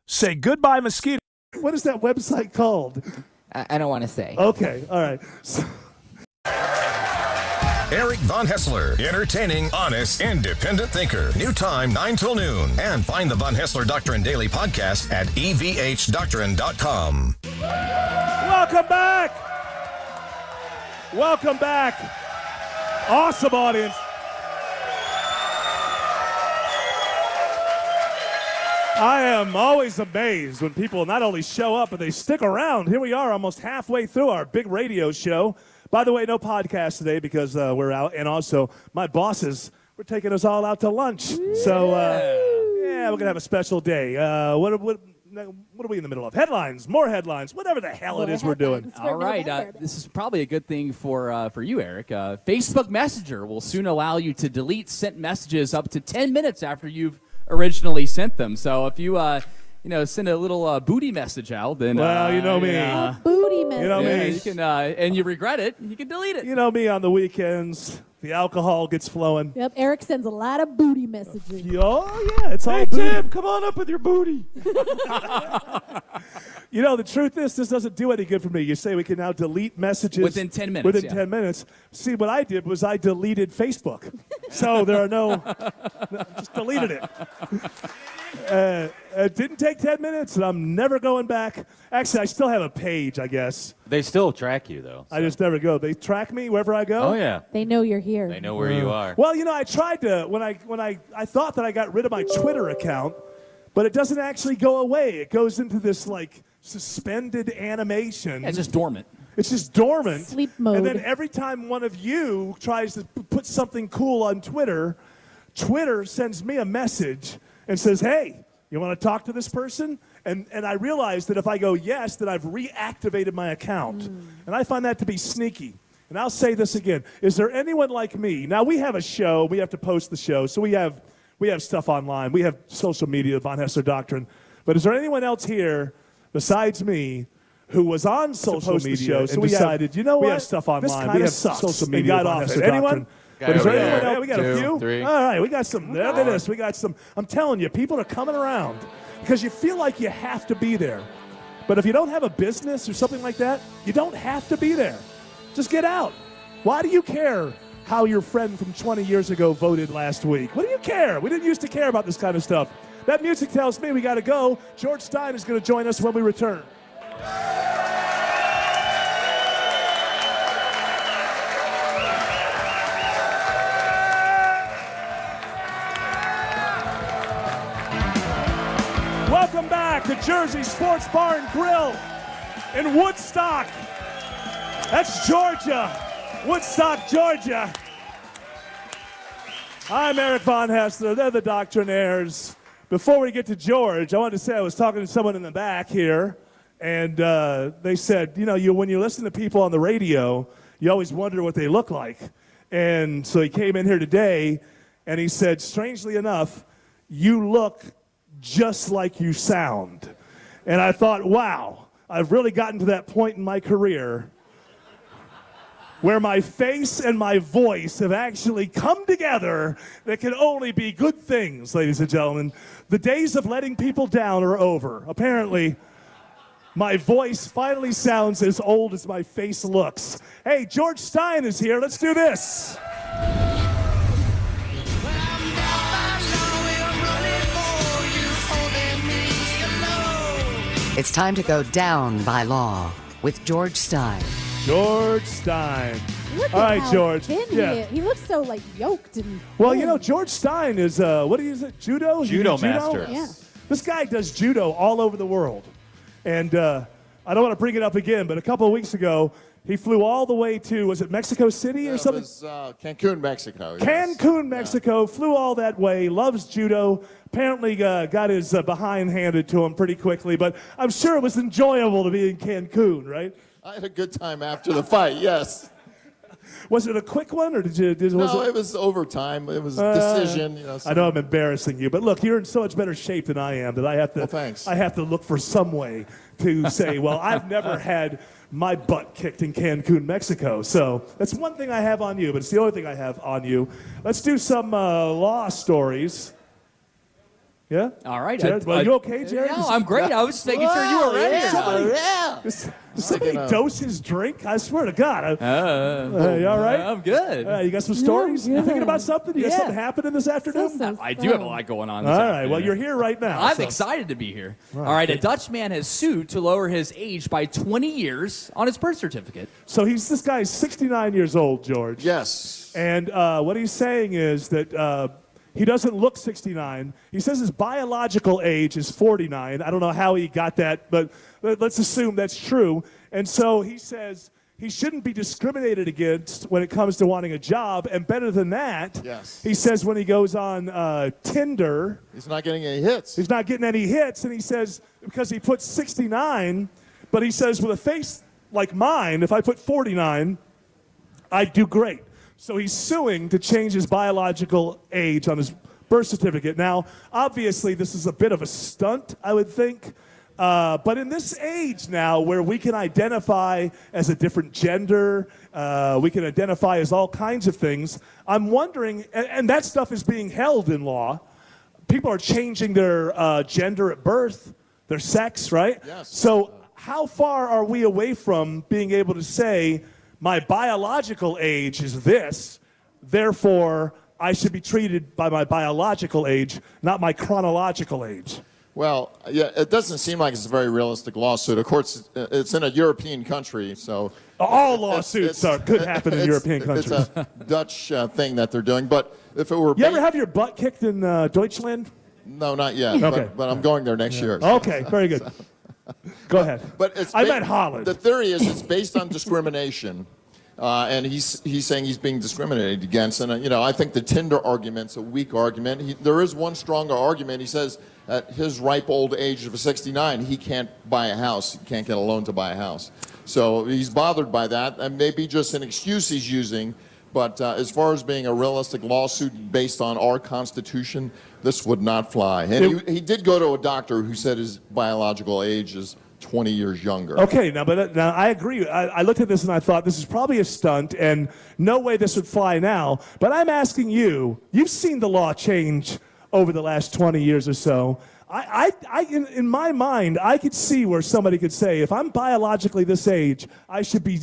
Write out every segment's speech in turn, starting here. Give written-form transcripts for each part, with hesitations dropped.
Say goodbye, mosquito. What is that website called? I don't want to say. Okay, all right. Eric Von Hessler, entertaining, honest, independent thinker. New time, 9 till noon. And find the Von Hessler Doctrine Daily podcast at evhdoctrine.com. Welcome back. Welcome back. Awesome audience. I am always amazed when people not only show up, but they stick around. Here we are almost halfway through our big radio show. By the way, no podcast today because we're out. And also, my bosses, we're taking us all out to lunch. So, we're going to have a special day. What are we in the middle of? Headlines, more headlines, whatever the hell it is we're doing. All right. This is probably a good thing for you, Eric. Facebook Messenger will soon allow you to delete sent messages up to 10 minutes after you've originally sent them. So if you send a little booty message out, then you know me. Booty message. You know me. You can and you regret it, you can delete it. You know me on the weekends. The alcohol gets flowing. Yep, Eric sends a lot of booty messages. Oh, yeah, it's all booty. Tim, come on up with your booty. You know, the truth is, this doesn't do any good for me. You say we can now delete messages. Within 10 minutes. Within 10 minutes. See, what I did was I deleted Facebook. So there are just deleted it. It didn't take 10 minutes, and I'm never going back. Actually, I still have a page, I guess. They still track you, though. So. I just never go. They track me wherever I go? Oh, yeah. They know you're here. They know where you are. Well, I tried to, when I thought that I got rid of my Twitter account, but it doesn't actually go away. It goes into this, suspended animation. Yeah, it's just dormant. It's just dormant. Sleep mode. And then every time one of you tries to put something cool on Twitter, Twitter sends me a message and says, hey, you want to talk to this person? And I realize that if I go yes, then I've reactivated my account. And I find that to be sneaky. And I'll say this again. Is there anyone like me? Now, we have a show. We have to post the show. So we have stuff online. We have social media, Von Hessler Doctrine. But is there anyone else here besides me who was on social media and decided, you know what? We have stuff online. We have social media. Got off it. Anyone? But is there anyone else? We got a few. 3. All right, we got some. Look at this. We got some. I'm telling you, people are coming around because you feel like you have to be there. But if you don't have a business or something like that, you don't have to be there. Just get out. Why do you care how your friend from 20 years ago voted last week? What do you care? We didn't used to care about this kind of stuff. That music tells me we got to go. George Stein is going to join us when we return. Welcome back to Jersey Sports Bar and Grill in Woodstock. That's Georgia. Woodstock, Georgia. I'm Eric Von Hessler. They're the Doctrinaires. Before we get to George, I wanted to say I was talking to someone in the back here, and they said, when you listen to people on the radio, you always wonder what they look like. And so he came in here today, and he said, strangely enough, you look just like you sound. And I thought, wow, I've really gotten to that point in my career where my face and my voice have actually come together that can only be good things, ladies and gentlemen. The days of letting people down are over. Apparently, my voice finally sounds as old as my face looks. Hey, George Stein is here. Let's do this. It's time to go down by law with George Stein. George Stein. Look All at right, how George. thin he is. He looks so yoked and. Well, George Stein is what is it? Judo? Judo master. Yeah. This guy does judo all over the world, and I don't want to bring it up again, but a couple of weeks ago he flew all the way to was it Mexico City or something? It was Cancun, Mexico. Yes. Cancun, Mexico. Flew all that way. Loves judo. Apparently got his behind handed to him pretty quickly, but I'm sure it was enjoyable to be in Cancun, right? I had a good time after the fight, yes. Was it a quick one, or did you? It was overtime. It was a decision. I know I'm embarrassing you, but look, you're in so much better shape than I am that I have to. Well, thanks. I have to look for some way to say, well, I've never had my butt kicked in Cancun, Mexico. So that's one thing I have on you, but it's the only thing I have on you. Let's do some law stories. Yeah? All right. Jared, well, you okay, Jared? No, I'm great. I was making sure you were ready. Does somebody dose his drink? I swear to God. You all right? I'm good. You got some stories? Yeah. You thinking about something? You got Yeah. something happening this afternoon? I do have a lot going on this All right. afternoon. Well, you're here right now. I'm so- excited to be here. All right, a Dutch man has sued to lower his age by 20 years on his birth certificate. So this guy's 69 years old, George. Yes. And what he's saying is that he doesn't look 69. He says his biological age is 49. I don't know how he got that, but let's assume that's true. And so he says he shouldn't be discriminated against when it comes to wanting a job. And better than that, Yes. he says when he goes on Tinder, He's not getting any hits. he's not getting any hits. And he says, because he put 69, but he says with a face like mine, if I put 49, I'd do great. So he's suing to change his biological age on his birth certificate. Now, obviously, this is a bit of a stunt, I would think. But in this age now where we can identify as a different gender, we can identify as all kinds of things, I'm wondering, and that stuff is being held in law. People are changing their gender at birth, their sex, right? Yes. So how far are we away from being able to say, my biological age is this, therefore I should be treated by my biological age, not my chronological age? Well, yeah, it doesn't seem like it's a very realistic lawsuit. Of course, it's in a European country, so all lawsuits could happen in European countries. It's a Dutch thing that they're doing. But if it were, You ever have your butt kicked in Deutschland? no, not yet. Okay. But I'm going there next year. Okay, very good. Go ahead. But it's I meant Holland. The theory is it's based on discrimination, and he's saying he's being discriminated against. And I think the Tinder argument's a weak argument. There is one stronger argument. He says at his ripe old age of 69, he can't buy a house. He can't get a loan to buy a house. So he's bothered by that, and maybe just an excuse he's using. But as far as being a realistic lawsuit based on our Constitution, this would not fly. And he did go to a doctor who said his biological age is 20 years younger. Okay, now I agree. I looked at this and I thought this is probably a stunt, and no way this would fly now. But I'm asking you, you've seen the law change over the last 20 years or so. In my mind, I could see where somebody could say, if I'm biologically this age, I should be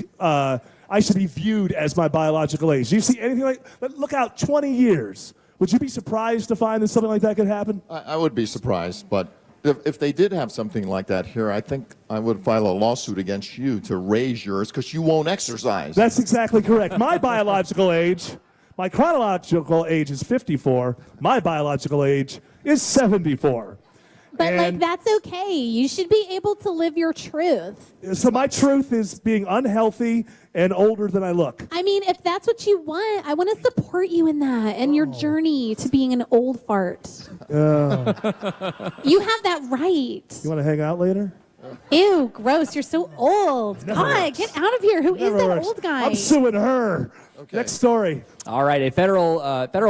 viewed as my biological age. Do you see anything like that? Look out 20 years. Would you be surprised to find that something like that could happen? I would be surprised, but if they did have something like that here, I think I would file a lawsuit against you to raise yours because you won't exercise. That's exactly correct. My biological age, my chronological age is 54. My biological age is 74. But like that's okay. You should be able to live your truth. So my truth is being unhealthy and older than I look. I mean, if that's what you want, I want to support you in that and your journey to being an old fart. You have that right. You want to hang out later? Ew, gross. You're so old. God, get out of here. Who is that old guy? I'm suing her. Okay. Next story. All right, a federal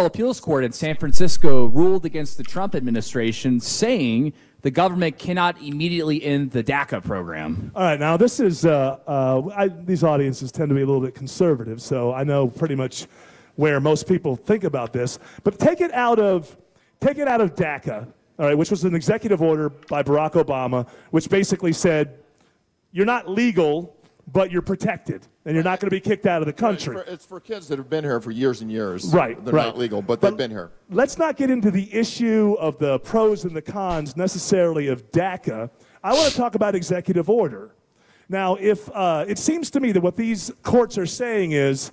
appeals court in San Francisco ruled against the Trump administration, saying the government cannot immediately end the DACA program. All right, now this is these audiences tend to be a little bit conservative, so I know pretty much where most people think about this. But take it out of DACA, all right, which was an executive order by Barack Obama, which basically said you're not legal, but you're protected, and you're not going to be kicked out of the country. It's for kids that have been here for years and years. Right, They're right. not legal, but they've been here. Let's not get into the issue of the pros and the cons necessarily of DACA. I want to talk about executive order. Now, if it seems to me that what these courts are saying is,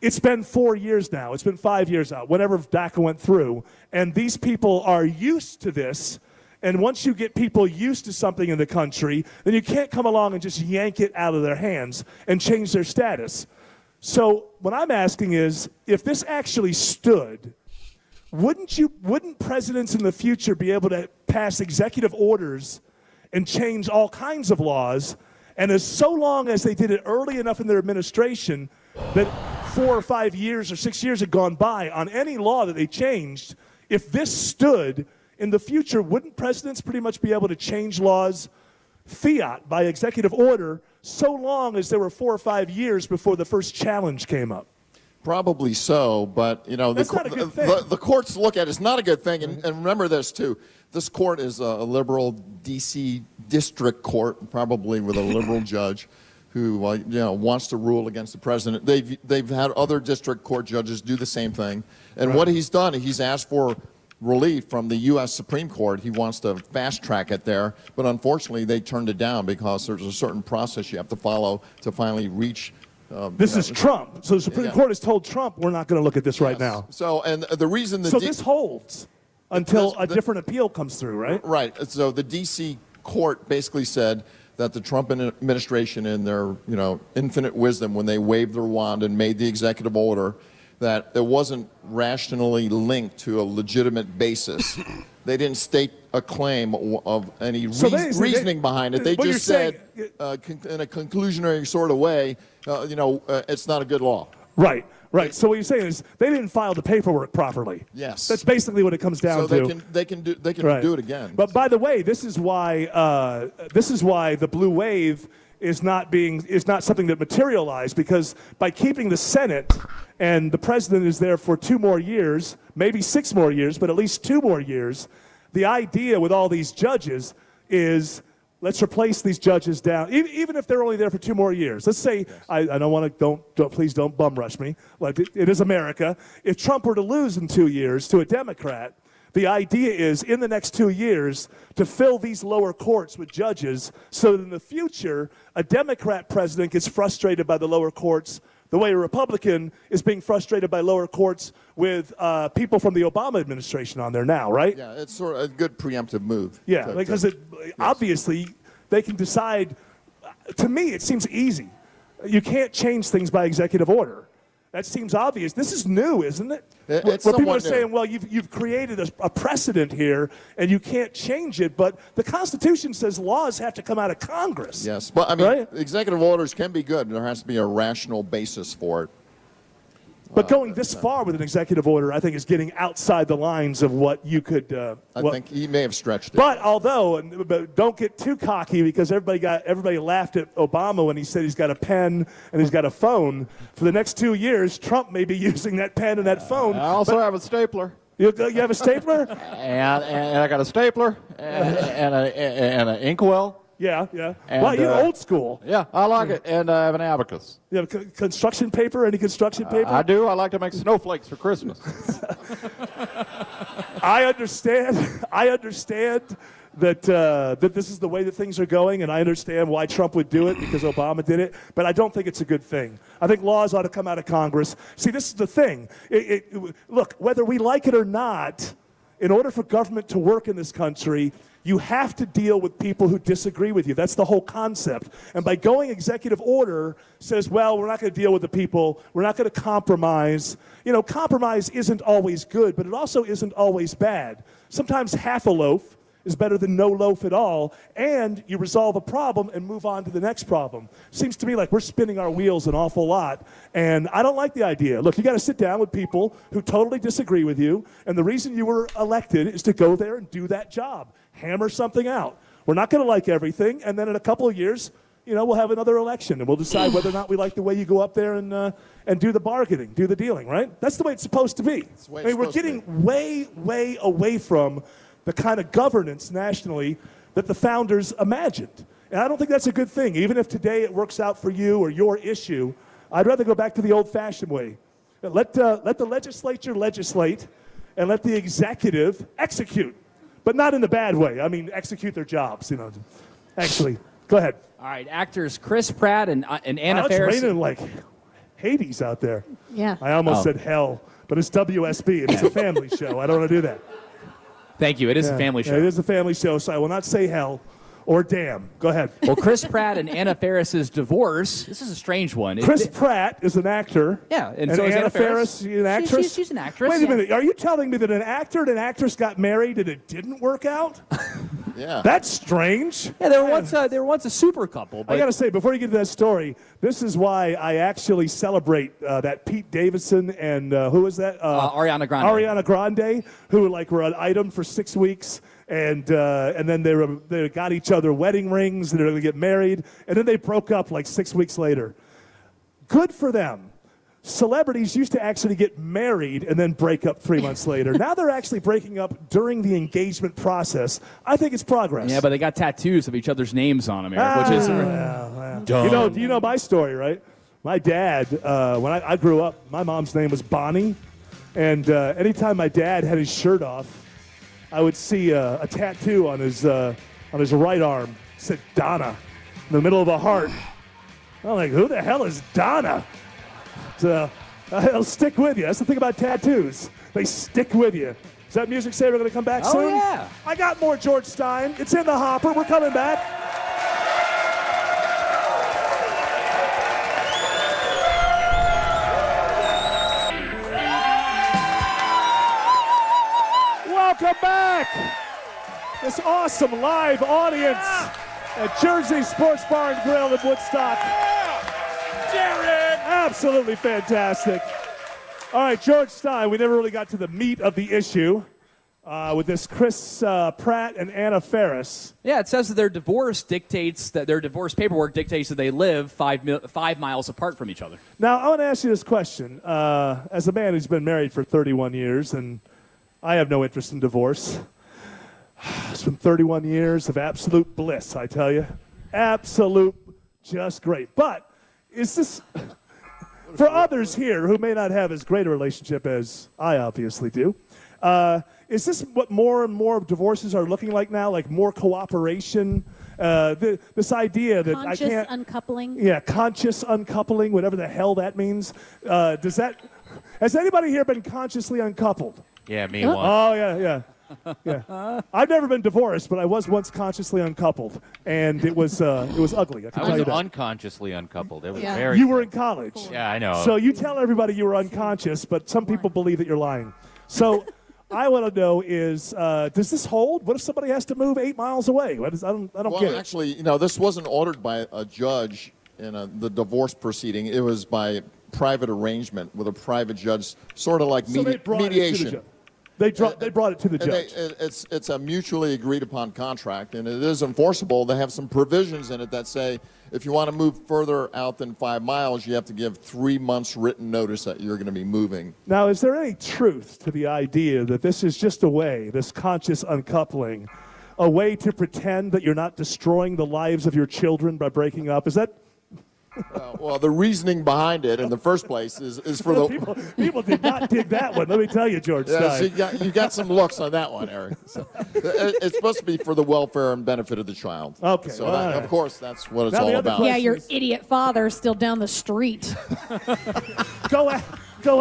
it's been 4 years now, it's been 5 years out, whenever DACA went through, and these people are used to this. And once you get people used to something in the country, then you can't come along and just yank it out of their hands and change their status. So what I'm asking is, if this actually stood, wouldn't presidents in the future be able to pass executive orders and change all kinds of laws? And as so long as they did it early enough in their administration that 4 or 5 years or 6 years had gone by on any law that they changed, if this stood, in the future, wouldn't presidents pretty much be able to change laws fiat by executive order so long as there were 4 or 5 years before the first challenge came up? Probably so, but That's not a good thing. the courts look at it. It's not a good thing, and remember this too. This court is a liberal D.C. district court, probably with a liberal judge, who wants to rule against the president. They've had other district court judges do the same thing, and what he's done, he's asked for relief from the U.S. Supreme Court. He wants to fast track it there, but unfortunately they turned it down because there's a certain process you have to follow to finally reach. This is Trump. So the Supreme Court has told Trump we're not going to look at this right now. So, and the reason this holds until a different appeal comes through, right? Right. So the D.C. court basically said that the Trump administration, in their infinite wisdom, when they waved their wand and made the executive order, that it wasn't rationally linked to a legitimate basis. They didn't state a claim of any reasoning behind it. They just said, in a conclusionary sort of way, it's not a good law. Right, right. So what you're saying is they didn't file the paperwork properly. Yes. That's basically what it comes down to. So they can do it again. But by the way, this is why the blue wave is not something that materialized, because by keeping the Senate and the president is there for 2 more years, maybe 6 more years, but at least 2 more years, the idea with all these judges is let's replace these judges down, even if they're only there for 2 more years. Let's say, I don't want to, please don't bum rush me. Like it is America. If Trump were to lose in 2 years to a Democrat, the idea is in the next 2 years to fill these lower courts with judges so that in the future, a Democrat president gets frustrated by the lower courts the way a Republican is being frustrated by lower courts with people from the Obama administration on there now, right? Yeah, it's sort of a good preemptive move. Yeah, because obviously they can decide. To me, it seems easy. You can't change things by executive order. That seems obvious. This is new, isn't it? It's where people are new. saying, well, you've created a precedent here, and you can't change it. But the Constitution says laws have to come out of Congress. Yes, but I mean, right? Executive orders can be good. There has to be a rational basis for it. But going this far with an executive order, I think, is getting outside the lines of what you could. I think he may have stretched it. But don't get too cocky, because everybody laughed at Obama when he said he's got a pen and he's got a phone. For the next 2 years, Trump may be using that pen and that phone. I also have a stapler. You have a stapler? and I got a stapler and an inkwell. Yeah, yeah. And, well, you're old school. Yeah, I like it. And I have an abacus. You have construction paper? Any construction paper? I do. I like to make snowflakes for Christmas. I understand that this is the way that things are going, and I understand why Trump would do it, because Obama did it, but I don't think it's a good thing. I think laws ought to come out of Congress. See, this is the thing. Look, whether we like it or not, in order for government to work in this country, you have to deal with people who disagree with you. That's the whole concept. And by going executive order says, well, we're not going to deal with the people. We're not going to compromise. Compromise isn't always good, but it also isn't always bad. Sometimes half a loaf is better than no loaf at all, and you resolve a problem and move on to the next problem. Seems to me like we're spinning our wheels an awful lot, and I don't like the idea. Look, you got to sit down with people who totally disagree with you, and the reason you were elected is to go there and do that job. Hammer something out. We're not going to like everything, and then in a couple of years, we'll have another election, and we'll decide whether or not we like the way you go up there and do the bargaining, do the dealing, right? That's the way it's supposed to be. We're getting way, way away from the kind of governance nationally that the founders imagined. And I don't think that's a good thing. Even if today it works out for you or your issue, I'd rather go back to the old-fashioned way. Let the legislature legislate, and let the executive execute. But not in the bad way. I mean, execute their jobs, Actually, go ahead. All right, actors Chris Pratt and Anna Faris. It's raining like Hades out there. Yeah. I almost said hell, but it's WSB, and it's a family show. I don't want to do that. Thank you. It is a family show. It is a family show, so I will not say hell or damn. Go ahead. Well, Chris Pratt and Anna Faris's divorce, this is a strange one. Chris Pratt is an actor. Yeah, and so is Anna Faris is an actress? She's an actress. Wait a minute. Are you telling me that an actor and an actress got married and it didn't work out? Yeah. That's strange. Yeah, they were once a super couple. But I got to say, before you get to that story, this is why I actually celebrate that Pete Davidson and who was that? Ariana Grande. Ariana Grande, who were an item for 6 weeks. And then they got each other wedding rings, and they're going to get married, and then they broke up like 6 weeks later. Good for them. celebrities used to actually get married and then break up 3 months later. Now they're actually breaking up during the engagement process. I think it's progress. Yeah, but they got tattoos of each other's names on them, Eric, which is dumb. You know my story, right? My dad, when I grew up, my mom's name was Bonnie, and anytime my dad had his shirt off, I would see a tattoo on his right arm. It said Donna in the middle of a heart. I'm like, who the hell is Donna? So, it'll stick with you. That's the thing about tattoos. They stick with you. Is that music saver going to come back soon? Oh, yeah. I got more George Stein. It's in the hopper. We're coming back. Welcome back. This awesome live audience at Jersey Sports Bar and Grill in Woodstock. Jared! Absolutely fantastic. All right, George Stein, we never really got to the meat of the issue with this Chris Pratt and Anna Faris. Yeah, it says that their divorce paperwork dictates that they live 5 miles apart from each other. Now, I want to ask you this question. As a man who's been married for 31 years, and I have no interest in divorce. It's been 31 years of absolute bliss, I tell you. Absolute, just great. But is this, for others here who may not have as great a relationship as I obviously do, is this what more and more of divorces are looking like now? Like more cooperation? This idea that I can't... Conscious uncoupling? Yeah, conscious uncoupling, whatever the hell that means. Has anybody here been consciously uncoupled? Yeah, me once. Oh, yeah. I've never been divorced, but I was once consciously uncoupled, and it was ugly. I can I tell was you that. unconsciously uncoupled. It was Yeah. very. You were in college. Yeah, I know. So you tell everybody you were unconscious, but some people believe that you're lying. So I want to know is, does this hold? What if somebody has to move 8 miles away? I don't get it. Actually, this wasn't ordered by a judge in the divorce proceeding. It was by private arrangement with a private judge, sort of like So they brought it to the mediation. judge. They brought it to the judge. It's a mutually agreed upon contract, and it is enforceable. They have some provisions in it that say if you want to move further out than 5 miles, you have to give 3 months written notice that you're going to be moving. Now, is there any truth to the idea that this is just a way, this conscious uncoupling, a way to pretend that you're not destroying the lives of your children by breaking up? Is that... Well, the reasoning behind it in the first place is for the... People did not dig that one, let me tell you, George Yeah, Stein. so you got some looks on that one, Eric. So, it's supposed to be for the welfare and benefit of the child. Okay, So, all right. of course, that's what it's Now, the all other about. Yeah, your idiot father's still down the street. Go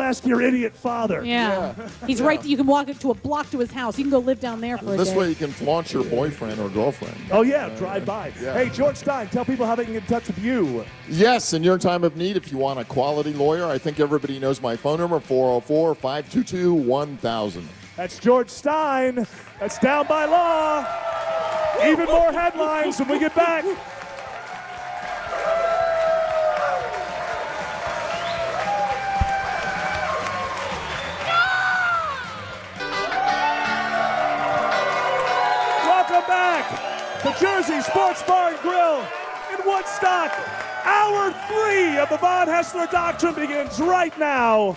ask your idiot father. Yeah. He's right. You can walk to a block to his house. You can go live down there for a This day. way you can flaunt your boyfriend or girlfriend. Oh, yeah, drive by. Yeah. Hey, George Stein, tell people how they can get in touch with you. Yes, in your time of need, if you want a quality lawyer, I think everybody knows my phone number, 404-522-1000. That's George Stein. That's Down by Law. Even more headlines when we get back. Welcome back to Jersey Sports Bar and Grill in Woodstock. Hour 3 of the Von Hessler Doctrine begins right now.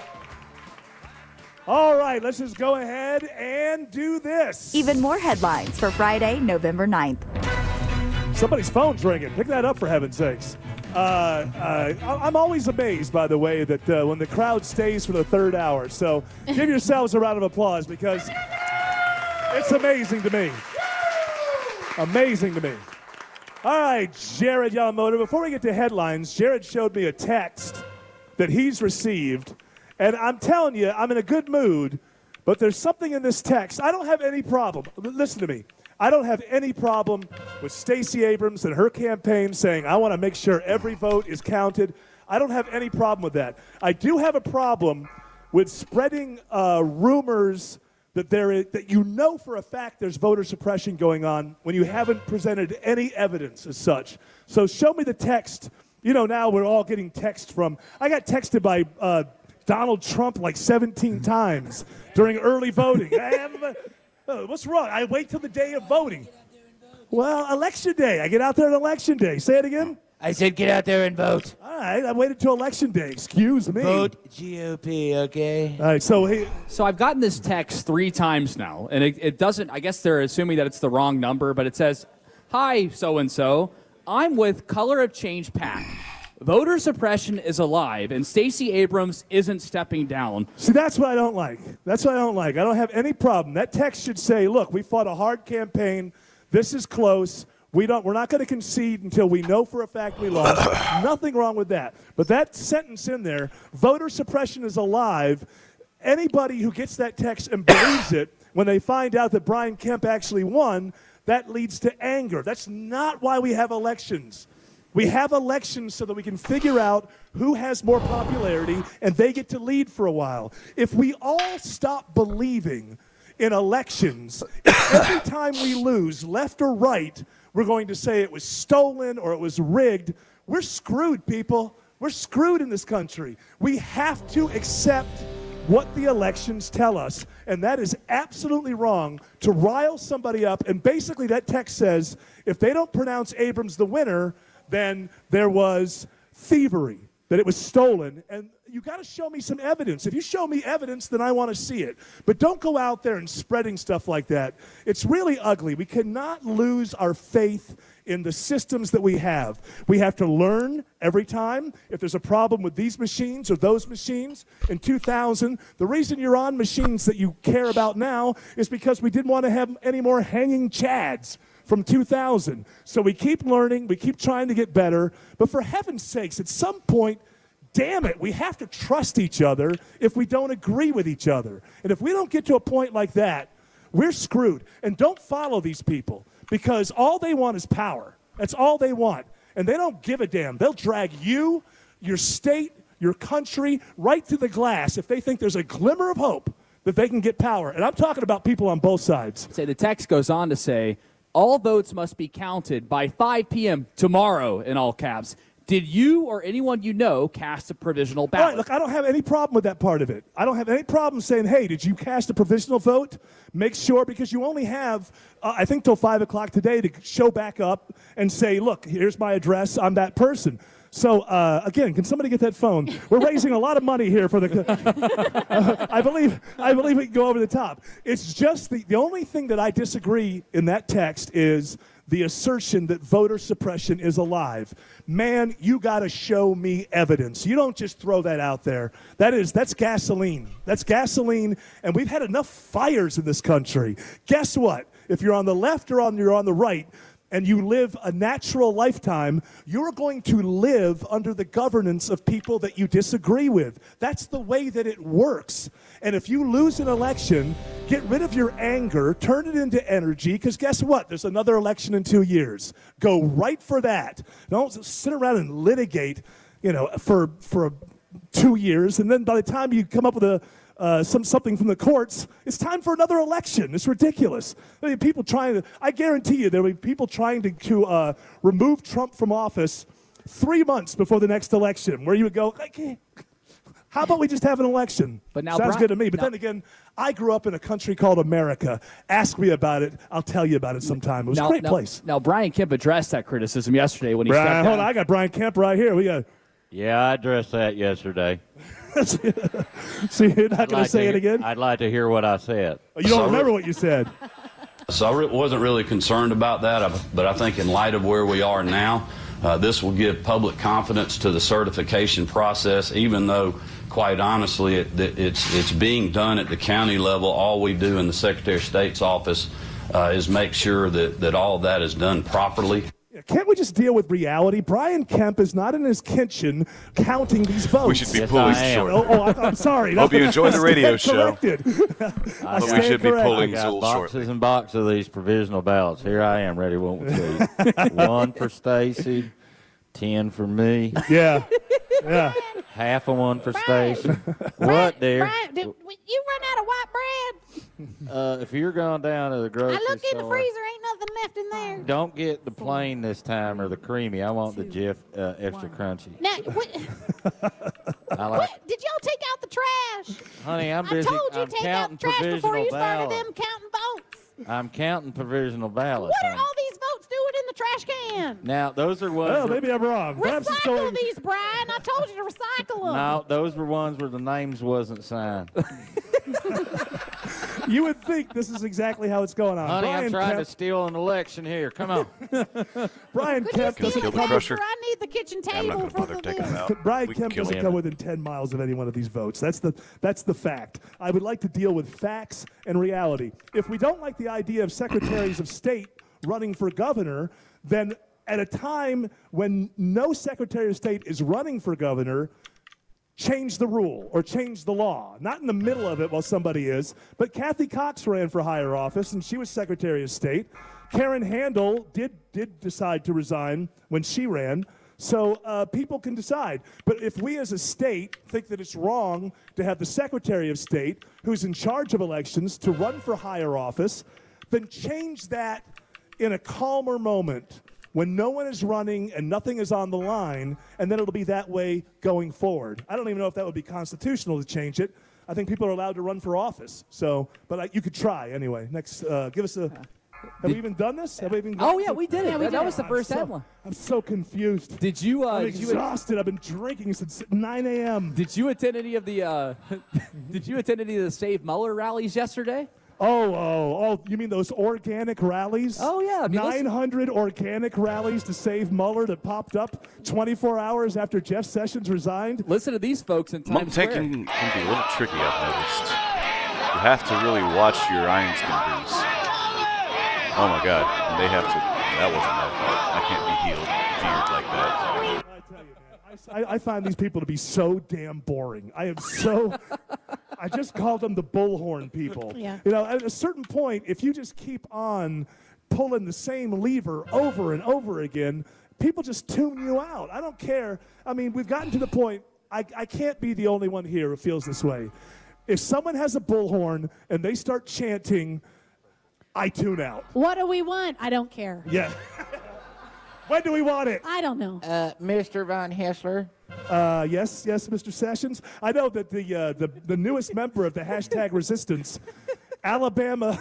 All right, let's just go ahead and do this. Even more headlines for Friday, November 9th. Somebody's phone's ringing. Pick that up, for heaven's sakes. I'm always amazed, by the way, that when the crowd stays for the third hour. So give yourselves a round of applause because it's amazing to me. Amazing to me. All right, Jared Yamamoto, before we get to headlines, Jared showed me a text that he's received, and I'm telling you, I'm in a good mood, but there's something in this text. I don't have any problem. Listen to me. I don't have any problem with Stacey Abrams and her campaign saying, I want to make sure every vote is counted. I don't have any problem with that. I do have a problem with spreading rumors that you know for a fact there's voter suppression going on when you haven't presented any evidence as such. So show me the text. You know, now we're all getting text from, I got texted by Donald Trump like 17 times during early voting. What's wrong? I wait till the day of voting. Well, election day. I get out there on election day. Say it again. I said get out there and vote. All All right, I waited till election day. Excuse me. Vote GOP, okay? All right, so I've gotten this text 3 times now, and it doesn't. I guess they're assuming that it's the wrong number, but it says, "Hi, so and so. I'm with Color of Change PAC. Voter suppression is alive, and Stacey Abrams isn't stepping down." See, that's what I don't like. That's what I don't like. I don't have any problem. That text should say, look, we fought a hard campaign. This is close. We're not going to concede until we know for a fact we lost. Nothing wrong with that. But that sentence in there, voter suppression is alive, anybody who gets that text and believes it, when they find out that Brian Kemp actually won, that leads to anger. That's not why we have elections. We have elections so that we can figure out who has more popularity, and they get to lead for a while. If we all stop believing in elections, every time we lose, left or right, we're going to say it was stolen or it was rigged. We're screwed, people. We're screwed in this country. We have to accept what the elections tell us, and that is absolutely wrong to rile somebody up. And basically that text says if they don't pronounce Abrams the winner, then there was thievery, that it was stolen. And you got to show me some evidence. If you show me evidence, then I want to see it. But don't go out there and spreading stuff like that. It's really ugly. We cannot lose our faith in the systems that we have. We have to learn every time if there's a problem with these machines or those machines. In 2000, the reason you're on machines that you care about now is because we didn't want to have any more hanging chads from 2000. So we keep learning, we keep trying to get better, but for heaven's sakes, at some point, damn it, we have to trust each other if we don't agree with each other. And if we don't get to a point like that, we're screwed. And don't follow these people, because all they want is power. That's all they want. And they don't give a damn. They'll drag you, your state, your country, right to the glass if they think there's a glimmer of hope that they can get power. And I'm talking about people on both sides. Say the text goes on to say, all votes must be counted by 5 p.m. tomorrow, in all caps. Did you or anyone you know cast a provisional ballot? All right, look, I don't have any problem with that part of it. I don't have any problem saying, hey, did you cast a provisional vote? Make sure, because you only have, I think, till 5 o'clock today to show back up and say, look, here's my address. I'm that person. So, again, can somebody get that phone? We're raising a lot of money here for the... I believe we can go over the top. It's just the only thing that I disagree in that text is the assertion that voter suppression is alive. Man, you got to show me evidence. You don't just throw that out there. That's gasoline. That's gasoline, and we've had enough fires in this country. Guess what? If you're on the left or you're on the right, and you live a natural lifetime, you're going to live under the governance of people that you disagree with. That's the way that it works. And if you lose an election, get rid of your anger, turn it into energy, because guess what? There's another election in 2 years. Go right for that. Don't sit around and litigate, for 2 years, and then by the time you come up with something from the courts, it's time for another election. It's ridiculous. There'll be people I guarantee you, there'll be people trying to remove Trump from office 3 months before the next election, where you would go, okay, how about we just have an election? But now, sounds good to me. But then again, I grew up in a country called America. Ask me about it. I'll tell you about it sometime. It was a great place. Now, Brian Kemp addressed that criticism yesterday when he stepped down. Hold on, I got Brian Kemp right here. Yeah, I addressed that yesterday. So you're not going to say it again? I'd like to hear what I said. Oh, you don't remember what you said? So I wasn't really concerned about that, but I think in light of where we are now, this will give public confidence to the certification process, even though, quite honestly, it's being done at the county level. All we do in the Secretary of State's office is make sure that all of that is done properly. Can't we just deal with reality? Brian Kemp is not in his kitchen counting these votes. We should be pulling short. I'm sorry. Hope you enjoy the radio show. But we should be pulling boxes shortly. and boxes of these provisional ballots. Here I am, ready, won't we see? 1 for Stacy, 10 for me. Yeah. Half of 1 for Stacy. What, dear? Brian, you run out of white bread? If you're going down to the grocery store, I look in the freezer, ain't nothing left in there. don't get the plain this time or the creamy. I want the extra crunchy. Now, what did y'all take out the trash? Honey, I'm busy. I told you I'm take out the trash before you started them counting votes. I'm counting provisional ballots. What are all these votes doing in the trash trash can. Now, those are ones. Well, maybe I'm wrong. Perhaps it's Recycle going- these, Brian. I told you to recycle them. No, those were ones where the names wasn't signed. You would think this is exactly how it's going on. Honey, Brian I'm trying to Kemp, steal an election here. Come on. Brian Could you Kemp steal doesn't the come paper? I need the kitchen I'm not table going to for bother the taking them list. out. Brian We can Kemp kill doesn't him. come within 10 miles of any one of these votes. That's the fact. I would like to deal with facts and reality. If we don't like the idea of secretaries of state running for governor, then at a time when no secretary of state is running for governor, change the rule or change the law. Not in the middle of it while somebody is, but Kathy Cox ran for higher office, and she was Secretary of State. Karen Handel did decide to resign when she ran, so people can decide. But if we as a state think that it's wrong to have the Secretary of State, who's in charge of elections, to run for higher office, then change that in a calmer moment when no one is running and nothing is on the line, and then it'll be that way going forward. I don't even know if that would be constitutional to change it. I think people are allowed to run for office. So, but you could try anyway. Next, give us a. Have we even done this? Have we even? Oh yeah, we did it. we that did was the first headline. I'm so confused. Did you? I'm Did you? exhausted. I've been drinking since 9 a.m. Did you attend any of the? Did you attend any of the Save Mueller rallies yesterday? Oh! You mean those organic rallies? Oh, yeah. I mean, 900 organic rallies to save Mueller that popped up 24 hours after Jeff Sessions resigned. Listen to these folks in Mom Times Square. taking can be a little tricky, I've noticed. You have to really watch your iron skin boots. Oh my God, and they have to. That wasn't my fault. I can't be feared like that. I tell you, man, I find these people to be so damn boring. I just called them the bullhorn people. Yeah. You know, at a certain point, if you just keep on pulling the same lever over and over again, people just tune you out. I don't care. I mean, we've gotten to the point, I can't be the only one here who feels this way. If someone has a bullhorn and they start chanting, I tune out. What do we want? I don't care. Yeah. When do we want it? I don't know. Mr. Von Hessler. Yes, Mr. Sessions. I know that the newest member of the hashtag Resistance, Alabama,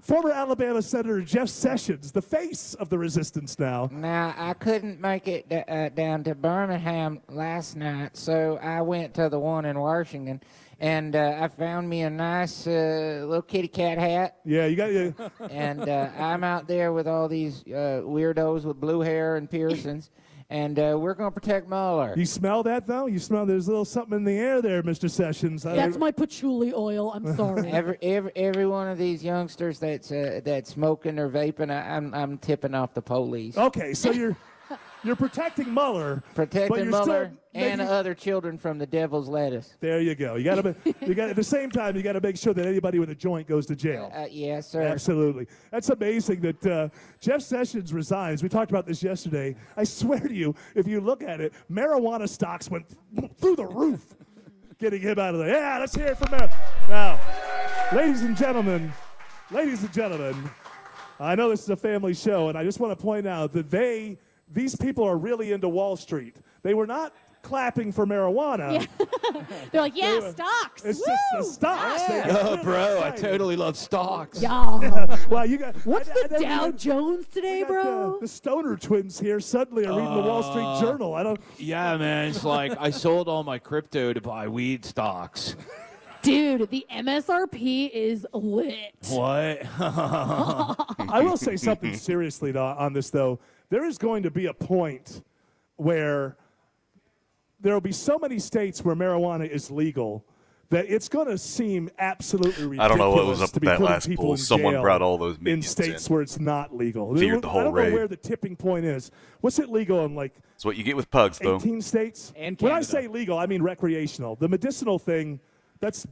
former Alabama Senator Jeff Sessions, the face of the Resistance now. Now, I couldn't make it down to Birmingham last night, so I went to the one in Washington, and I found me a nice little kitty cat hat. Yeah, you got you. And I'm out there with all these weirdos with blue hair and piercings, and we're going to protect Mueller. You smell that, though? You smell there's a little something in the air there, Mr. Sessions. That's my patchouli oil. I'm sorry. Every one of these youngsters that's smoking or vaping, I'm tipping off the police. Okay, so you're protecting Mueller. but Protecting you're Mueller still and making- other children from the devil's lettuce. There you go. You got at the same time, you got to make sure that anybody with a joint goes to jail. Yes, sir. Absolutely. That's amazing that Jeff Sessions resigns. We talked about this yesterday. I swear to you, if you look at it, marijuana stocks went through the roof getting him out of there. Yeah, let's hear it from marijuana. Now, ladies and gentlemen, I know this is a family show, and I just want to point out that these people are really into Wall Street. They were not clapping for marijuana. Yeah. They're like, yeah, stocks. It's Woo! just the stocks. Yeah. They got Oh, really bro, I excited. totally love stocks. Y'all. Well, you got What's I the don't Dow even- Jones today, we got bro? The Stoner twins here suddenly are reading the Wall Street Journal. I don't. Yeah, man. It's like I sold all my crypto to buy weed stocks. Dude, the MSRP is lit. What? I will say something seriously on this, though. There is going to be a point where there will be so many states where marijuana is legal that it's going to seem absolutely ridiculous. I don't know what was up to with be that putting last people poll. in Someone jail brought all those in minions states in. where it's not legal. Feared the whole I don't raid. know where the tipping point is. What's it legal in, like, That's what you get with pugs, though. 18 states? And when I Canada. say legal, I mean recreational. The medicinal thing, that's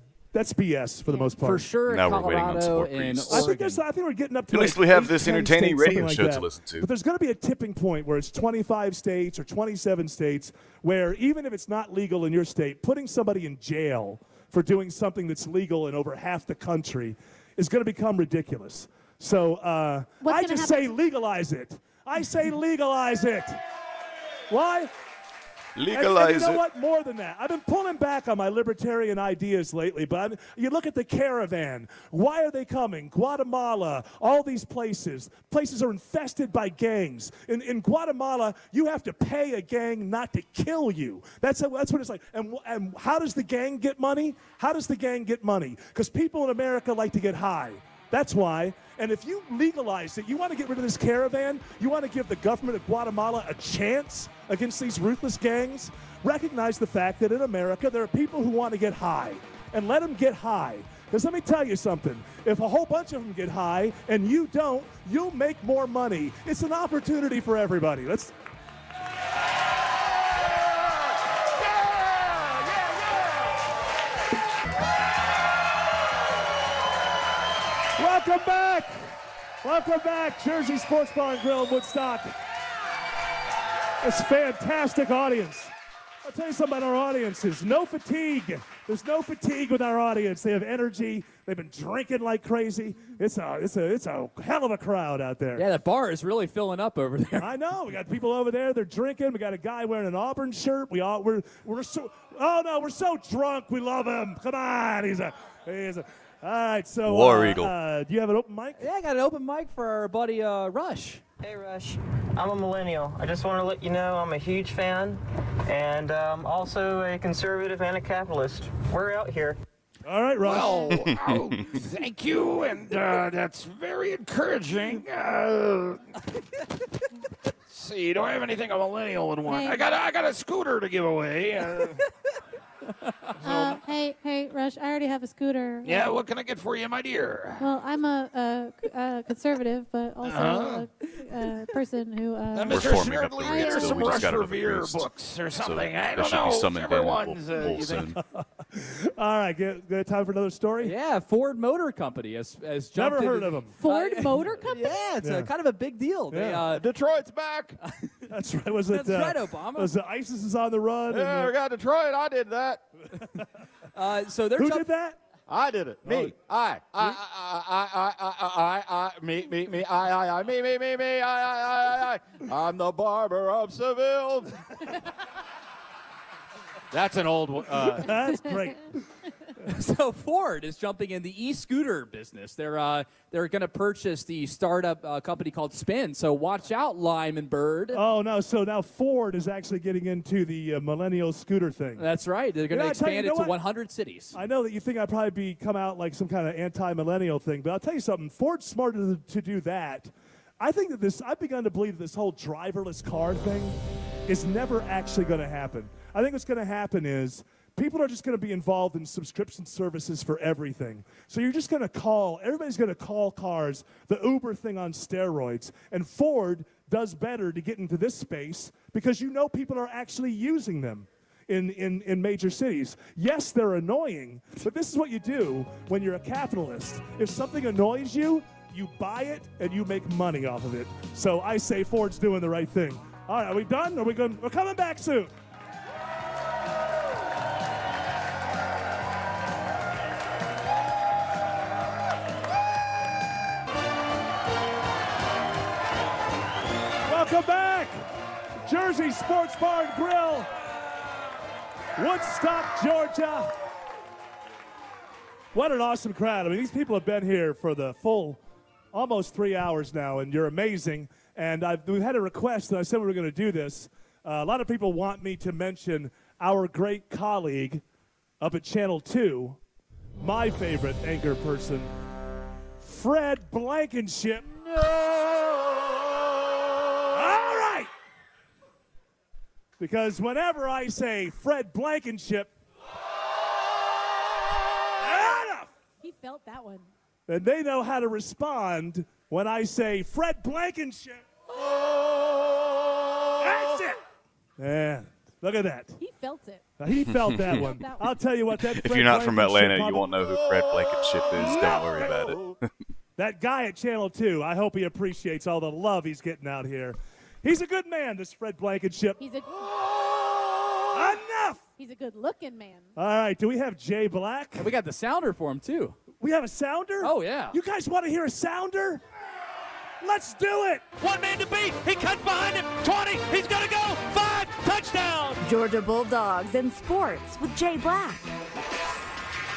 BS for the most part. For sure, in Now we're waiting on Colorado some more and priests. I think, Oregon. I think we're getting up to At least like we have 8, this 10 entertaining states, radio something show like to that. listen to. But there's going to be a tipping point where it's 25 states or 27 states where even if it's not legal in your state, putting somebody in jail for doing something that's legal in over half the country is going to become ridiculous. So What's I gonna just happen? say legalize it. I say legalize it. Why? Legalize and you know it. what? More than that. I've been pulling back on my libertarian ideas lately, but you look at the caravan. Why are they coming? Guatemala, all these places. Places are infested by gangs. In Guatemala, you have to pay a gang not to kill you. That's what it's like. And how does the gang get money? How does the gang get money? Because people in America like to get high. That's why. And if you legalize it, you want to get rid of this caravan, you want to give the government of Guatemala a chance against these ruthless gangs, recognize the fact that in America there are people who want to get high. And let them get high. Because let me tell you something. If a whole bunch of them get high and you don't, you'll make more money. It's an opportunity for everybody. Let's... Welcome back. Welcome back. Jersey Sports Bar and Grill in Woodstock. It's a fantastic audience. I'll tell you something about our audiences. No fatigue. There's no fatigue with our audience. They have energy. They've been drinking like crazy. It's a hell of a crowd out there. Yeah, the bar is really filling up over there. I know. We got people over there. They're drinking. We got a guy wearing an Auburn shirt. We're so drunk. We love him. Come on. He's a. All right, so War Eagle. Do you have an open mic? Yeah, I got an open mic for our buddy Rush. Hey Rush, I'm a millennial. I just want to let you know I'm a huge fan, and also a conservative and a capitalist. We're out here. All right, Rush. Well, thank you, and that's very encouraging. See, do I have anything a millennial would want? Hey. I got a scooter to give away. Hey, Rush, I already have a scooter. Yeah, what can I get for you, my dear? Well, I'm a conservative, but also a person who... Mr. Snerdley, read her some Rush Revere books or something. I don't know. Everyone's... We'll soon. All right, get time for another story? Yeah, Ford Motor Company has jumped Never heard of them. Ford Motor Company? Yeah, it's kind of a big deal. Yeah. Detroit's back. That's right. That's right, Obama. Was ISIS is on the run? Yeah, we got Detroit. I did that. So they're Who did that? I did it. Me. I. I'm the barber of Seville. That's an old one. That's great. So Ford is jumping in the e-scooter business. They're going to purchase the startup company called Spin. So watch out, Lyman Bird. Oh, no. So now Ford is actually getting into the millennial scooter thing. That's right. They're going to expand it to what? 100 cities. I know that you think I'd probably come out like some kind of anti-millennial thing, but I'll tell you something. Ford's smarter to do that. I think that I've begun to believe this whole driverless car thing is never actually going to happen. I think what's going to happen is people are just going to be involved in subscription services for everything. So you're just going to everybody's going to call cars the Uber thing on steroids. And Ford does better to get into this space because people are actually using them in major cities. Yes, they're annoying, but this is what you do when you're a capitalist. If something annoys you, you buy it and you make money off of it. So I say Ford's doing the right thing. All right, are we done? We're coming back soon. Welcome back. Jersey Sports Bar and Grill, Woodstock, Georgia. What an awesome crowd. I mean, these people have been here for the full almost 3 hours now, and you're amazing. And we've had a request, and I said we were going to do this. A lot of people want me to mention our great colleague up at Channel 2, my favorite anchor person, Fred Blankenship. All right. Because whenever I say Fred Blankenship, enough. He felt that one. And they know how to respond when I say Fred Blankenship. That's it. Man, look at that. He felt it. He felt that one. I'll tell you what, that If you're not from Atlanta, you won't know who Fred Blankenship is. Don't worry about it. That guy at Channel 2, I hope he appreciates all the love he's getting out here. He's a good man, this Fred Blankenship. He's a enough. He's a good-looking man. All right, do we have Jay Black? And we got the sounder for him, too. We have a sounder? Oh, yeah. You guys want to hear a sounder? Let's do it. One man to beat. He cuts behind him. 20. He's going to go. 5, Touchdown! Georgia Bulldogs and sports with Jay Black.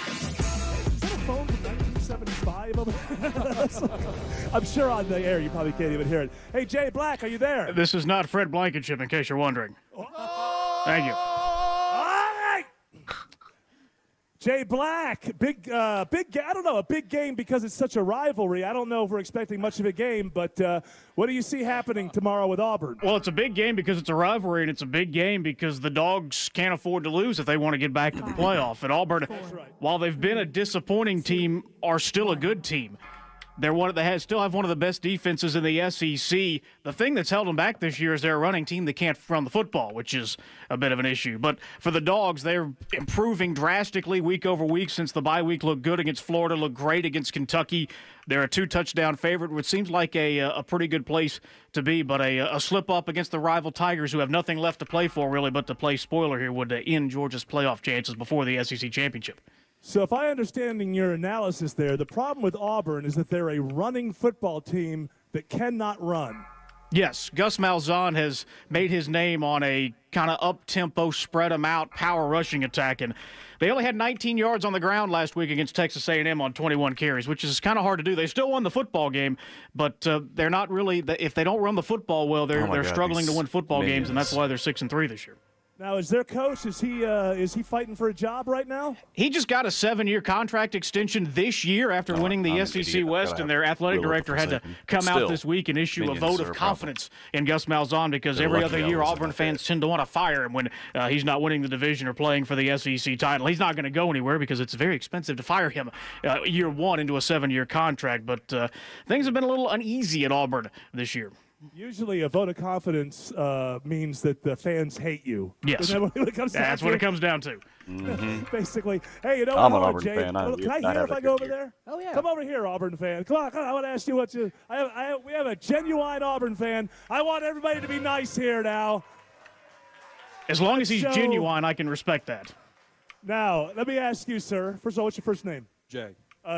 Is that a phone from 1975? I'm sure on the air you probably can't even hear it. Hey, Jay Black, are you there? This is not Fred Blankenship, in case you're wondering. Thank you. All right. Jay Black, big. I don't know, a big game because it's such a rivalry. I don't know if we're expecting much of a game, but what do you see happening tomorrow with Auburn? Well, it's a big game because it's a rivalry, and it's a big game because the Dogs can't afford to lose if they want to get back to the playoff. And Auburn, while they've been a disappointing team, are still a good team. They still have one of the best defenses in the SEC. The thing that's held them back this year is they're a running team that can't run the football, which is a bit of an issue. But for the Dogs, they're improving drastically week over week since the bye week. Looked good against Florida, looked great against Kentucky. They're a 2-touchdown favorite, which seems like a pretty good place to be. But a slip-up against the rival Tigers, who have nothing left to play for, really, but to play spoiler here, would end Georgia's playoff chances before the SEC championship. So if I understand your analysis there, the problem with Auburn is that they're a running football team that cannot run. Yes, Gus Malzahn has made his name on a kind of up-tempo, spread-them-out, power rushing attack, and they only had 19 yards on the ground last week against Texas A&M on 21 carries, which is kind of hard to do. They still won the football game, but they're not really – if they don't run the football well, they're struggling to win football games, and that's why they're 6-3 this year. Now, is their coach, is he fighting for a job right now? He just got a 7-year contract extension this year after winning the SEC West, and their athletic director had to come out this week and issue a vote of confidence in Gus Malzahn because every other year Auburn fans tend to want to fire him when he's not winning the division or playing for the SEC title. He's not going to go anywhere because it's very expensive to fire him year one into a 7-year contract, but things have been a little uneasy at Auburn this year. Usually a vote of confidence means that the fans hate you. Yes. That's what it comes down to. Mm-hmm. Basically. Hey, you know I'm what, an Auburn Jay? fan. Can I hear if I go over there? Oh, yeah. Come over here, Auburn fan. Come on. I want to ask you what you – we have a genuine Auburn fan. I want everybody to be nice here now. As long as he's genuine, I can respect that. Now, let me ask you, sir. First of all, what's your first name? Jay.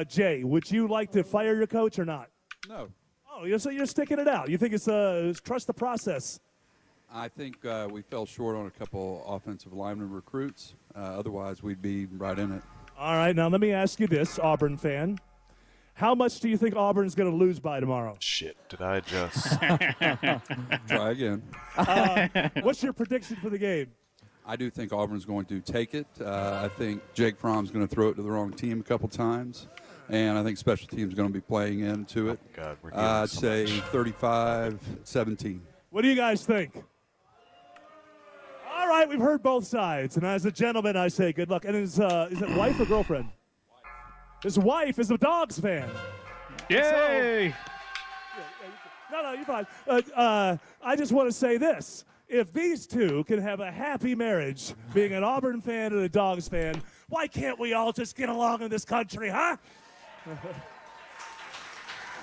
Jay, would you like to fire your coach or not? No. Oh, so you're sticking it out. You think it's trust the process? I think we fell short on a couple offensive lineman recruits. Otherwise, we'd be right in it. All right. Now, let me ask you this, Auburn fan. How much do you think Auburn's going to lose by tomorrow? Shit, did I just? Try again. What's your prediction for the game? I do think Auburn's going to take it. I think Jake Fromm's going to throw it to the wrong team a couple times. And I think special teams is going to be playing into it. God, we're I'd say 35-17. What do you guys think? All right, we've heard both sides. And as a gentleman, I say good luck. And is it wife or girlfriend? His wife is a Dogs fan. Yay! No, you're fine. I just want to say this. If these two can have a happy marriage, being an Auburn fan and a Dogs fan, why can't we all just get along in this country, huh?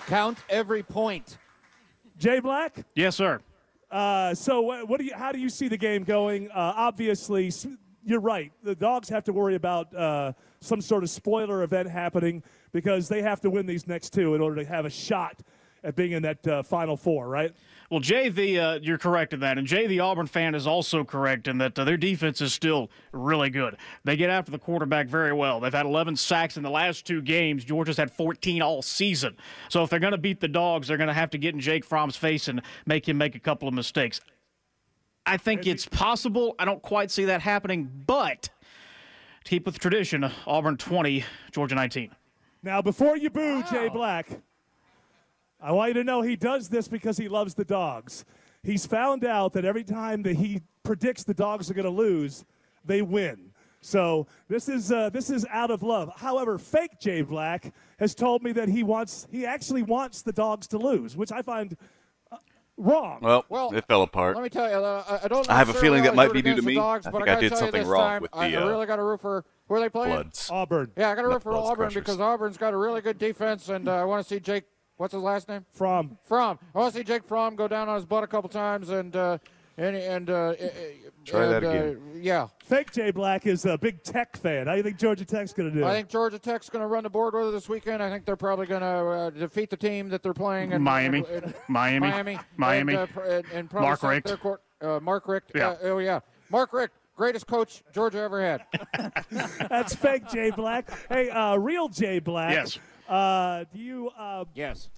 Count every point. Jay Black? Yes, sir. So how do you see the game going? Obviously, you're right. The Dogs have to worry about some sort of spoiler event happening because they have to win these next two in order to have a shot at being in that Final Four, right? Well, Jay, you're correct in that. And Jay, the Auburn fan, is also correct in that their defense is still really good. They get after the quarterback very well. They've had 11 sacks in the last 2 games. Georgia's had 14 all season. So if they're going to beat the Dogs, they're going to have to get in Jake Fromm's face and make him make a couple of mistakes. I think it's possible. I don't quite see that happening. But to keep with tradition, Auburn 20, Georgia 19. Now, before you boo Jay Black, I want you to know he does this because he loves the Dogs. He's found out that every time that he predicts the Dogs are going to lose, they win. So this is out of love. However, fake Jay Black has told me that he actually wants the Dogs to lose, which I find wrong. Well, it fell apart. Let me tell you, I have a feeling that might be due to me. Dogs, I but think I did tell you something this wrong time, with the I really got to root for who are they playing? Bloods. Auburn. Yeah, I got to root for Bloods Auburn Crushers. because Auburn's got a really good defense, and I want to see Jake. What's his last name? Fromm. I want to see Jake Fromm go down on his butt a couple times and try that again. Yeah. Fake Jay Black is a big Tech fan. How do you think Georgia Tech's going to do? I think Georgia Tech's going to run the board with it this weekend. I think they're probably going to defeat the team that they're playing. Miami. And probably Mark set Richt. their court. Mark Richt. Yeah. Mark Richt, greatest coach Georgia ever had. That's fake Jay Black. Hey, real Jay Black. Yes. Do you? Yes.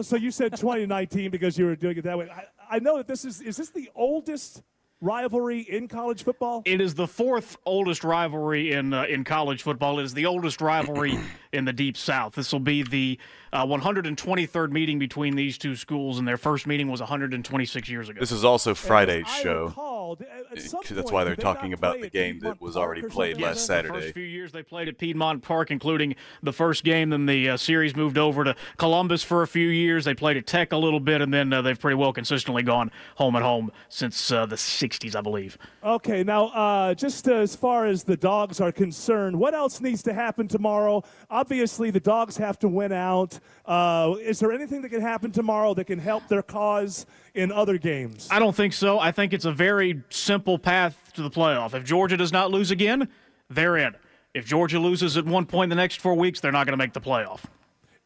So you said 2019 because you were doing it that way. I know that this is this the oldest rivalry in college football? It is the fourth oldest rivalry in college football. It is the oldest rivalry in the Deep South. This will be the 123rd meeting between these two schools, and their first meeting was 126 years ago. This is also Friday's show. Recalled, That's why they're talking about the game that was already played last Saturday. The first few years they played at Piedmont Park, including the first game. Then the series moved over to Columbus for a few years. They played at Tech a little bit, and then they've pretty well consistently gone home and home since the 60s, I believe. Okay, now just as far as the Dogs are concerned, what else needs to happen tomorrow? Obviously, the Dogs have to win out. Is there anything that can happen tomorrow that can help their cause in other games? I don't think so. I think it's a very simple path to the playoff. If Georgia does not lose again, they're in. If Georgia loses at one point in the next 4 weeks, they're not going to make the playoff.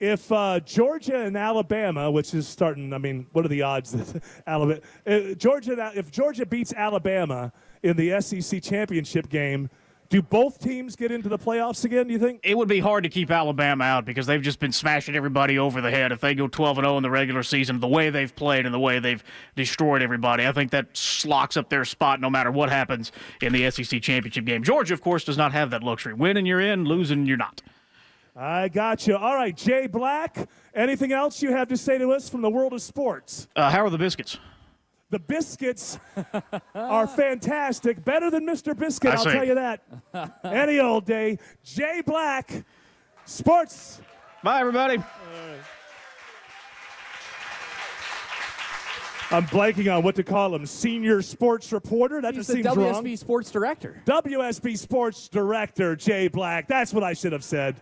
If Georgia and Alabama, which is starting, I mean, what are the odds that Alabama? If Georgia beats Alabama in the SEC championship game, do both teams get into the playoffs again, do you think? It would be hard to keep Alabama out because they've just been smashing everybody over the head. If they go 12-0 in the regular season, the way they've played and the way they've destroyed everybody, I think that locks up their spot no matter what happens in the SEC championship game. Georgia, of course, does not have that luxury. Winning, you're in. Losing, you're not. I got you. All right, Jay Black, anything else you have to say to us from the world of sports? How are the biscuits? The biscuits are fantastic. Better than Mr. Biscuit, I'll tell you that. Any old day. Jay Black, sports. Bye, everybody. I'm blanking on what to call him. Senior sports reporter? That just seems wrong. He's the WSB sports director. WSB sports director, Jay Black. That's what I should have said.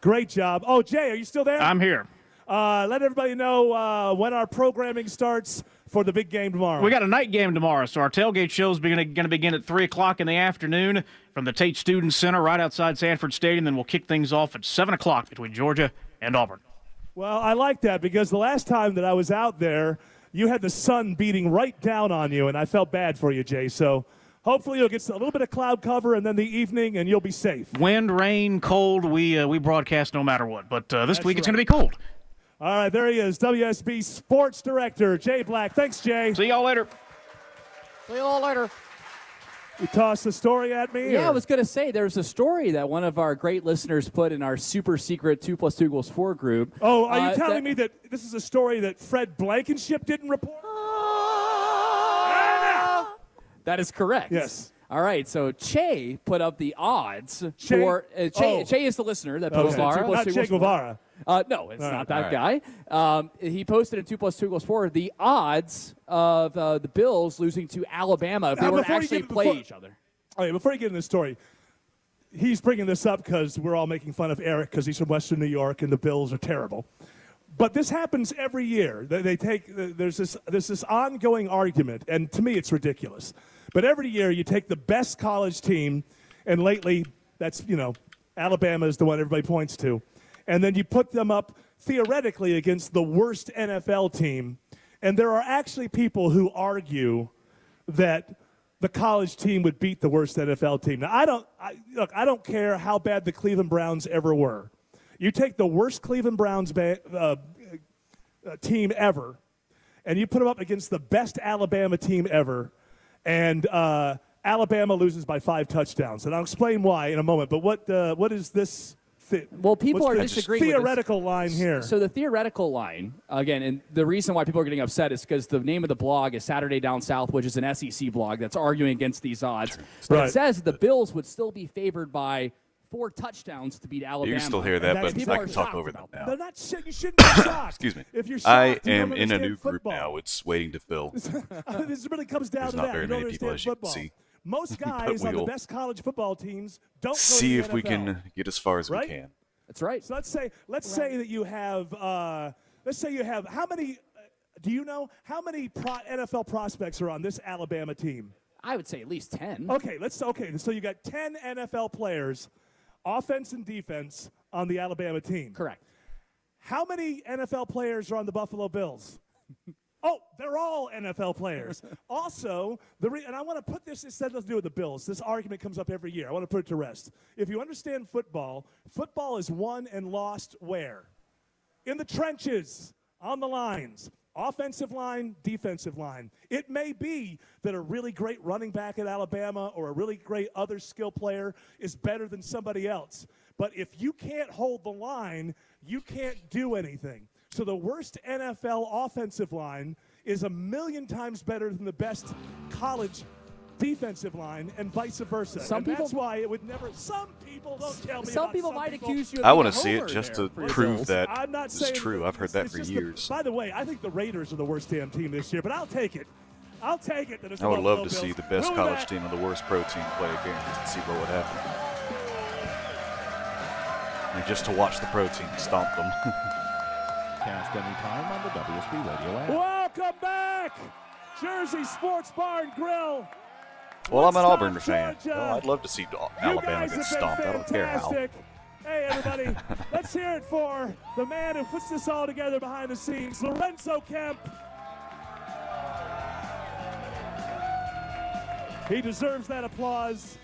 Great job. Oh, Jay, are you still there? I'm here. Let everybody know when our programming starts for the big game tomorrow. We got a night game tomorrow, so our tailgate show is going to begin at 3 o'clock in the afternoon from the Tate Student Center right outside Sanford Stadium. Then we'll kick things off at 7 o'clock between Georgia and Auburn. Well, I like that because the last time that I was out there, you had the sun beating right down on you, and I felt bad for you, Jay. So hopefully you'll get a little bit of cloud cover and then the evening, and you'll be safe. Wind, rain, cold, we broadcast no matter what. But this week it's going to be cold. All right, there he is, WSB Sports Director, Jay Black. Thanks, Jay. See y'all later. See you all later. You tossed the story at me? Yeah, or? I was going to say there's a story that one of our great listeners put in our super secret 2 + 2 = 4 group. Oh, are you telling me that this is a story that Fred Blankenship didn't report? That is correct. Yes. All right, so Che put up the odds Che? for Che is the listener that posted 2 + 2 Not Che Guevara. No, it's not that guy. He posted in 2 + 2 = 4 the odds of the Bills losing to Alabama if they were to actually play each other. Okay, before you get into the story, he's bringing this up because we're all making fun of Eric because he's from Western New York and the Bills are terrible. But this happens every year. There's this ongoing argument, and to me it's ridiculous. But every year you take the best college team, and lately that's, Alabama is the one everybody points to, and then you put them up theoretically against the worst NFL team, and there are actually people who argue that the college team would beat the worst NFL team. Now, I don't care how bad the Cleveland Browns ever were. You take the worst Cleveland Browns team ever, and you put them up against the best Alabama team ever, and Alabama loses by 5 touchdowns. And I'll explain why in a moment. But what is this? Well, people are disagreeing with theoretical line here. So the theoretical line, again, and the reason why people are getting upset is because the name of the blog is Saturday Down South, which is an SEC blog that's arguing against these odds. But it says the Bills would still be favored by 4 touchdowns to beat Alabama. You can still hear that, but I can talk over them now. They're not you shouldn't be shocked. Excuse me. If you're I shocked, you am don't in a understand new football. group now. It's waiting to fill. This really comes down There's to not that. very You don't many people, understand as you can football. see. Most guys on the best college football teams don't See go to the if we NFL. can get as far as Right? we can. That's right. So let's say that you have how many? Do you know how many NFL prospects are on this Alabama team? I would say at least 10. Okay, so you got 10 NFL players, offense and defense, on the Alabama team. Correct. How many NFL players are on the Buffalo Bills? Oh, they're all NFL players. Also, and I want to put this, instead of do with the Bills, this argument comes up every year. I want to put it to rest. If you understand football, football is won and lost where? In the trenches, on the lines. Offensive line, defensive line. It may be that a really great running back at Alabama or a really great other skill player is better than somebody else. But if you can't hold the line, you can't do anything. So the worst NFL offensive line is 1,000,000 times better than the best college defensive line, and vice versa. That's why it would never. Some people don't tell me. Some people might accuse you of I want to see it just to prove that it's true. I've heard that for years. By the way, I think the Raiders are the worst damn team this year, but I'll take it. I'll take it. That it's I would Buffalo love to Bills. see the best college team and the worst pro team play a game just to see what would happen. And just to watch the pro team stomp them. Cast anytime on the WSB Radio app. Welcome back, Jersey Sports Bar and Grill. Well, I'm an Woodstock, Auburn fan. Georgia. Well, I'd love to see Alabama get stomped. I don't care how. Fantastic. Hey, everybody, let's hear it for the man who puts this all together behind the scenes, Lorenzo Kemp. He deserves that applause.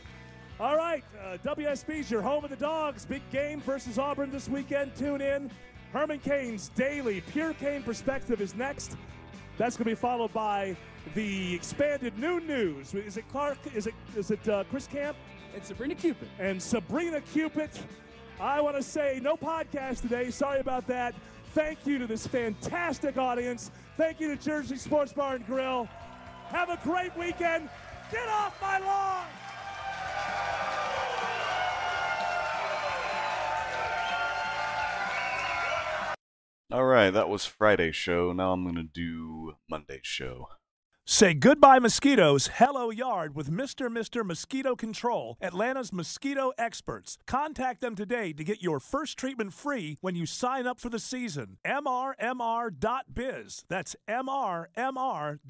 All right, WSB's your home of the Dogs. Big game versus Auburn this weekend. Tune in. Herman Cain's daily Pure Cane Perspective is next. That's going to be followed by the expanded noon news. Is it Clark? Is it Chris Camp? It's Sabrina Cupid. And Sabrina Cupid. I want to say no podcast today. Sorry about that. Thank you to this fantastic audience. Thank you to Jersey Sports Bar and Grill. Have a great weekend. Get off my lawn. All right, that was Friday's show. Now I'm going to do Monday's show. Say goodbye mosquitoes, hello yard with Mr. Mosquito Control, Atlanta's mosquito experts. Contact them today to get your first treatment free when you sign up for the season. mrmr.biz. That's mrmr.biz.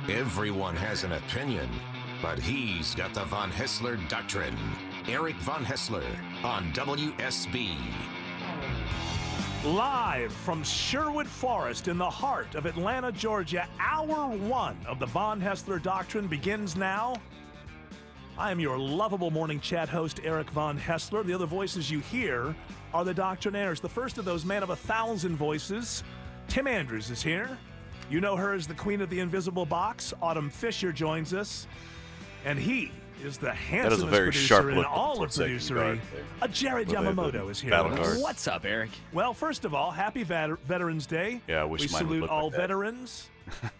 Everyone has an opinion, but he's got the Von Hessler Doctrine. Eric Von Hessler on WSB. Live from Sherwood Forest in the heart of Atlanta, Georgia, Hour 1 of the Von Hessler Doctrine begins now. I am your lovable morning chat host, Eric Von Hessler. The other voices you hear are the Doctrinaires. The first of those, man of 1,000 voices, Tim Andrews is here. You know her as the queen of the invisible box. Autumn Fisher joins us, and he is the handsomest producer in all of producery. Jared Yamamoto is here. What's up, Eric? Well, first of all, happy Veterans Day. Yeah, I wish we mine would salute look all like that. veterans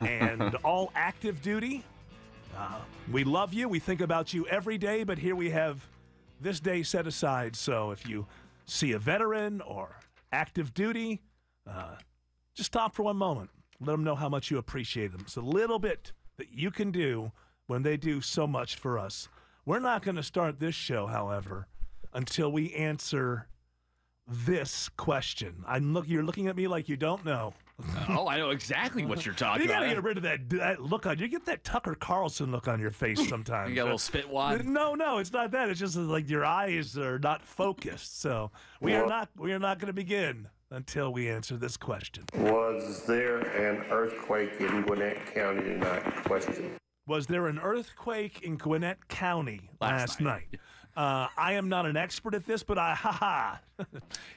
and all active duty. We love you. We think about you every day, but here we have this day set aside. So if you see a veteran or active duty, just stop for one moment. Let them know how much you appreciate them. It's a little bit that you can do when they do so much for us. We're not going to start this show, however, until we answer this question. You're looking at me like you don't know. Oh, I know exactly what you're talking about. You got to get rid of that look on you. Get that Tucker Carlson look on your face sometimes. You got a little spit wad? No, it's not that. It's just like your eyes are not focused. So we are not going to begin until we answer this question. Was there an earthquake in Gwinnett County tonight? Question. Was there an earthquake in Gwinnett County last night? I am not an expert at this, but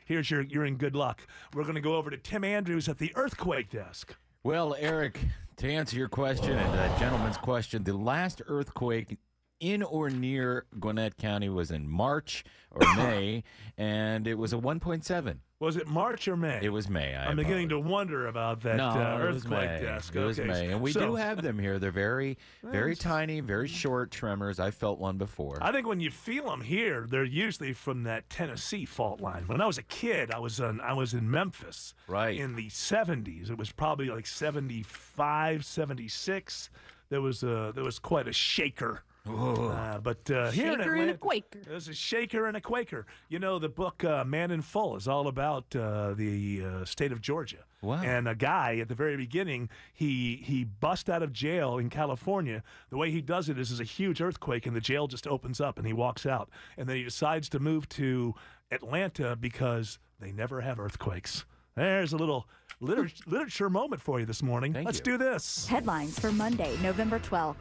you're in good luck. We're going to go over to Tim Andrews at the earthquake desk. Well, Eric, to answer your question and that gentleman's question, the last earthquake in or near Gwinnett County was in March or May, and it was a 1.7. Was it March or May? It was May. I'm beginning to wonder about that earthquake desk. It was May, and we do have them here. They're very, very tiny, very short tremors. I felt one before. I think when you feel them here, they're usually from that Tennessee fault line. When I was a kid, I was in Memphis. Right. In the 70s. It was probably like 75, 76. There was quite a shaker. But here in Atlanta, and a Quaker. There's a shaker and a Quaker. You know, the book Man in Full is all about the state of Georgia. Wow. And a guy at the very beginning, he busts out of jail in California. The way he does it is there's a huge earthquake and the jail just opens up and he walks out. And then he decides to move to Atlanta because they never have earthquakes. There's a little literature moment for you this morning. Let's do this. Headlines for Monday, November 12th.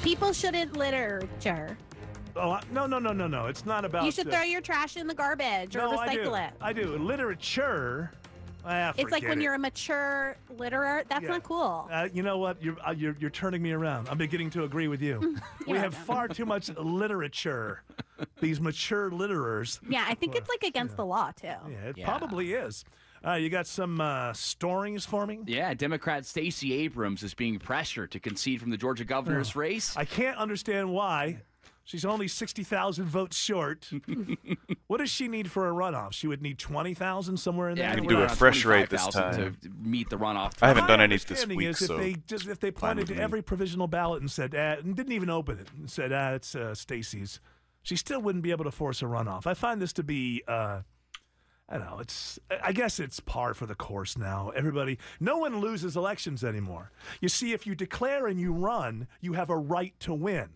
People shouldn't literature. Oh, no. It's not about... You should throw your trash in the garbage or recycle it. I do. Literature... It's like when you're a mature litterer. That's not cool. You know what? You're turning me around. I'm beginning to agree with you. We have far too much literature. These mature litterers. Yeah, I think it's like against the law too. Yeah, it probably is. You got some stories for me? Yeah, Democrat Stacey Abrams is being pressured to concede from the Georgia governor's race. I can't understand why. She's only 60,000 votes short. What does she need for a runoff? She would need 20,000 somewhere in there. Yeah, I do a fresh rate this time to meet the runoff. I haven't done any this week, is so if they pointed to every provisional ballot and said, and didn't even open it, and said, it's Stacey's, she still wouldn't be able to force a runoff. I find this to be, I don't know. I guess it's par for the course now. No one loses elections anymore. You see, if you declare and you run, you have a right to win.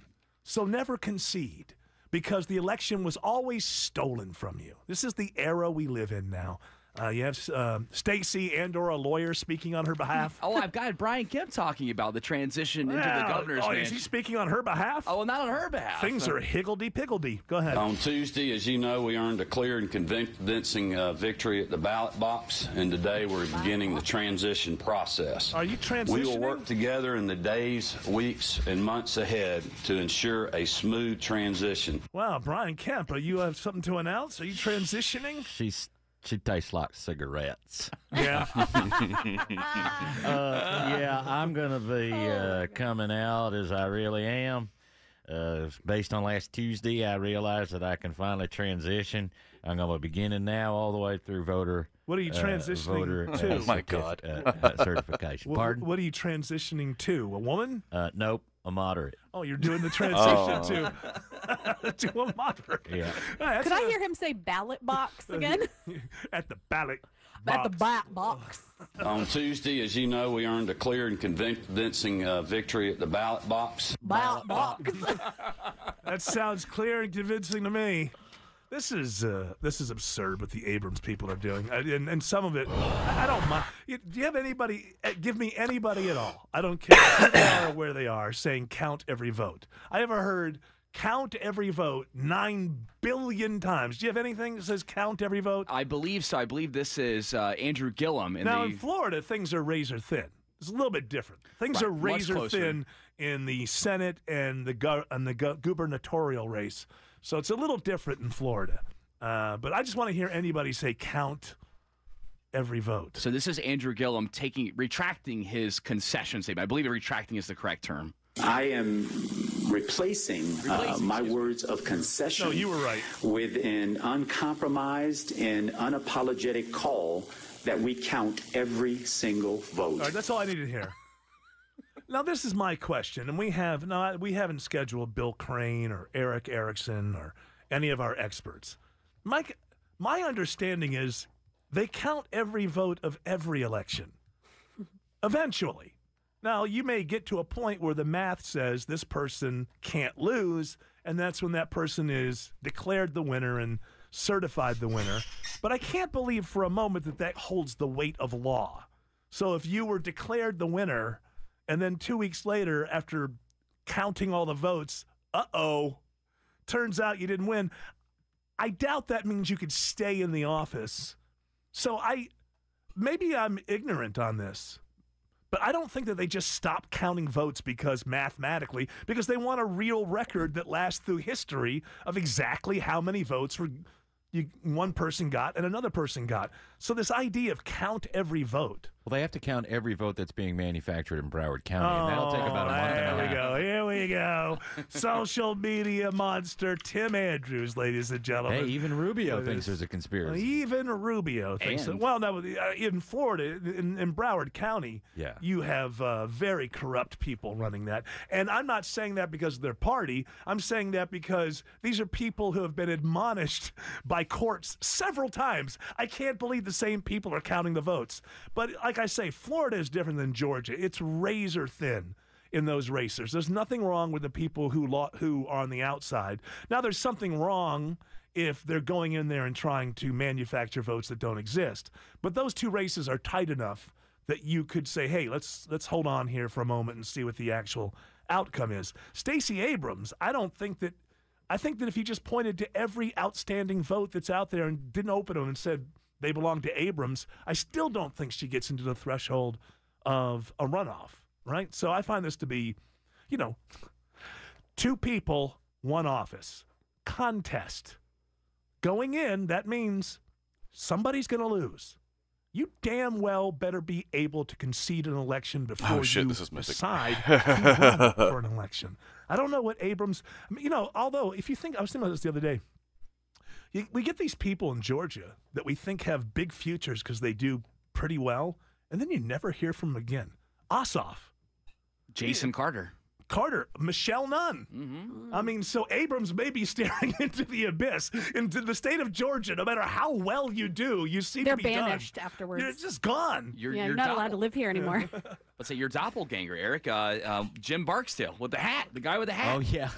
So never concede, because the election was always stolen from you. This is the era we live in now. You have Stacey and/or a lawyer speaking on her behalf. Oh, I've got Brian Kemp talking about the transition into the governor's mansion. Is he speaking on her behalf? Oh, well, not on her behalf. Things are higgledy-piggledy. Go ahead. On Tuesday, as you know, we earned a clear and convincing victory at the ballot box, and today we're beginning the transition process. Are you transitioning? We will work together in the days, weeks, and months ahead to ensure a smooth transition. Wow, Brian Kemp, you have something to announce? Are you transitioning? She tastes like cigarettes. Yeah. Yeah, I'm going to be coming out as I really am. Based on last Tuesday, I realized that I can finally transition. I'm going to be beginning now all the way through voter. What are you transitioning to? Oh, my God. Certification. Pardon? What are you transitioning to? A woman? Nope, a moderate. Oh, you're doing the transition to a moderate. Yeah. Could I hear him say ballot box again? At the ballot box. At the ballot box. On Tuesday, as you know, we earned a clear and convincing victory at the ballot box. Ballot box. That sounds clear and convincing to me. This is absurd what the Abrams people are doing, and some of it, I don't mind. Do you have anybody? Give me anybody at all. I don't care who they are or where they are saying count every vote. I ever heard count every vote 9 billion times. Do you have anything that says count every vote? I believe so. I believe this is Andrew Gillum. In Florida, things are razor thin. It's a little bit different. Things are razor thin in the Senate and the gubernatorial race. So it's a little different in Florida. But I just want to hear anybody say count every vote. So this is Andrew Gillum retracting his concession statement. I believe retracting is the correct term. I am replacing my words of concession with an uncompromised and unapologetic call that we count every single vote. All right, that's all I need to hear. Now, this is my question, and we haven't scheduled Bill Crane or Eric Erickson or any of our experts. Mike, my understanding is they count every vote of every election. Eventually. Now, you may get to a point where the math says this person can't lose, and that's when that person is declared the winner and certified the winner. But I can't believe for a moment that that holds the weight of law. So if you were declared the winner, and then 2 weeks later, after counting all the votes, turns out you didn't win, I doubt that means you could stay in the office. So maybe I'm ignorant on this, but I don't think that they just stop counting votes because they want a real record that lasts through history of exactly how many votes one person got and another person got. So this idea of count every vote. Well, they have to count every vote that's being manufactured in Broward County, and that'll take about a month and a half. Here we go. Social media monster Tim Andrews, ladies and gentlemen. Hey, even Rubio thinks there's a conspiracy. Even Rubio thinks so. Well, no, in Florida, in Broward County, you have very corrupt people running that. And I'm not saying that because of their party. I'm saying that because these are people who have been admonished by courts several times. I can't believe the same people are counting the votes. But like I say, Florida is different than Georgia. It's razor thin. in those races. There's nothing wrong with the people who are on the outside. Now, there's something wrong if they're going in there and trying to manufacture votes that don't exist. But those two races are tight enough that you could say, hey, let's hold on here for a moment and see what the actual outcome is. Stacey Abrams, I think that if you just pointed to every outstanding vote that's out there and didn't open them and said they belong to Abrams, I still don't think she gets into the threshold of a runoff, right? So I find this to be, two people, one office. Contest. Going in, that means somebody's going to lose. You damn well better be able to concede an election before you decide to run for an election. I don't know what Abrams, although if you think, I was thinking about this the other day, we get these people in Georgia that we think have big futures because they do pretty well, and then you never hear from them again. Ossoff. Jason Carter. Michelle Nunn. Mm-hmm. I mean, so Abrams may be staring into the abyss, into the state of Georgia. No matter how well you do, you seem They're to be banished done. afterwards. You're just gone. You're not allowed to live here anymore. Let's say your doppelganger, Eric, Jim Barksdale with the hat, the guy with the hat. Oh, yeah.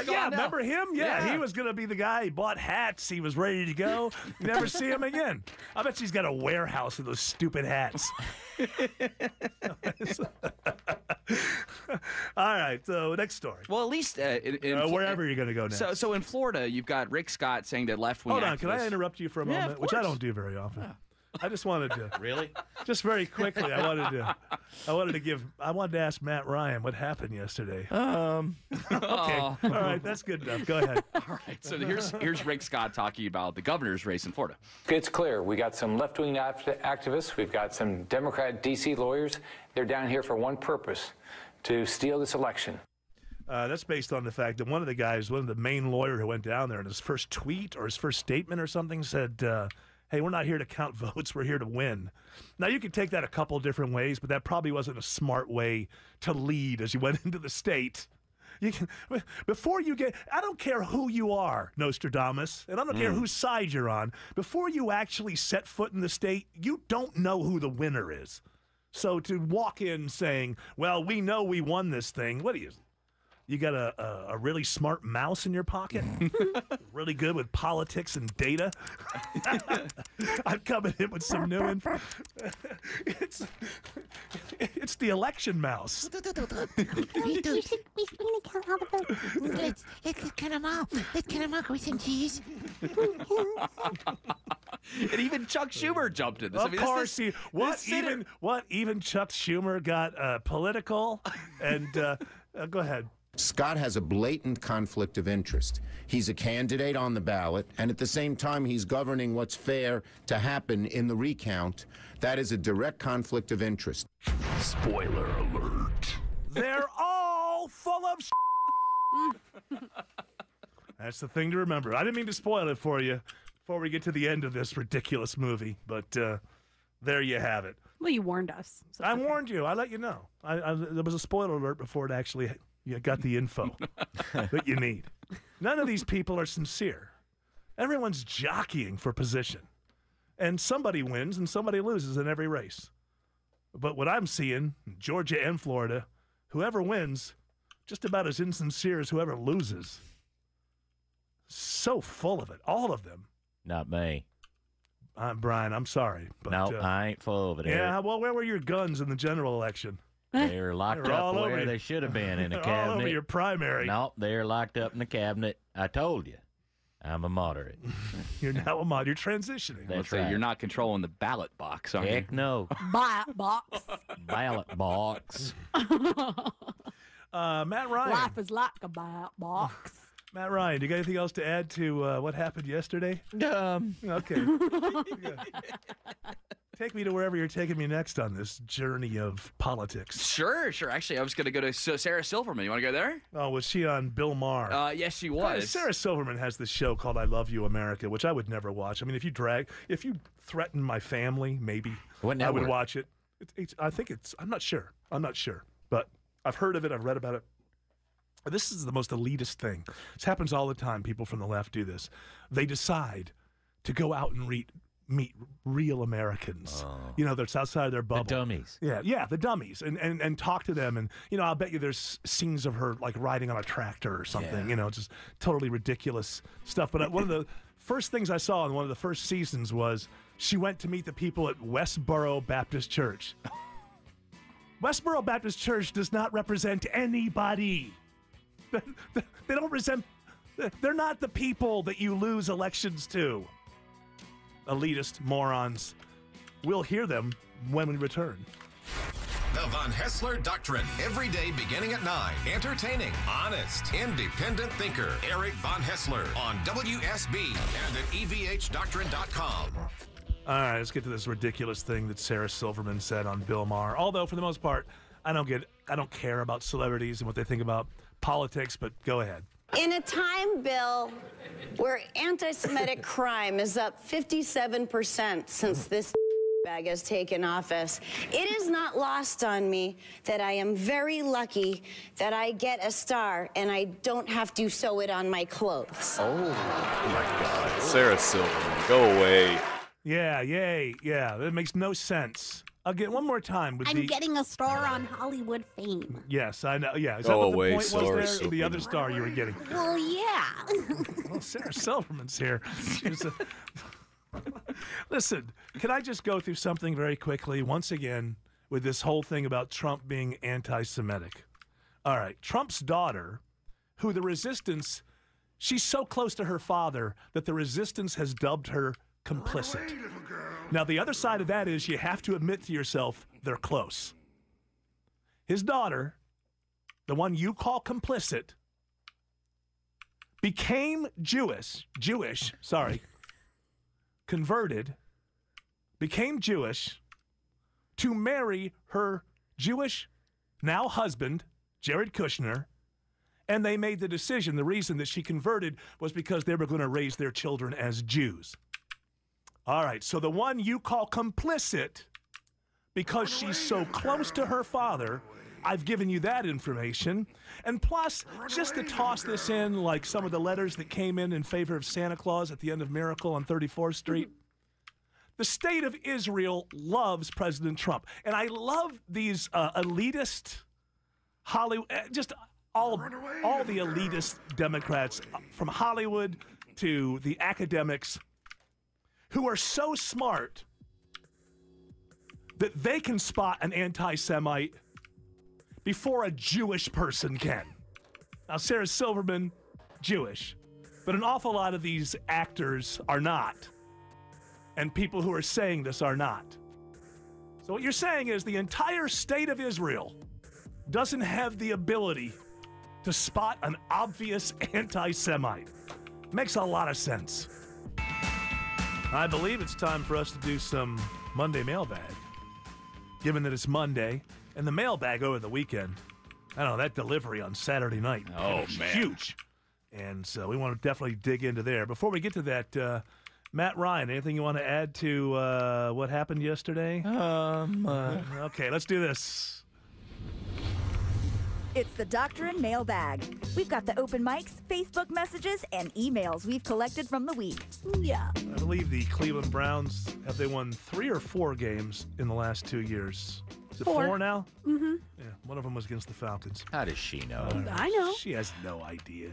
Yeah. Remember him? Yeah, he was going to be the guy. He bought hats. He was ready to go. Never see him again. I bet she's got a warehouse of those stupid hats. All right, so next story. Well, at least wherever you're going to go next. So in Florida, you've got Rick Scott saying that left-wing Hold on, can I interrupt you for a moment? of Which I course. don't do very often. I just wanted to really, just very quickly. I wanted to ask Matt Ryan what happened yesterday. Okay, all right, that's good enough. Go ahead. All right, so here's Rick Scott talking about the governor's race in Florida. It's clear. We got some left-wing activists. We've got some Democrat D.C. lawyers. They're down here for one purpose: to steal this election. That's based on the fact that one of the main lawyer who went down there in his first tweet or his first statement or something said, hey, we're not here to count votes, we're here to win. Now, you could take that a couple different ways, but that probably wasn't a smart way to lead as you went into the state. I don't care who you are, Nostradamus, and I don't care whose side you're on. Before you actually set foot in the state, you don't know who the winner is. So to walk in saying, well, we know we won this thing, what are you? You got a really smart mouse in your pocket? Really good with politics and data? I'm coming in with some new info. It's the election mouse. We count all the votes. Let's count them all. Let's count them all. Can we some cheese? And even Chuck Schumer jumped in this. Of course, even Chuck Schumer got political. And go ahead. Scott has a blatant conflict of interest. He's a candidate on the ballot, and at the same time, he's governing what's fair to happen in the recount. That is a direct conflict of interest. Spoiler alert. They're all full of That's the thing to remember. I didn't mean to spoil it for you before we get to the end of this ridiculous movie, but there you have it. Well, you warned us. So I warned you. I let you know. There was a spoiler alert before it actually... You got the info that you need. None of these people are sincere. Everyone's jockeying for position. And somebody wins and somebody loses in every race. But what I'm seeing, in Georgia and Florida, whoever wins, just about as insincere as whoever loses. So full of it. All of them. Not me. Brian, I'm sorry. But, no, I ain't full of it. Yeah, Eric. well, where were your guns in the general election? They're locked up where they should have been in the cabinet. All over your primary. No, they're locked up in the cabinet. I told you, I'm a moderate. You're now a moderate. You're transitioning. That's right. You're not controlling the ballot box, are you? Heck no. Ballot box. Ballot box. Matt Ryan. Life is like a ballot box. Matt Ryan, do you got anything else to add to what happened yesterday? Okay. Take me to wherever you're taking me next on this journey of politics. Sure. Actually, I was going to go to Sarah Silverman. You want to go there? Oh, was she on Bill Maher? Yes, she was. Sarah Silverman has this show called I Love You, America, which I would never watch. I mean, if you threaten my family, maybe I would watch it. I'm not sure. But I've heard of it. I've read about it. This is the most elitist thing. This happens all the time. People from the left do this. They decide to go out and meet real Americans. You know, that's outside their bubble. The dummies. Yeah, the dummies, and talk to them. And, you know, I'll bet you there's scenes of her, like, riding on a tractor or something, you know, just totally ridiculous stuff. But one of the first things I saw in one of the first seasons was she went to meet the people at Westboro Baptist Church. Westboro Baptist Church does not represent anybody. They don't represent. They're not the people that you lose elections to. Elitist morons. We'll hear them when we return. The Von Hessler Doctrine. Every day beginning at 9. Entertaining, honest, independent thinker. Eric Von Hessler on WSB and at evhdoctrine.com. All right, let's get to this ridiculous thing that Sarah Silverman said on Bill Maher. Although, for the most part, I don't care about celebrities and what they think about politics, but go ahead. In a time, Bill, where anti-Semitic crime is up 57% since this bag has taken office, it is not lost on me that I am very lucky that I get a star and I don't have to sew it on my clothes. Oh, my God. Sarah Silverman, go away. Yeah, that makes no sense. I'll get one more time with I'm getting a star on Hollywood fame. Yes, I know. Yeah, is Go that what away, the point Sarah was there? The other Silverman. star you were getting. Well, yeah. Well, Sarah Silverman's here. Listen, can I just go through something very quickly once again with this whole thing about Trump being anti-Semitic? All right, Trump's daughter, who the resistance, she's so close to her father that the resistance has dubbed her complicit. Now, the other side of that is you have to admit to yourself they're close. His daughter, the one you call complicit, became Jewish, converted, became Jewish to marry her Jewish now husband, Jared Kushner, and they made the decision. The reason that she converted was because they were going to raise their children as Jews. All right, so the one you call complicit, because she's so close to her father, I've given you that information. And plus, just to toss this in, like some of the letters that came in favor of Santa Claus at the end of Miracle on 34th Street, the state of Israel loves President Trump. And I love these elitist Hollywood, just all the elitist Democrats, from Hollywood to the academics, who are so smart that they can spot an anti-Semite before a Jewish person can. Now, Sarah Silverman, Jewish, but an awful lot of these actors are not, and people who are saying this are not. So what you're saying is the entire state of Israel doesn't have the ability to spot an obvious anti-Semite. Makes a lot of sense. I believe it's time for us to do some Monday mailbag, given that it's Monday, and the mailbag over the weekend. I don't know, that delivery on Saturday night was huge. And so we want to definitely dig into there. Before we get to that, Matt Ryan, anything you want to add to what happened yesterday? Okay, let's do this. It's the Doctrine Mailbag. We've got the open mics, Facebook messages, and emails we've collected from the week. Yeah. I believe the Cleveland Browns, have they won 3 or 4 games in the last 2 years? Is it 4 now? Mm-hmm. Yeah, one of them was against the Falcons. How does she know? I know. She has no idea.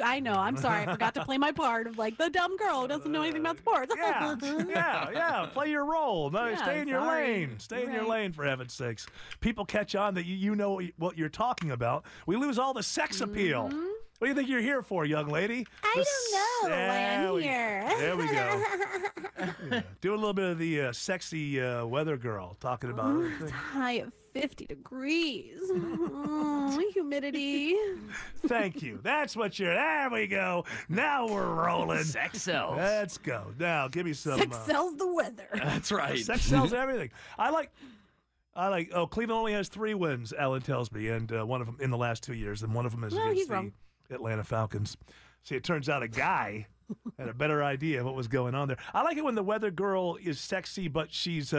I know. I'm sorry. I forgot to play my part of, like, the dumb girl who doesn't know anything about sports. Yeah. Play your role. No, Yeah, stay in your sorry. lane. Stay in your Right. lane, for heaven's sakes. People catch on that you know what you're talking about. We lose all the sex appeal. Mm-hmm. What do you think you're here for, young lady? I don't know why I'm here. There we go. Yeah. Do a little bit of the sexy weather girl talking about It's high of 50 degrees. Humidity. Thank you. That's what you're. There we go. Now we're rolling. Sex sells. Let's go. Now give me some. Sex sells the weather. That's right. Sex sells everything. I like. Oh, Cleveland only has 3 wins. Alan tells me, and one of them in the last 2 years, and one of them is No, against he's the wrong. Atlanta Falcons. See, it turns out a guy had a better idea of what was going on there. I like it when the weather girl is sexy, but she's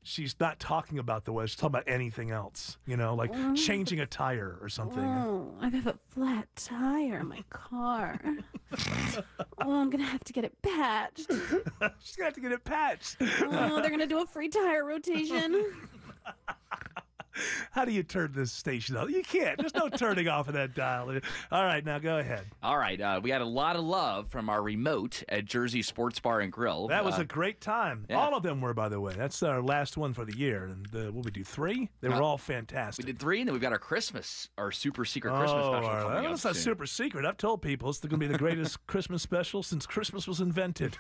she's not talking about the weather. She's talking about anything else, like changing a tire or something. Oh, I have a flat tire in my car. I'm going to have to get it patched. She's going to have to get it patched. Oh, they're going to do a free tire rotation. How do you turn this station off? You can't. There's no turning off of that dial. All right, now go ahead. All right, we had a lot of love from our remote at Jersey Sports Bar and Grill. That was a great time. Yeah. All of them were, by the way. That's our last one for the year. And what we do, 3? They were all fantastic. We did 3, and then we've got our super secret Christmas special coming up That's not soon. super secret. I've told people it's going to be the greatest Christmas special since Christmas was invented.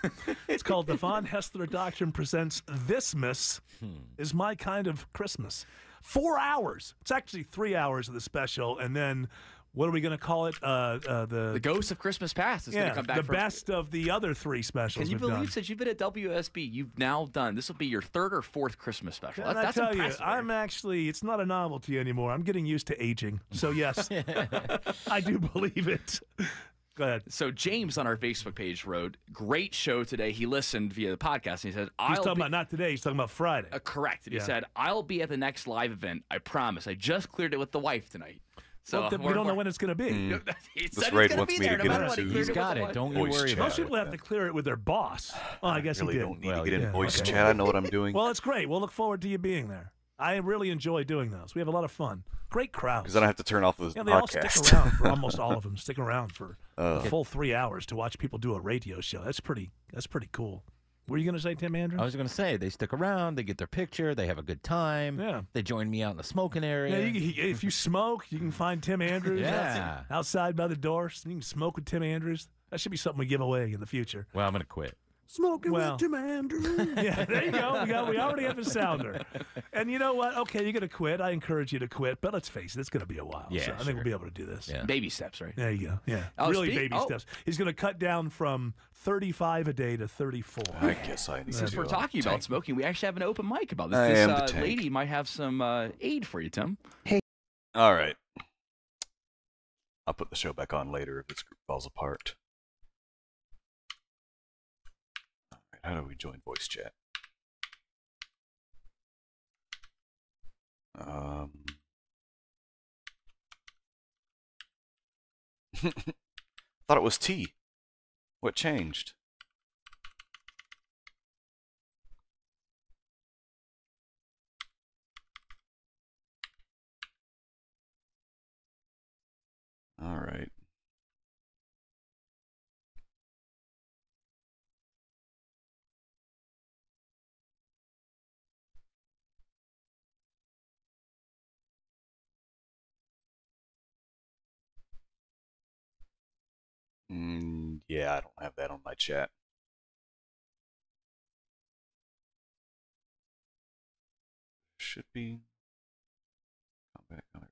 It's called the Von Hessler Doctrine Presents Thismas is My Kind of Christmas. 4 hours. It's actually 3 hours of the special, and then what are we going to call it? The Ghost of Christmas Past is going to come back. The best of the other 3 specials. Can you believe since you've been at WSB, you've now done this will be your 3rd or 4th Christmas special. And That's I tell impressive. you, I'm actually, it's not a novelty anymore. I'm getting used to aging. So yes, I do believe it. Go ahead. So James on our Facebook page wrote, "Great show today." He listened via the podcast, and he said, He's talking about not today. He's talking about Friday. Correct. And Yeah. he said, "I'll be at the next live event. I promise. I just cleared it with the wife tonight." So Well, we don't know when it's going to be. He This said raid he's wants be me there to no get matter what. He into cleared He's it with got the it. wife. Don't you Voice worry chat. about Most it. people have to clear it with their boss. Oh, I guess really he did. don't need Well, to get yeah. in voice Okay. chat. I know what I'm doing. Well, it's great. We'll look forward to you being there. I really enjoy doing those. We have a lot of fun. Great crowds. Because then I have to turn off the They all podcast. stick around for almost all of them. Stick around for a full 3 hours to watch people do a radio show. That's pretty cool. What were you going to say, Tim Andrews? I was going to say, they stick around, they get their picture, they have a good time. Yeah. They join me out in the smoking Yeah, area. if you smoke, you can find Tim Andrews Yeah. outside by the door. You can smoke with Tim Andrews. That should be something we give away in the future. Well, I'm going to quit. Smoking with Tim Andrews. Yeah, there you go. We already have a sounder. And you know what? Okay, you're going to quit. I encourage you to quit. But let's face it, it's going to be a while. Yeah, so I think we'll be able to do this. Yeah. Baby steps, right? There you go. Yeah. Oh, really baby steps. He's going to cut down from 35 a day to 34. I guess I need Since to we're talking about smoking, we actually have an open mic about this. I This am the tank. lady might have some aid for you, Tim. All right. I'll put the show back on later if this group falls apart. All right, how do we join voice chat? Thought it was T. What changed? All right. Yeah, I don't have that on my chat. Should be. Come back on it.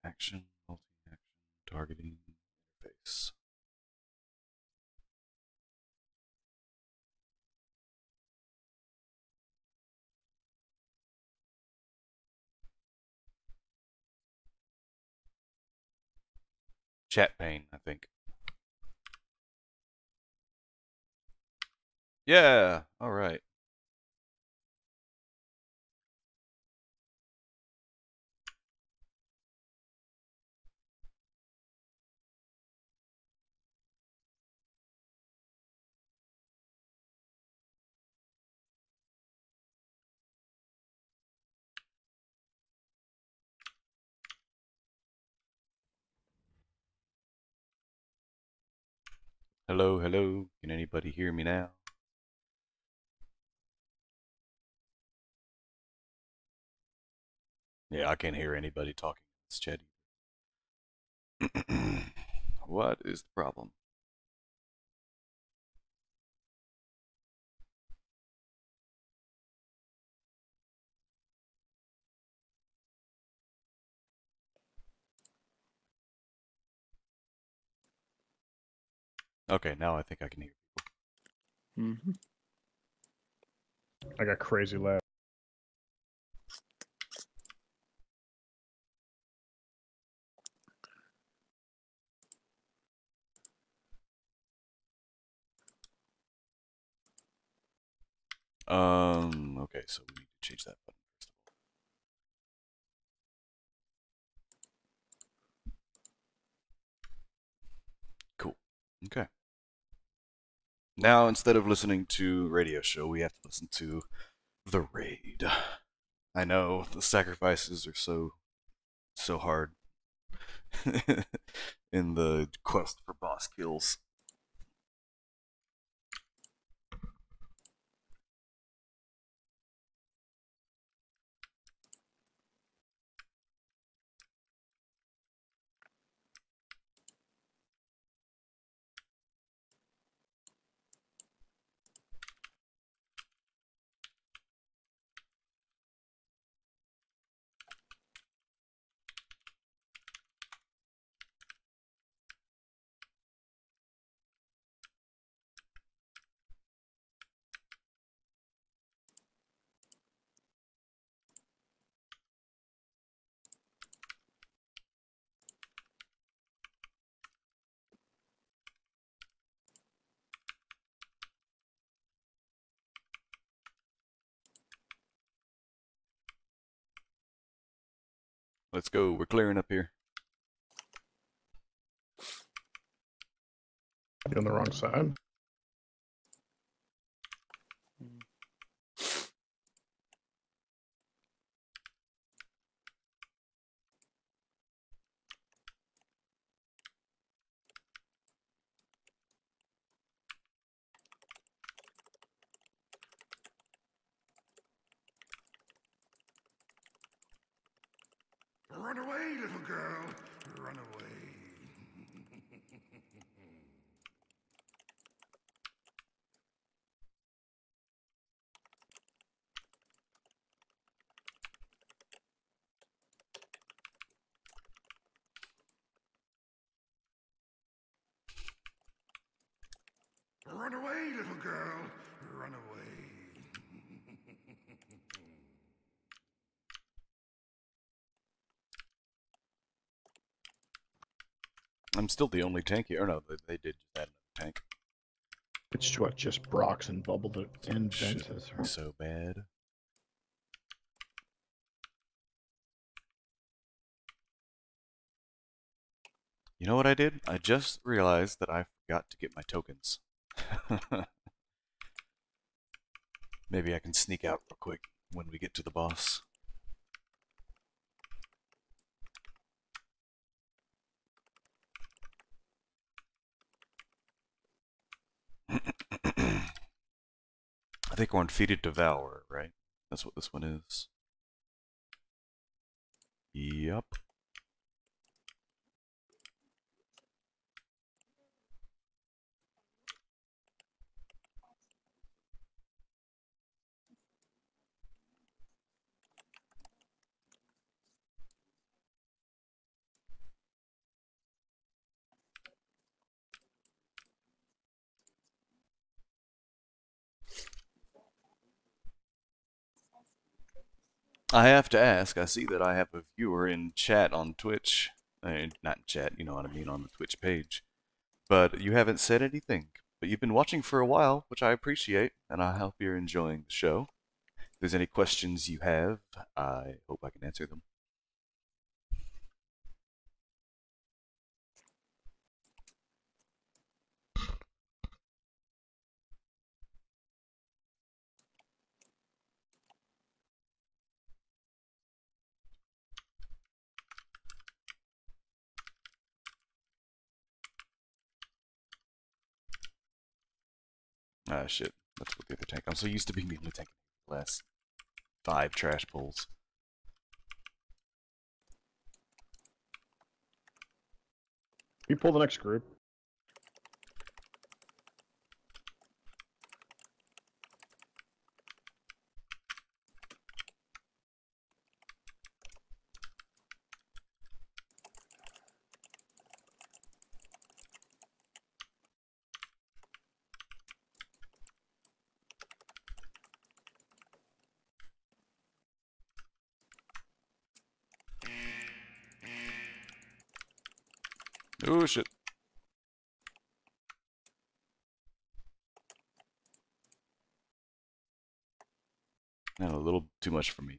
Action, multi-action, targeting, interface. Chat pane, I think. Yeah, all right. Hello, hello. Can anybody hear me now? Yeah, I can't hear anybody talking in this chat either. What is the problem? Okay, now I think I can hear people. I got crazy loud. Okay, so we need to change that button first of all. Cool. Okay. Now, instead of listening to radio show, we have to listen to the raid. I know the sacrifices are so hard in the quest for boss kills. Let's go. We're clearing up here. You're on the wrong side. Run away, little girl. Run away. Run away, little girl. Run away. I'm still the only tank here. Or no, they did just add another tank. It's what, just Brox and bubbled it in Ventus. So bad. You know what I did? I just realized that I forgot to get my tokens. Maybe I can sneak out real quick when we get to the boss. I think we're on Feeded Devourer, right? That's what this one is. Yup. I have to ask, I see that I have a viewer in chat on Twitch. Not in chat, you know what I mean, on the Twitch page. But you haven't said anything. But you've been watching for a while, which I appreciate, and I hope you're enjoying the show. If there's any questions you have, I hope I can answer them. Ah, shit. That's what the other tank. I'm so used to being the only tank in the last 5 trash pulls. You pull the next group. Oh, shit. And a little too much for me.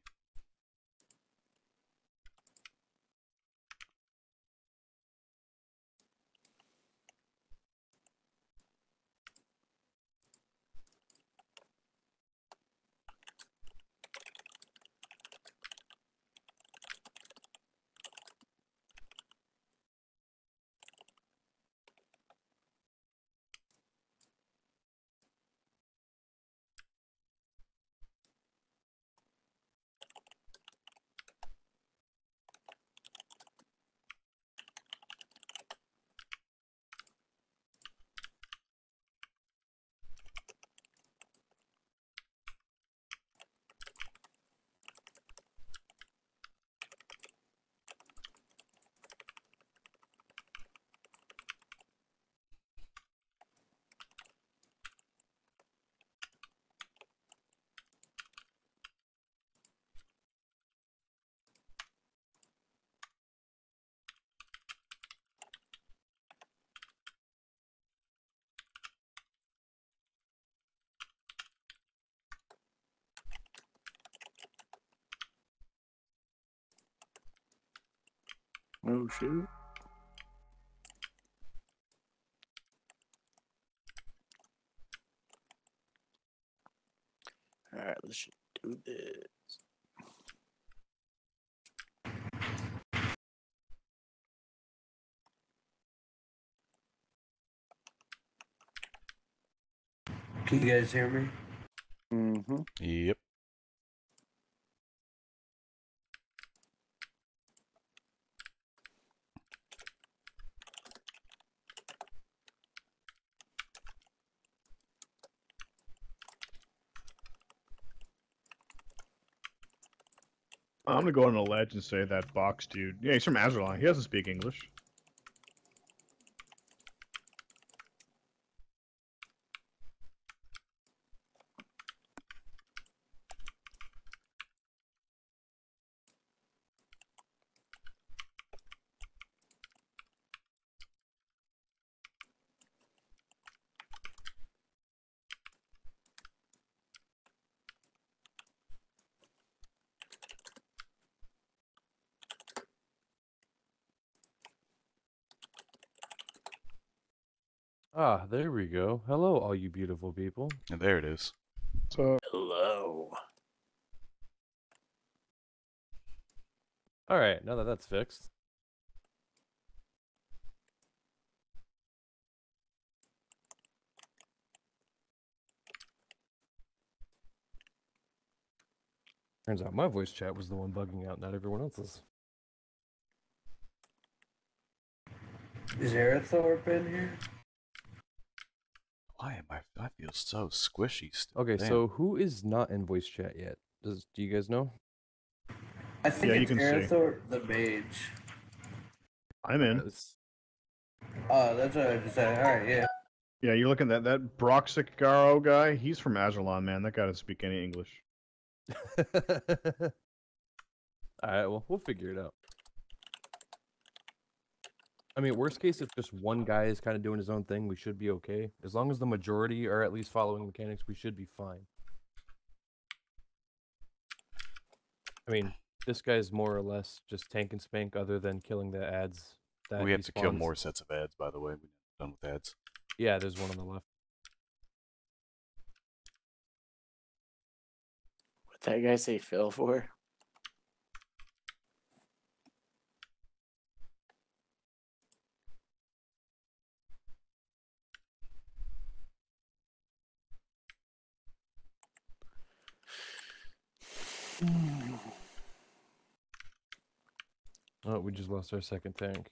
Oh, shoot. Alright, let's just do this. Can you guys hear me? Mm-hmm. Yep. I'm gonna go on a ledge and say that box dude. Yeah, he's from Azeroth. He doesn't speak English. Ah, there we go. Hello, all you beautiful people. And there it is. So hello. All right, now that that's fixed. Turns out my voice chat was the one bugging out, not everyone else's. Is Azeroth in here? Why am I feel so squishy still. Okay, Damn. so who is not in voice chat yet? Do you guys know? I think Yeah, you it's can see. Azeroth the mage. I'm in. Oh, that's what I decided. Alright, yeah. Yeah, you're looking at that Broxic Garo guy. He's from Azeroth, man. That guy doesn't speak any English. Alright, well, we'll figure it out. I mean, worst case, if just one guy is kind of doing his own thing, we should be okay. As long as the majority are at least following mechanics, we should be fine. I mean, this guy's more or less just tank and spank other than killing the ads. That We he have to kill spawns. more sets of ads, by the way. We're done with ads. Yeah, there's one on the left. What that guy say Phil for? Oh, we just lost our second tank.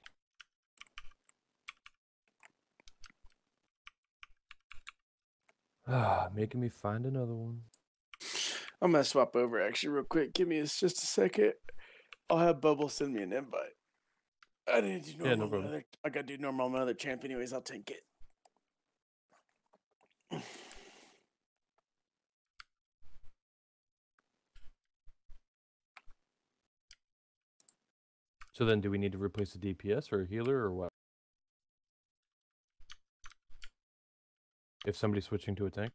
Ah, making me find another one. I'm gonna swap over actually real quick. Give me just a second. I'll have Bubble send me an invite. I need to do normal. Yeah, no problem. I gotta do normal on my other champ anyways. I'll take it. So then, do we need to replace a DPS or a healer or what? If somebody's switching to a tank.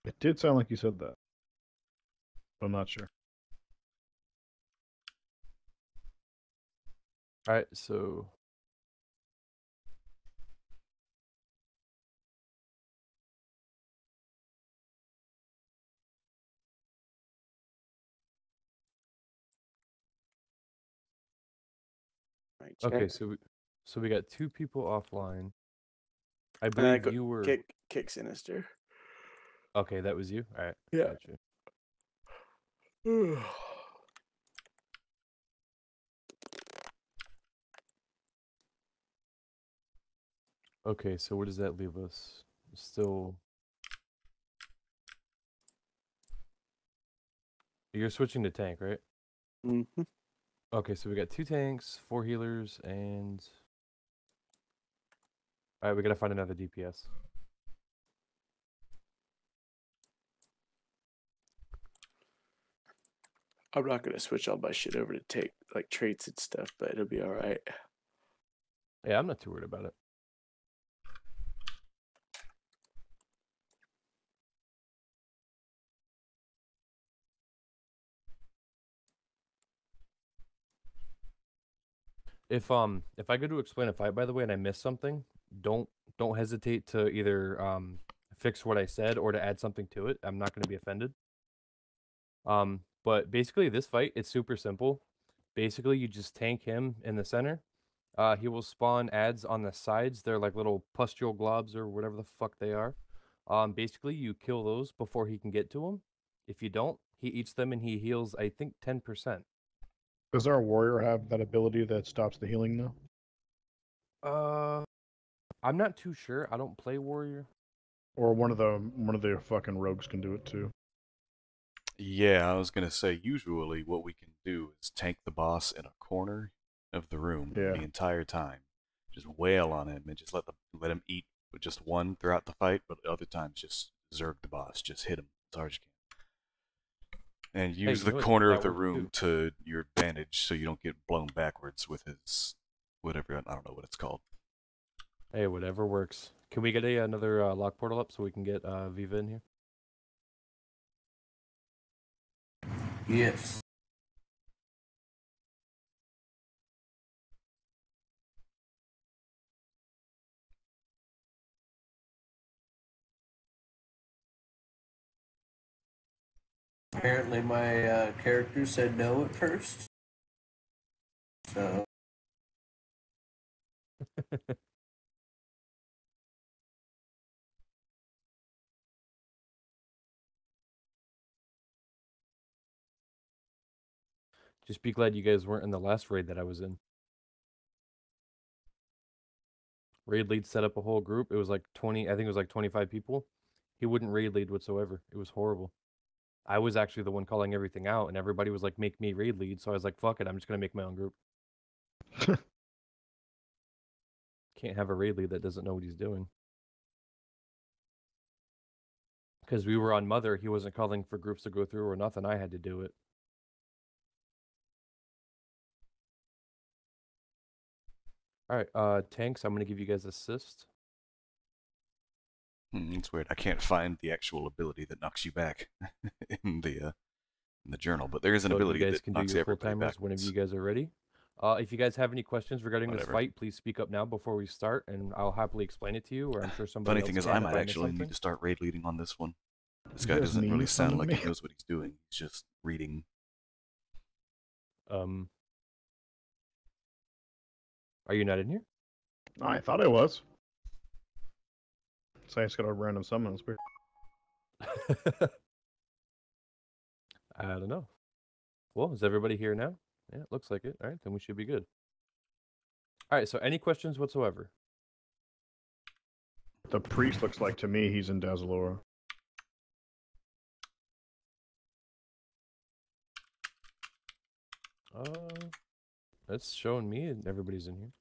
It did sound like you said that. I'm not sure. All right, so okay, so we got 2 people offline. I believe you were kick Sinister. Okay, that was you. All right, Yeah. Gotcha. Okay, so where does that leave us? Still, you're switching to tank, right? Mm-hmm. Okay, so we got 2 tanks, 4 healers, and all right, we gotta find another DPS. I'm not gonna switch all my shit over to take like traits and stuff, but it'll be all right. Yeah, I'm not too worried about it. If I go to explain a fight, by the way, and I miss something, don't hesitate to either fix what I said or to add something to it. I'm not going to be offended. But basically this fight, it's super simple. Basically, you just tank him in the center. He will spawn ads on the sides. They're like little pustule globs or whatever the fuck they are. Basically, you kill those before he can get to them. If you don't, he eats them and he heals, I think, 10%. Does our warrior have that ability that stops the healing now? I'm not too sure. I don't play warrior. Or one of the fucking rogues can do it too. Yeah, I was gonna say usually what we can do is tank the boss in a corner of the room the entire time. Just wail on him and just let him eat with just one throughout the fight, but other times just zerg the boss, just hit him as hard as you can. And use the corner of the room to your advantage so you don't get blown backwards with his whatever, I don't know what it's called. Hey, whatever works. Can we get another lock portal up so we can get Viva in here? Yes. Apparently my character said no at first. So. Just be glad you guys weren't in the last raid that I was in. Raid lead set up a whole group. It was like 20, I think it was like 25 people. He wouldn't raid lead whatsoever. It was horrible. I was actually the one calling everything out, and everybody was like, make me raid lead. So I was like, fuck it, I'm just going to make my own group. Can't have a raid lead that doesn't know what he's doing. Because we were on Mother, he wasn't calling for groups to go through or nothing. I had to do it. Alright, tanks, I'm going to give you guys assist. It's weird. I can't find the actual ability that knocks you back in the journal, but there is an ability that knocks everybody back. Whenever you guys are ready. If you guys have any questions regarding this fight, please speak up now before we start, and I'll happily explain it to you, or I'm sure somebody Funny thing is, I might actually need to start raid leading on this one. This guy doesn't really sound like he knows what he's doing. He's just reading. Are you not in here? I thought I was. So I just got a random summon. It's weird. I don't know. Well, is everybody here now? Yeah, it looks like it. All right, then we should be good. All right, so any questions whatsoever? The priest looks like to me he's in Dazzlora. That's showing me and everybody's in here.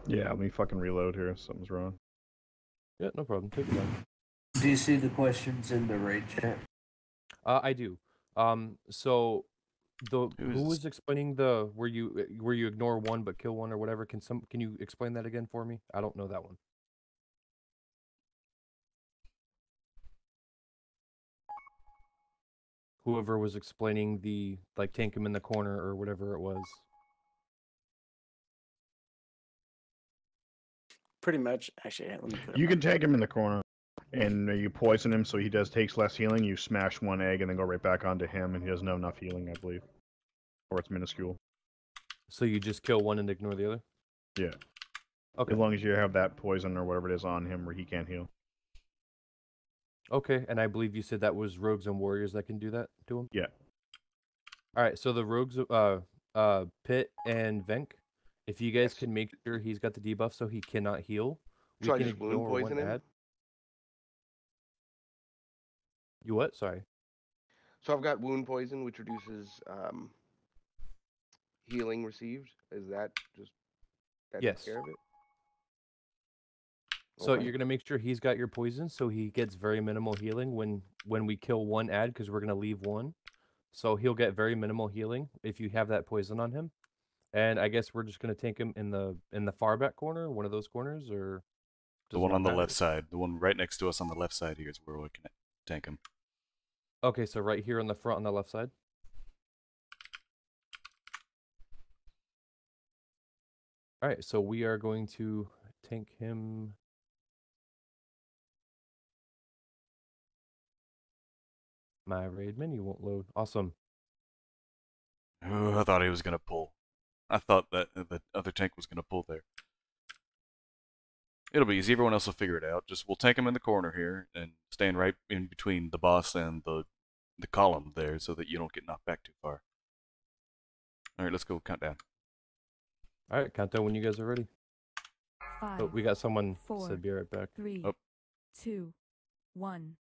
Yeah, let me fucking reload here. Something's wrong. Yeah, no problem. Take your time. Do you see the questions in the raid chat? I do. So Who was explaining the where you ignore one but kill one or whatever? Can you explain that again for me? I don't know that one. Whoever was explaining the tank him in the corner or whatever it was. Pretty much. Actually, let me put You can take him in the corner, and you poison him so he takes less healing. You smash one egg and then go right back onto him, and he doesn't have enough healing, I believe, or it's minuscule. So you just kill one and ignore the other? Yeah. Okay. As long as you have that poison or whatever it is on him where he can't heal. Okay, and I believe you said that was rogues and warriors that can do that to him? Yeah. All right, so the rogues, Pit and Venk, if you guys can make sure he's got the debuff so he cannot heal, we So I can just wound ignore poison one him? ad. You what? Sorry. So I've got wound poison, which reduces healing received. Is that just that Yes. takes care of it? So Okay. you're gonna make sure he's got your poison, so he gets very minimal healing when we kill one ad, because we're gonna leave one. So he'll get very minimal healing if you have that poison on him. And I guess we're just gonna tank him in the far back corner, one of those corners, or The does one not on the matter? left side, the one right next to us on the left side here is where we can tank him. Okay, so right here on the front on the left side. All right, so we are going to tank him. My raid menu won't load. Awesome. Oh, I thought he was gonna pull. I thought that the other tank was gonna pull there. It'll be easy. Everyone else will figure it out. Just we'll tank him in the corner here and stand right in between the boss and the column there, so that you don't get knocked back too far. All right, let's go count down. All right, count down when you guys are ready. 5, Oh, we got someone 4, said be right back. 3, Oh. 2, 1.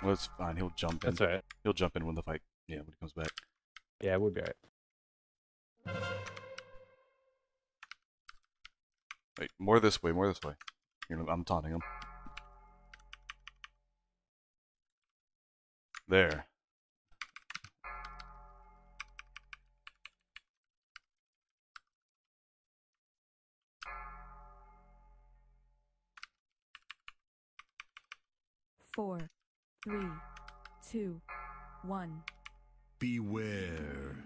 Well, it's fine. He'll jump in. That's all right. He'll jump in when the fight. Yeah, when he comes back. Yeah, we'll be all right. Wait, more this way. More this way. Here, I'm taunting him. There. Four, 3, 2, 1. Beware.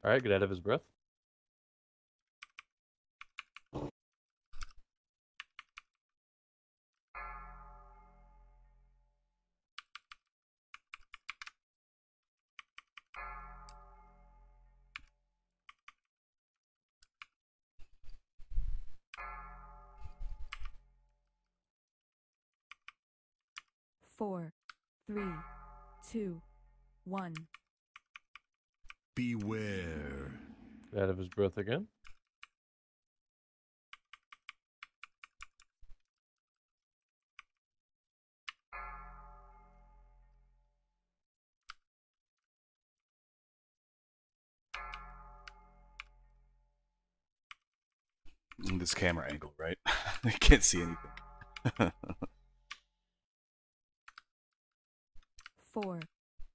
All right, get out of his breath. Four, 3, 2, 1. Beware. Get out of his breath again. This camera angle, right? I can't see anything. 4,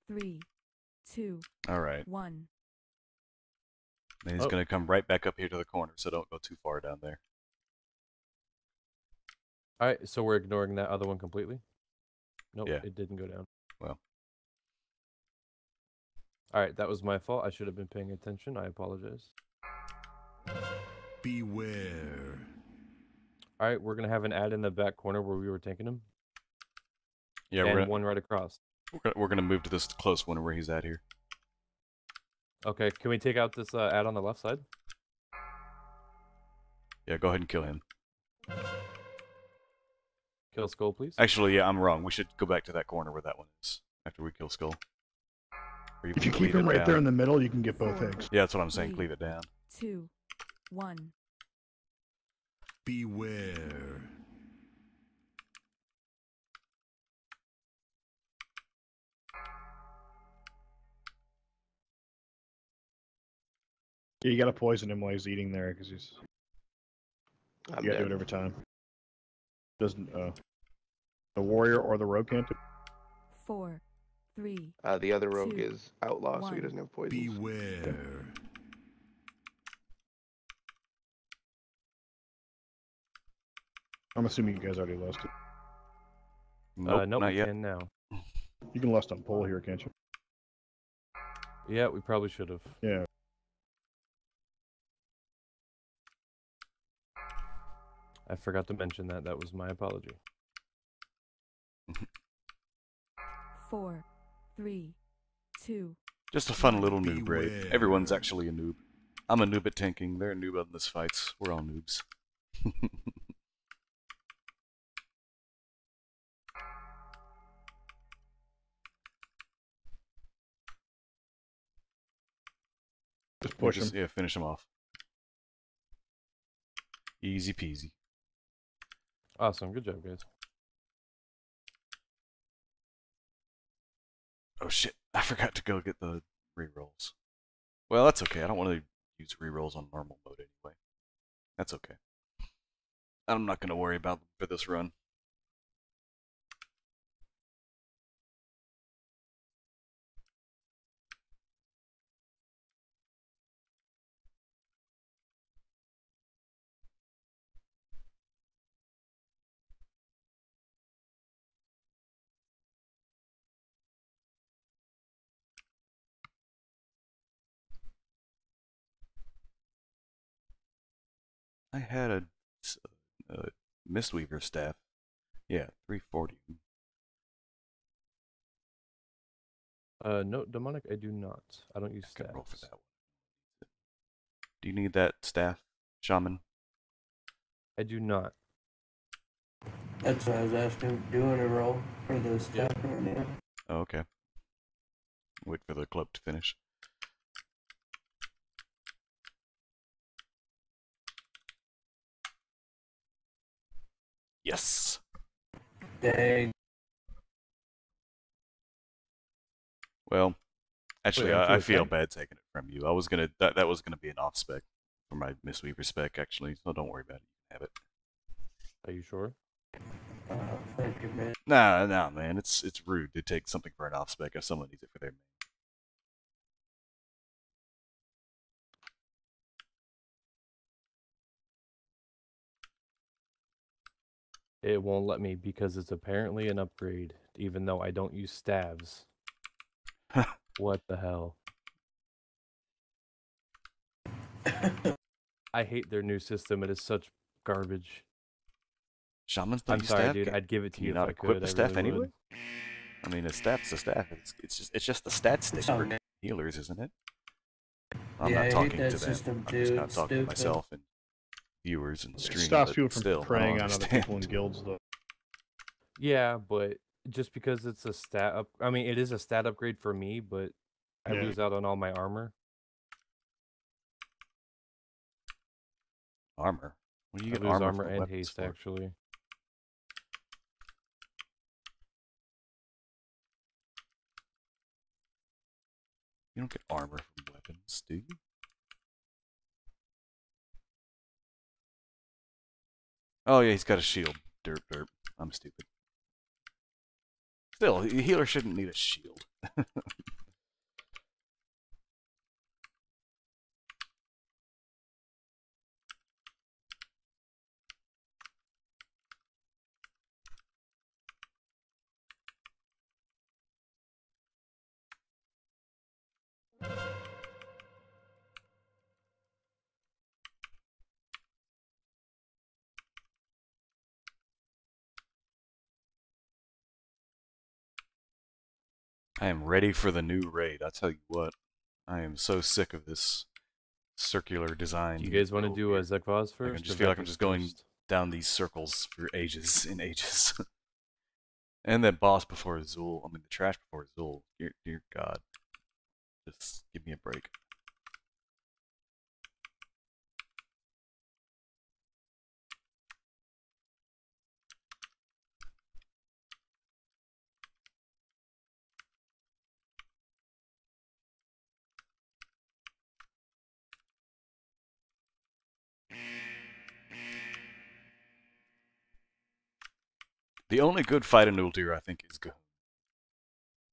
3, 2, All right. 1. Then he's gonna come right back up here to the corner, so don't go too far down there. All right, so we're ignoring that other one completely? Nope, Yeah. it didn't go down. Well. All right, that was my fault. I should have been paying attention. I apologize. Beware. All right, we're gonna have an ad in the back corner where we were taking him. Yeah, and one right across. We're gonna move to this close one where he's at here. Okay, can we take out this ad on the left side? Yeah, go ahead and kill him. Kill Skull, please. Actually, yeah, I'm wrong. We should go back to that corner where that one is after we kill Skull. Or If you cleave keep him it right down. there in the middle, you can get both eggs. Yeah, that's what I'm saying. Cleave it down. 2, 1. Beware. Yeah, you gotta poison him while he's eating there, because he's. I'm You gotta do dead. it every time. Doesn't the warrior or the rogue can't do. 4, 3. The other rogue 2, is outlaw, so he 1. doesn't have poison. Beware. I'm assuming you guys already lost it. Nope, Nope, not we yet. can now. You can lust on pole here, can't you? Yeah, we probably should have. Yeah. I forgot to mention that. That was my apology. 4, 3, 2. Just a fun little noob raid. Everyone's actually a noob. I'm a noob at tanking. They're a noob on this fights. We're all noobs. Just push him. Yeah, finish him off. Easy peasy. Awesome. Good job, guys. Oh shit, I forgot to go get the rerolls. Well, that's okay. I don't want to use rerolls on normal mode anyway. That's okay. I'm not going to worry about them for this run. I had a Mistweaver staff. Yeah, 340. No, demonic. I do not. I don't use I can roll for stats. that one. Do you need that staff, shaman? I do not. That's what I was asking. Doing a roll for the staff right now. Oh, okay. Wait for the cloak to finish. Yes. Dang. Well, actually, Wait, I feel okay. bad taking it from you. I was gonna that was gonna be an off spec for my Mistweaver spec actually, so don't worry about it. You can have it. Are you sure? Thank you, man. Nah, man. It's rude to take something for an off spec if someone needs it for their main. It won't let me because it's apparently an upgrade, even though I don't use staves. What the hell? I hate their new system. It is such garbage. Shamans don't I'm use sorry, staff? dude. I'd give it to Can you you if not I equip could. the I staff really anyway? would. I mean, a staff's a staff. It's just the stat stick for Something. healers, isn't it? I'm Yeah, I not hate talking that to them. system, I'm just dude. not talking to Stupid. myself and viewers and It streaming. stops but people from still, I preying don't on other understand. people in guilds, though. Yeah, but just because it's a stat up, I mean, it is a stat upgrade for me, but I Yeah. lose out on all my armor. Armor? What do you I get lose armor armor from and weapons haste, for? actually. You don't get armor from weapons, do you? Oh yeah, he's got a shield. Derp. I'm stupid. Still, a healer shouldn't need a shield. I am ready for the new raid. I'll tell you what. I am so sick of this circular design. Do you guys want to do a Zekvaz first? I can just feel like I'm just going down these circles for ages and ages. And that boss before Azul. I mean, the trash before Azul. Dear God. Just give me a break. The only good fight in Uldir, I think, is Gahun.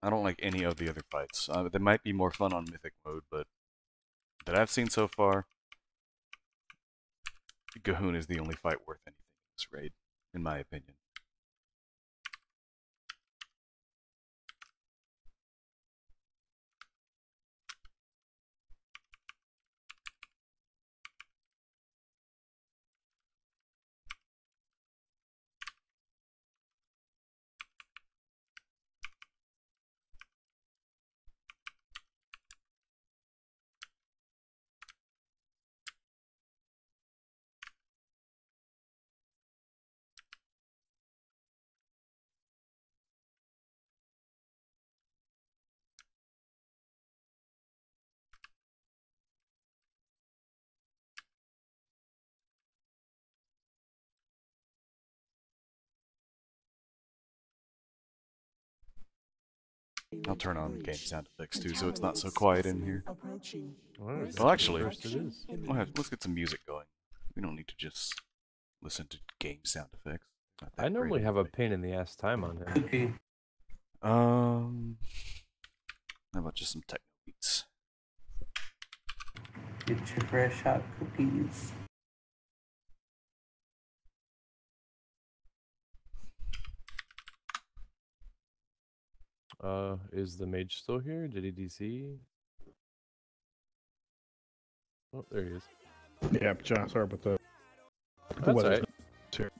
I don't like any of the other fights. They might be more fun on Mythic mode, but that I've seen so far, Gahoon is the only fight worth anything in this raid, in my opinion. I'll turn on game sound effects too, so it's not so quiet in here. Well, actually, let's get some music going. We don't need to just listen to game sound effects. I normally have a pain in the ass time on him. How about just some techno beats? Get your fresh hot cookies. Is the mage still here? Did he DC? Oh, there he is. Yeah, John, sorry about the That's right.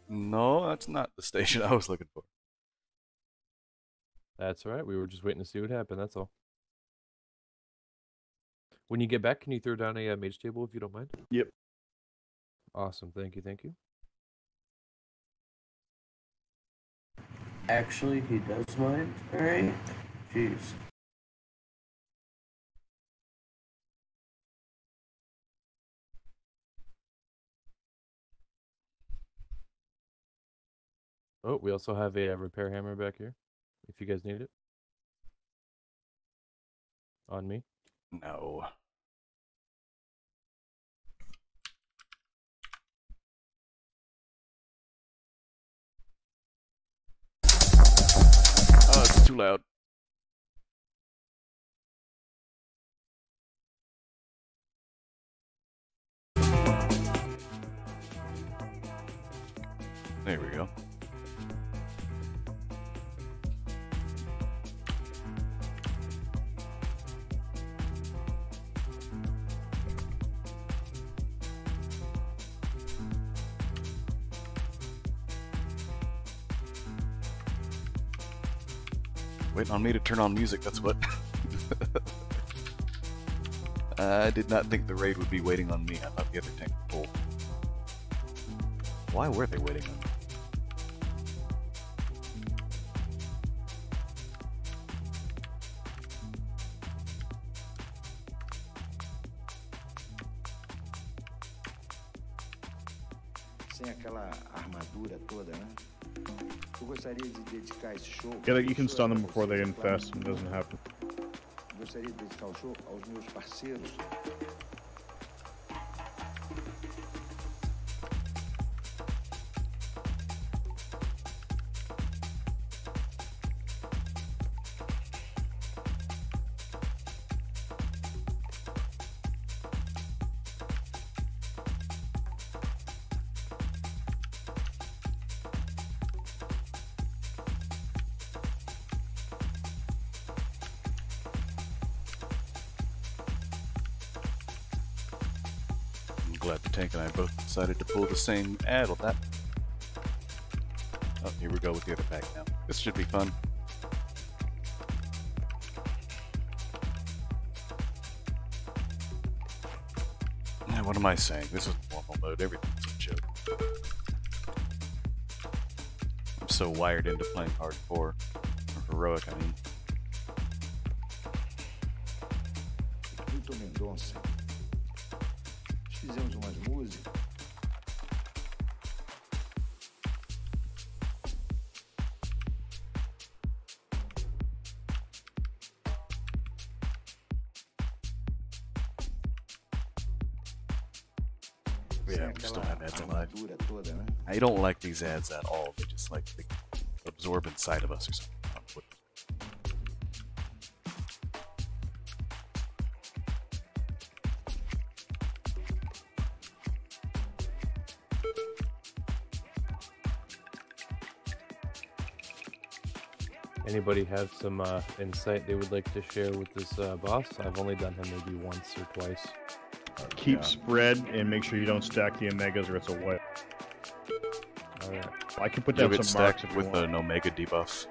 No, that's not the station I was looking for. That's all right. We were just waiting to see what happened. That's all. When you get back, can you throw down a mage table if you don't mind? Yep. Awesome. Thank you. Thank you. Actually, he does mind. Alright. Jeez. Oh, we also have a repair hammer back here, if you guys need it. On me? No. Oh, it's too loud. There we go. Waiting on me to turn on music, that's what. I did not think the raid would be waiting on me. I thought the other tank would pull. Why were they waiting on me? Sem aquela armadura toda, né? Eu gostaria de dedicar esse show. Yeah, you can stun them before they infest, and it doesn't happen. Gostaria de dedicar o show aos meus parceiros. Glad the tank and I both decided to pull the same ad on that. Oh, here we go with the other pack now. This should be fun. Now, what am I saying? This is normal mode. Everything's a joke. I'm so wired into playing hardcore. Or heroic, I mean. Vitor Mendonça. Fizemos umas músicas. Yeah, we still have ads alive. I don't like these ads at all. They just like they absorb inside of us or something. Anybody have some insight they would like to share with this boss? I've only done him maybe once or twice. Keep spread and make sure you don't stack the Omegas or it's a wipe. Alright. I can put You'll down get some marks stacked if you with want. an Omega debuff.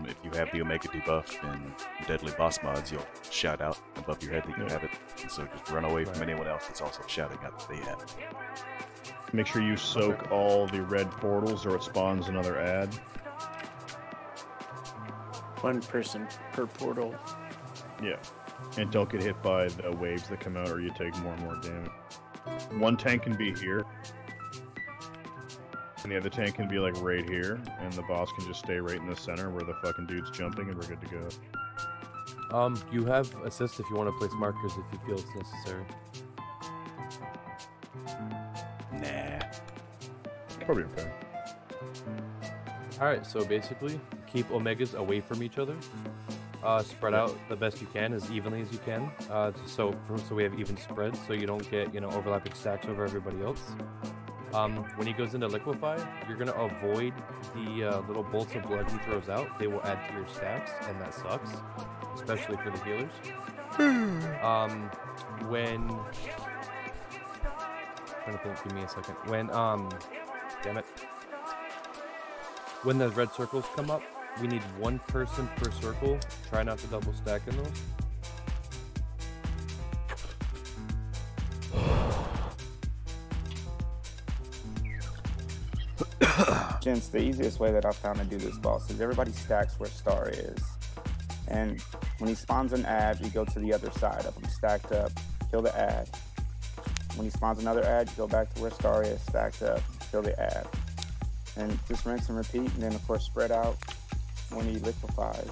If you have the Omega debuff in Deadly Boss mods, you'll shout out above your head that you have it. And so just run away from anyone else that's also shouting out that they have it. Make sure you soak all the red portals or it spawns another ad. One person per portal. Yeah. And don't get hit by the waves that come out or you take more and more damage. One tank can be here. And the other tank can be like right here. And the boss can just stay right in the center where the fucking dude's jumping and we're good to go. You have assist if you want to place markers if you feel it's necessary. Nah. Probably okay. Alright, so basically, keep Omegas away from each other. Spread out the best you can, as evenly as you can. So we have even spread, so you don't get, overlapping stacks over everybody else. When he goes into Liquefy, you're going to avoid the little bolts of blood he throws out. They will add to your stacks, and that sucks, especially for the healers. When... I'm trying to think, give me a second. Damn it. When the red circles come up, we need one person per circle. Try not to double stack in those. Gents, the easiest way that I've found to do this boss is everybody stacks where Star is. And when he spawns an ad, you go to the other side of him, stacked up, kill the ad. When he spawns another ad, you go back to where Star is, stacked up, kill the ad. And just rinse and repeat, and then of course spread out when he liquefies.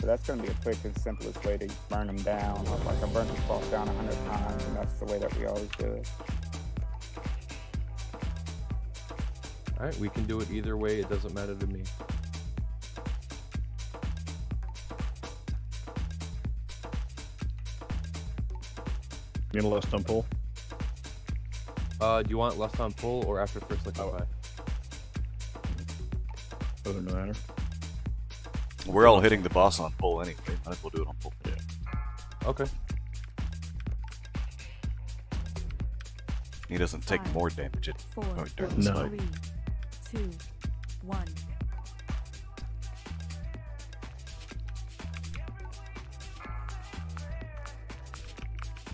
So that's going to be a quick and simplest way to burn him down. Like I burnt this boss down 100 times, and that's the way that we always do it. Alright, we can do it either way, it doesn't matter to me. You gonna lust on pull? Do you want lust on pull or after first liquefy? Doesn't matter. We're all hitting the boss on pull anyway. Might as well do it on pull. Yeah. Okay. He doesn't take more damage during the No. smoke. 3, 2, 1.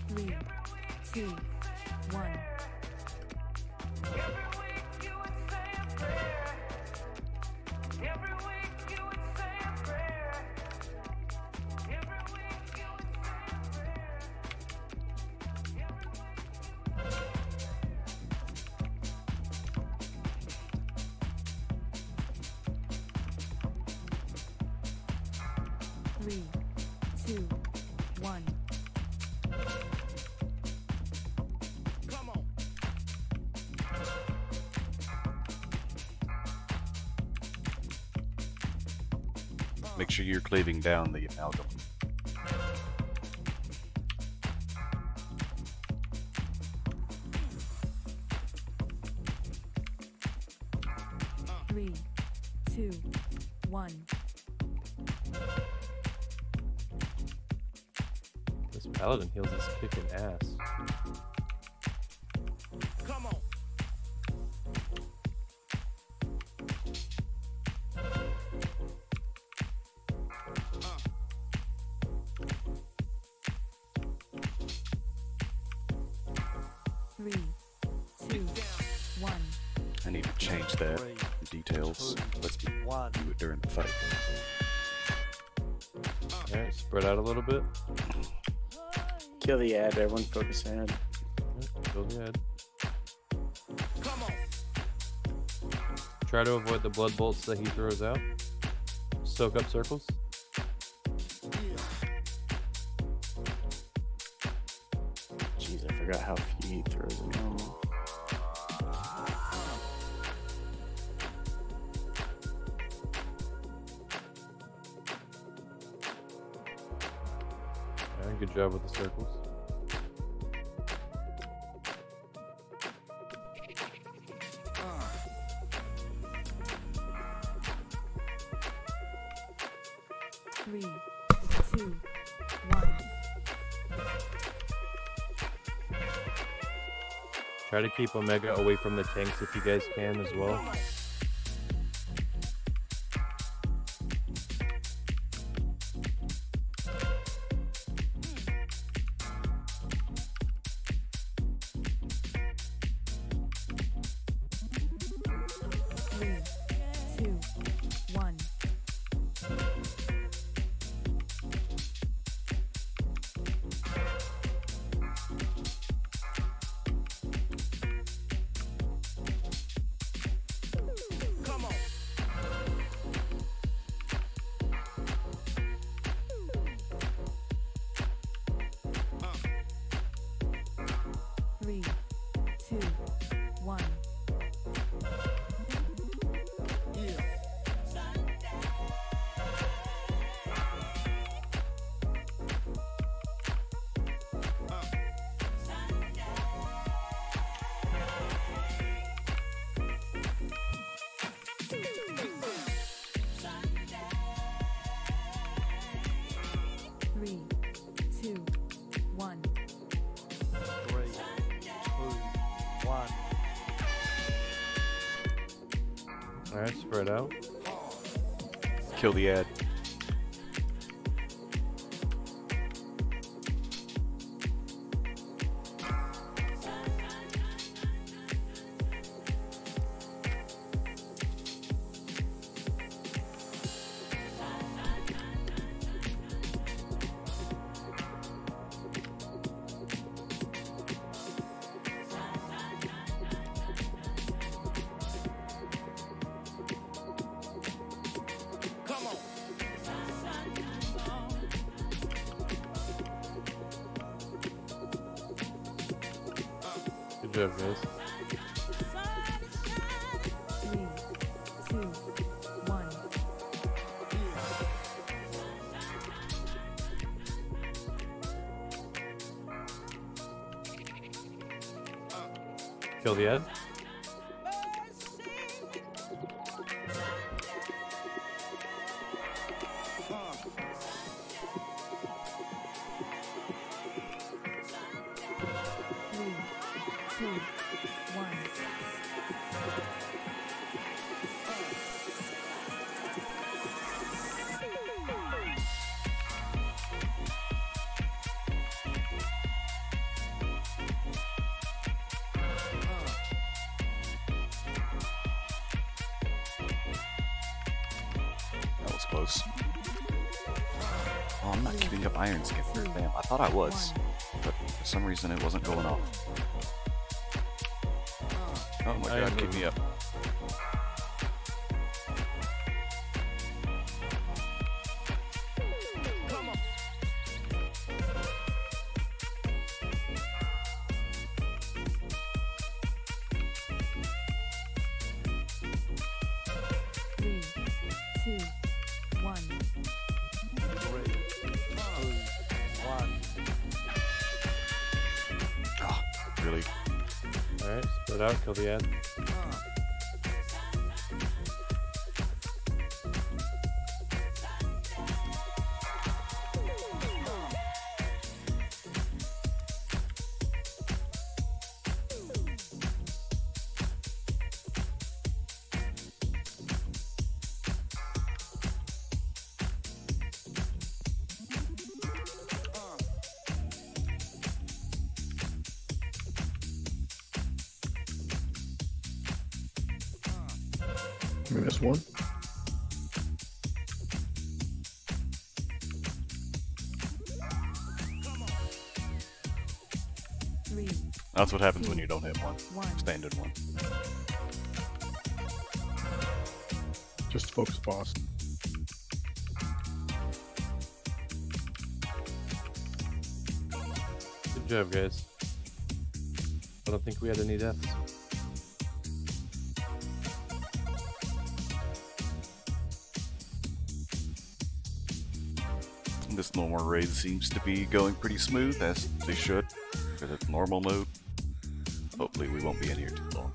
Three, 2, 1. Three, 2, 1. Make sure you're cleaving down the amalgam. Three, 2, 1. This paladin heals is kicking ass. Come on. Three, 2, 1. I need to change that details. Let's do it during the fight. Alright, spread out a little bit. Kill the ad, everyone focus ad. Kill the ad. Try to avoid the blood bolts that he throws out. Soak up circles. Jeez, I forgot how few he throws in normal. Alright, good job with the circles. 3, 2, 1. Try to keep Omega away from the tanks if you guys can as well. Alright, spread out. Kill the ad. Good job, guys. 3, 2, 1. Kill the ad. That was close. Oh, I'm not keeping up Iron Skipper. Damn, I thought I was, but for some reason it wasn't going off. Oh my god, keep me up. Really? Alright, split out, kill the ad. We missed one. That's what happens when you don't hit one. Standard one. Just focus, boss. Good job, guys. I don't think we had any deaths. This normal raid seems to be going pretty smooth, as they should, for the normal mode. Hopefully we won't be in here too long.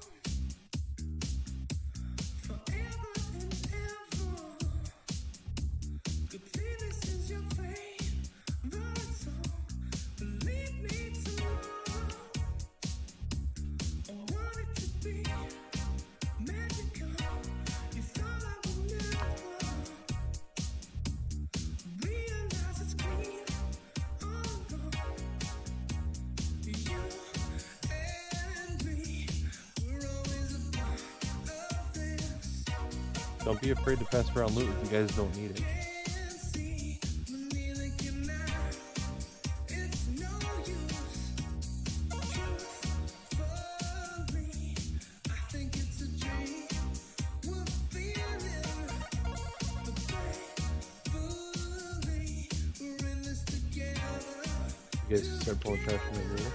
Don't be afraid to pass around loot if you guys don't need it. You guys can start pulling trash from the rear.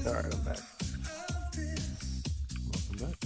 Alright, I'm back. Welcome back.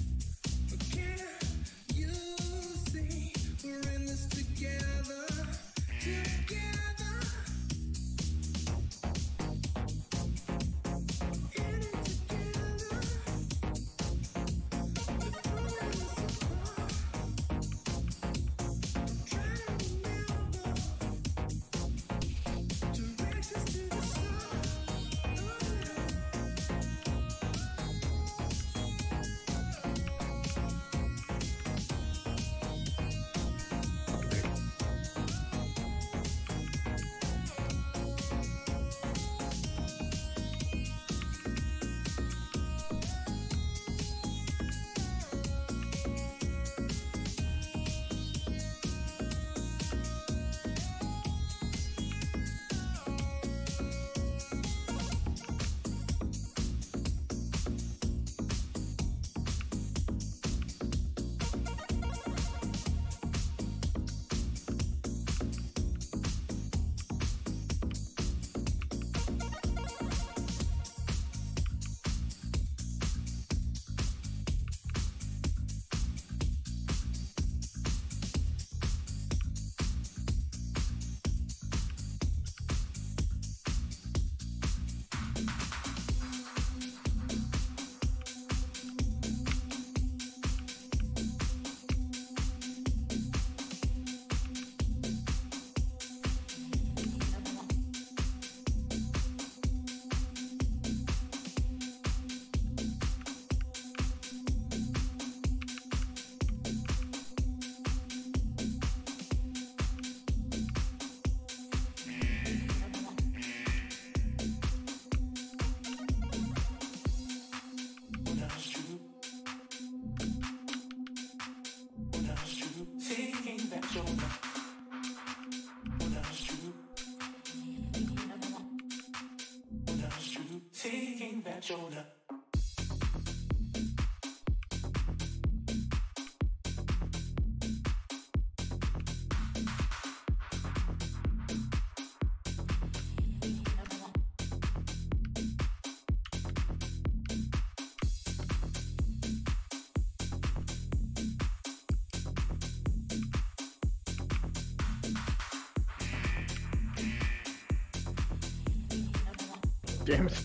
Damn it.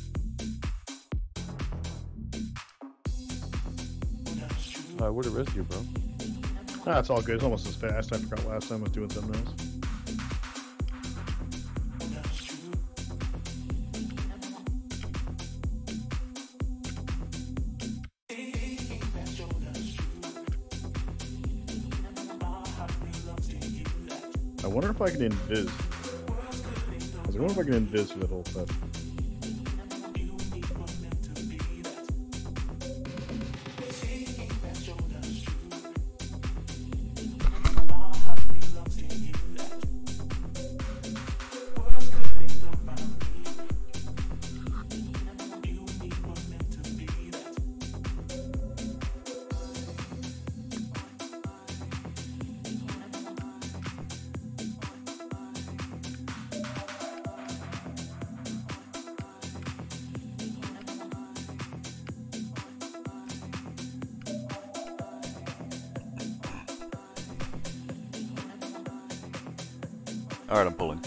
I would have risked you, bro. Ah, it's all good. It's almost as fast. I forgot last time I was doing something else. I wonder if I can invis. I wonder if I can invis for that whole stuff. All right, I'm pulling.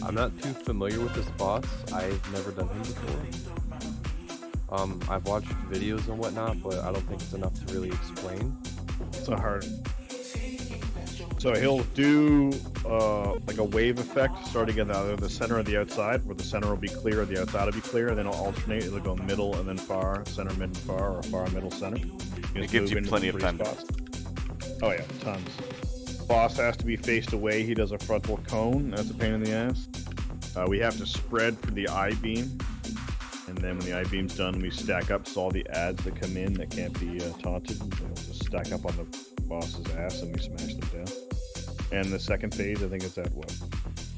I'm not too familiar with this boss. I've never done him before. I've watched videos and whatnot, but I don't think it's enough to really explain. It's not hard. So he'll do like a wave effect starting at either the center or the outside, where the center will be clear or the outside will be clear, and then it'll alternate. It'll go middle and then far, center, mid, and far, or far, middle, center. It gives you plenty of time. Oh yeah, tons. Boss has to be faced away. He does a frontal cone. That's a pain in the ass. We have to spread for the I-beam. And then when the I-beam's done, we stack up so all the adds that come in that can't be taunted, they'll just stack up on the boss's ass and we smash them down. And the second phase, I think it's at what,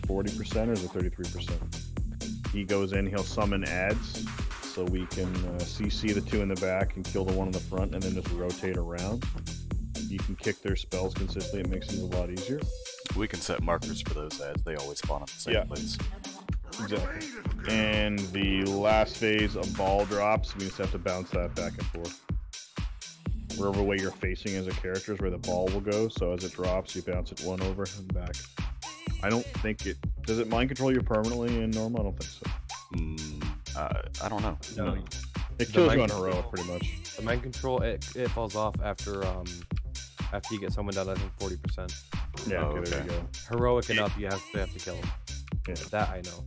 40% or is it 33%? He goes in, he'll summon adds so we can CC the two in the back and kill the one in the front and then just rotate around. You can kick their spells consistently, it makes things a lot easier. We can set markers for those ads, they always spawn at the same place. Exactly. And the last phase, a ball drops, we just have to bounce that back and forth. Wherever way you're facing as a character is where the ball will go, so as it drops, you bounce it one over and back. I don't think it... Does it mind control you permanently in normal? I don't think so. I don't know. No. It kills you on heroic, pretty much. The mind control, it falls off after you get someone down, I think 40%. Yeah, okay, there you go. Heroic and up, you have to kill them. Yeah. That I know.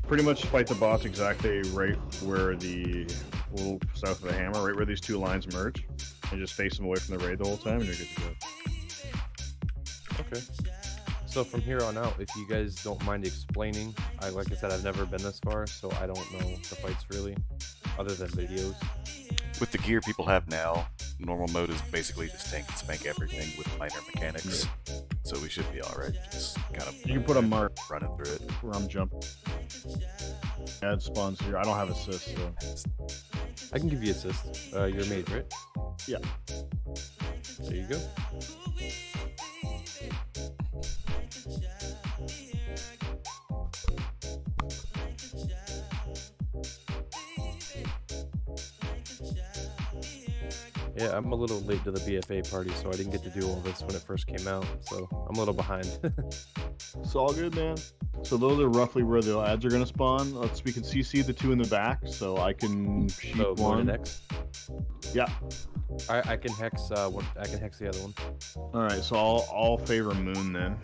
Pretty much fight the boss exactly right where the little south of the hammer, right where these two lines merge, and just face them away from the raid the whole time, and you're good to go. Okay. So from here on out, if you guys don't mind explaining, like I said, I've never been this far, so I don't know the fights really, other than videos. With the gear people have now, normal mode is basically just tank and spank everything with minor mechanics. Yeah. So we should be alright. Just kind of you can put a mark running through it. Where I'm jumping. Add spawns here. I don't have assist, so I can give you assist. You're mage, right? Yeah. There you go. Yeah, I'm a little late to the BFA party, so I didn't get to do all this when it first came out, so I'm a little behind. It's all good, man. So those are roughly where the ads are going to spawn. We can CC the two in the back, so I can shoot one. Next. Yeah. I can hex one. I can hex the other one. All right, so I'll favor Moon then,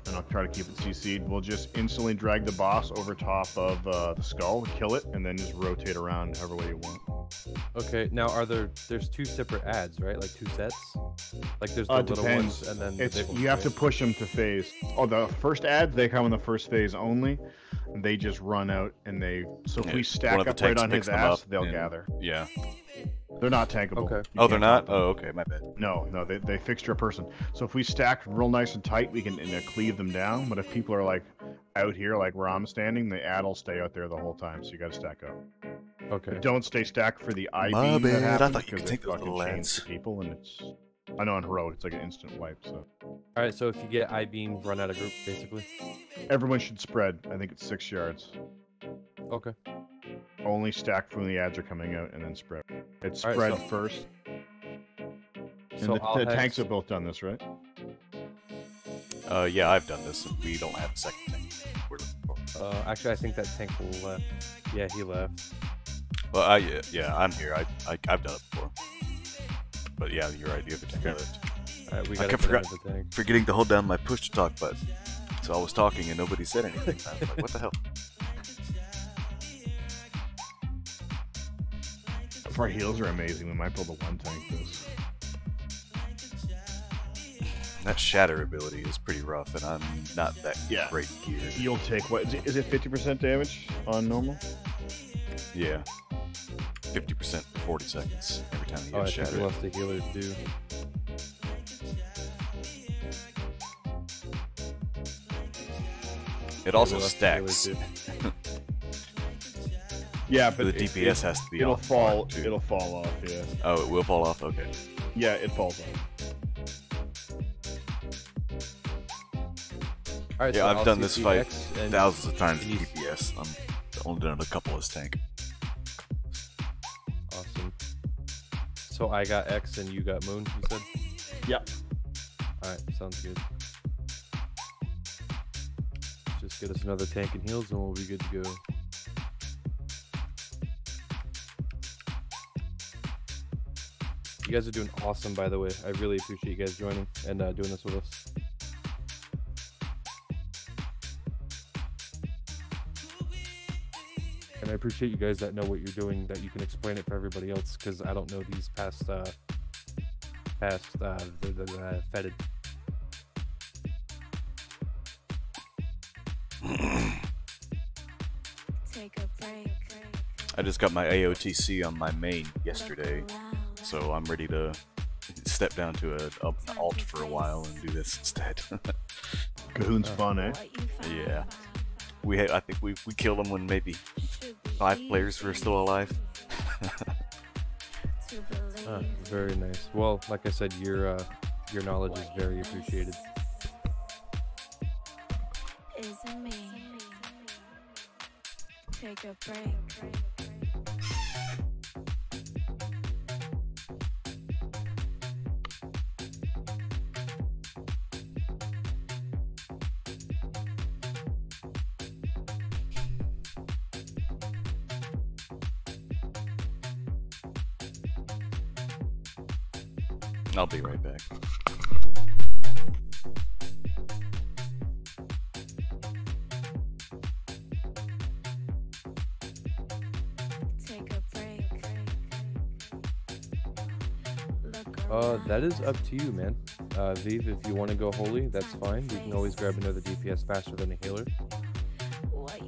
and I'll try to keep it CC'd. We'll just instantly drag the boss over top of the skull, kill it, and then just rotate around however way you want. Okay. Now, there's two separate ads, right? Like two sets. Like there's the little ones, and then the big ones, you have to push them to phase. Oh, the first ads they come in the first phase only. They just run out, and so if we stack up right on his ass, they'll gather. Yeah. They're not tankable. Okay. Oh, they're not? Oh, okay, my bad. No, they fixed your person. So if we stack real nice and tight, we can cleave them down. But if people are like out here, like where I'm standing, the ad will stay out there the whole time. So you got to stack up. Okay. But don't stay stacked for the I My beam bad. that happens, I thought you could take those little ads. People, and I know on heroic it's like an instant wipe. So. All right. So if you get I beam, run out of group, basically. Everyone should spread. I think it's 6 yards. Okay. Only stack from the ads are coming out, and then spread. It's spread first. And So the tanks have both done this, right? Yeah, I've done this, and we don't have a second tank we're looking for. Actually, I think that tank left. Yeah, he left. Well, yeah, I'm here. I've done it before. But yeah, you're right. You have a tank left. All right, we I got kept forgetting to hold down my push to talk button. So I was talking and nobody said anything. I was like, what the hell? Our heals are amazing. We might build a one tank this. That shatter ability is pretty rough, and I'm not that great gear. You'll take what? Is it 50% damage on normal? Yeah. 50% for 40 seconds every time you Oh, I get think shattered. we lost the healer too. It also we lost the healer, stacks. too. Yeah, but the DPS has to be it'll off. fall. Too. It'll fall off. Yeah. Oh, it will fall off. Okay. Yeah, it falls off. All right, Yeah, so I've I'll done this fight CCX and thousands of times with he's- DPS. I'm only done a couple as tank. Awesome. So I got X and you got Moon, you said? Yep. Alright, sounds good. Just get us another tank and heals and we'll be good to go. You guys are doing awesome, by the way. I really appreciate you guys joining and doing this with us. And I appreciate you guys that know what you're doing, that you can explain it for everybody else, because I don't know these past fetid. I just got my AOTC on my main yesterday, so I'm ready to step down to an alt for a while and do this instead. Cahoon's fun, eh? Yeah. I think we killed them when maybe 5 players were still alive. Very nice. Well, like I said, your knowledge is very appreciated. Take a break. I'll be right back. That is up to you, man. Viv, if you want to go holy, that's fine. We can always grab another DPS faster than a healer. I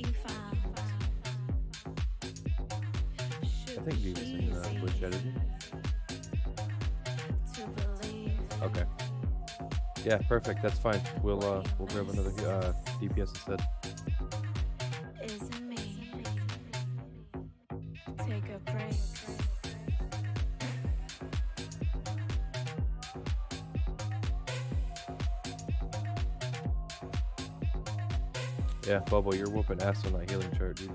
think Viv is in Twitch editing. Okay. Yeah, perfect. That's fine. We'll grab another DPS instead. Yeah, Bubble, you're whooping ass on that healing chart, dude.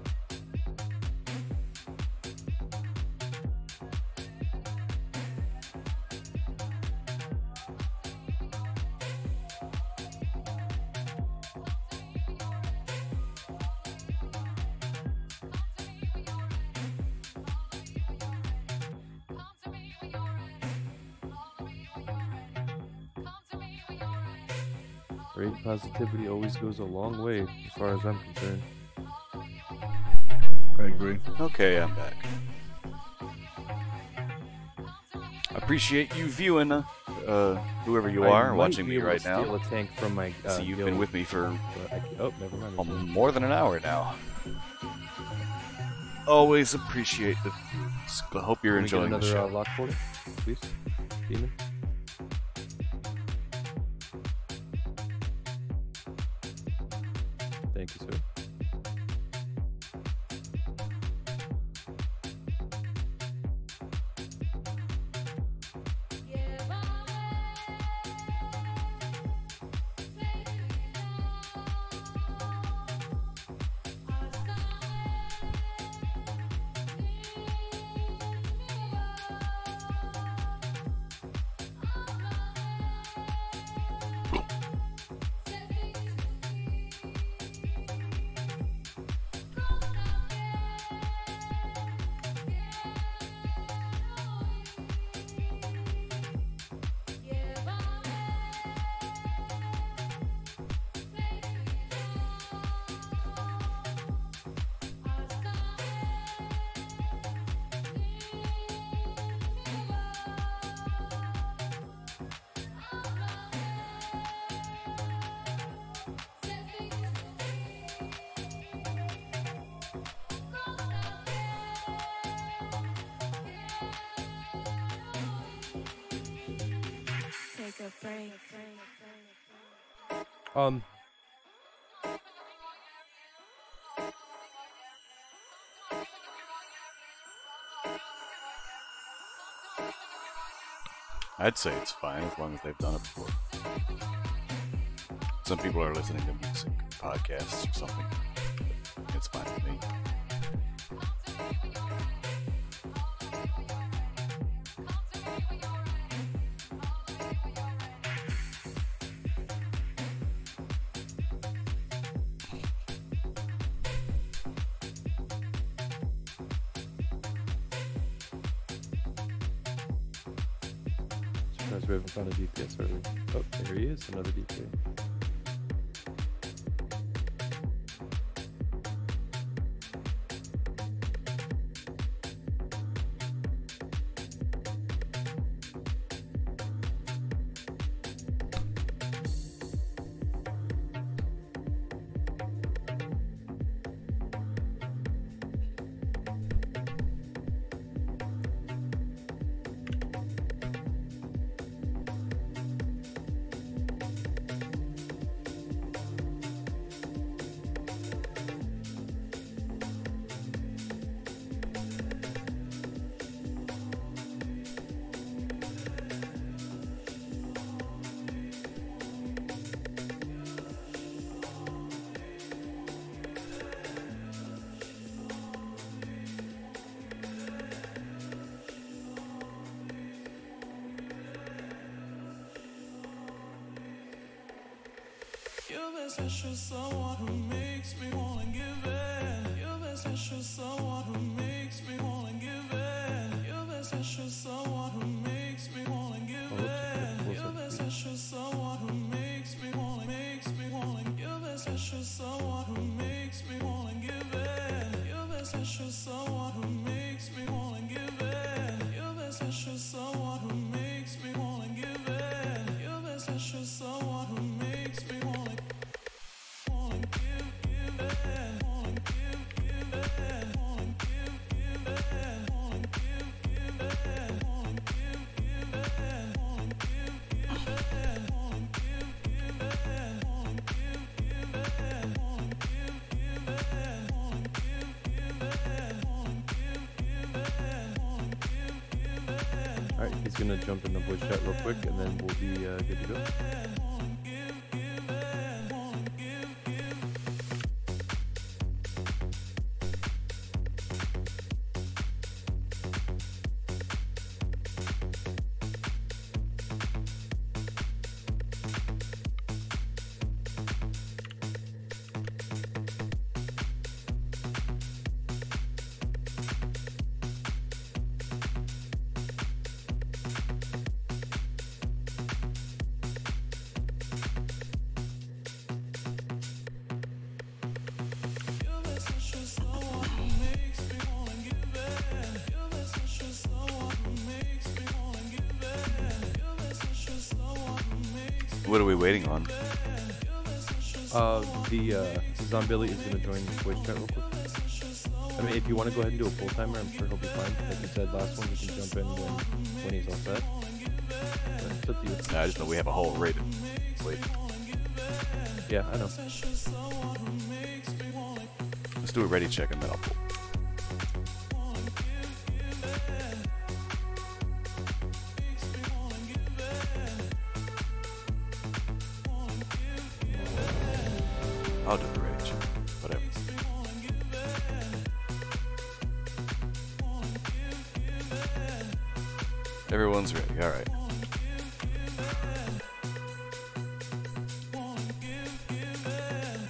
Rate positivity always goes a long way, as far as I'm concerned. I agree. Okay, I'm back. Appreciate you viewing, whoever you are, watching me right now. Steal a tank from my, so you've been with me for never mind. More than an hour now. Always appreciate the views. I hope you're enjoying the show. Another lock portal, please, Demon. Thank you, sir. I'd say it's fine as long as they've done it before. Some people are listening to music podcasts or something. It's fine with me. Surprised we haven't found a DPS already. Oh, there he is, another DPS. You're the special someone who makes me wanna give in. You're the special someone who makes me wanna give in. You're the special someone who makes me wanna give in. You're the special someone who makes me wanna. You're the special someone who makes me wanna give in. You're the special someone who makes me wanna give in. You're the special someone who makes me wanna give in. You're the special someone who makes me wanna. Alright, he's gonna jump in the voice chat real quick and then we'll be good to go. What are we waiting on? The Zombilly is gonna join voice chat real quick. I mean, if you want to go ahead and do a full timer, I'm sure he'll be fine. Like you said last one, he can jump in when he's all set. But it's up to you. No, I just know we have a whole rated. Wait. Yeah, I know. Let's do a ready check and then I'll pull. I'll do the ready check. Whatever. Everyone's ready. All right.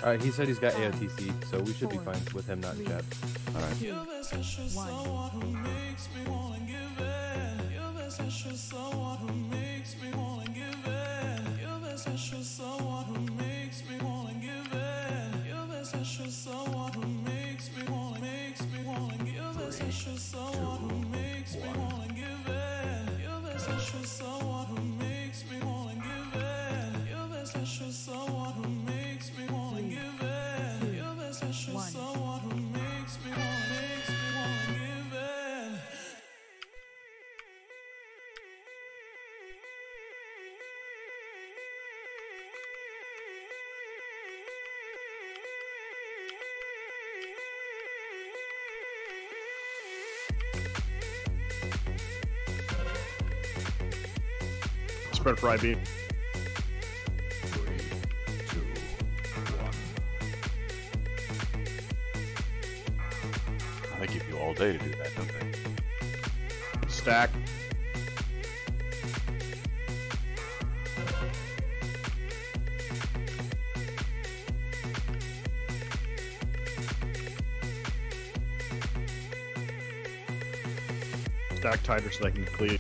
Alright, he said he's got AOTC, so we should be fine with him not in chat. Alright. You're the special someone who makes me wanna give in. You're the special someone who makes me wanna give in. You're the special someone who makes me wanna give in. You're the special someone who makes me wanna. You're the special someone who makes me wanna give in. You're the special someone who makes me wanna give in. You're the special someone who makes me wanna give in. You're the special someone who makes me wanna give in. Spread for IB. 3, 2, 1. They give you all day to do that, don't they? Stack. Stack tighter so they can complete.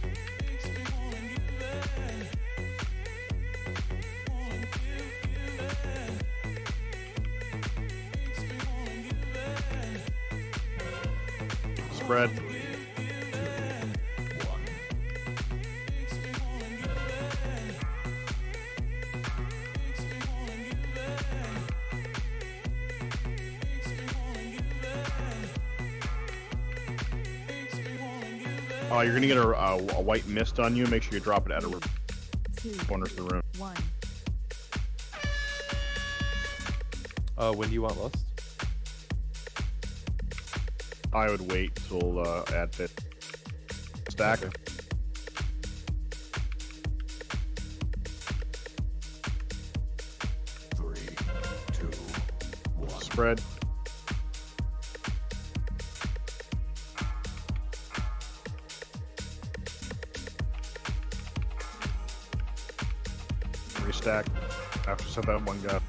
Spread. Oh, you're gonna get a white mist on you. Make sure you drop it at a corner of the room. 1. When do you want Lust? I would wait till ad fit. Stack. Okay. Spread. Restack. After set that one guy.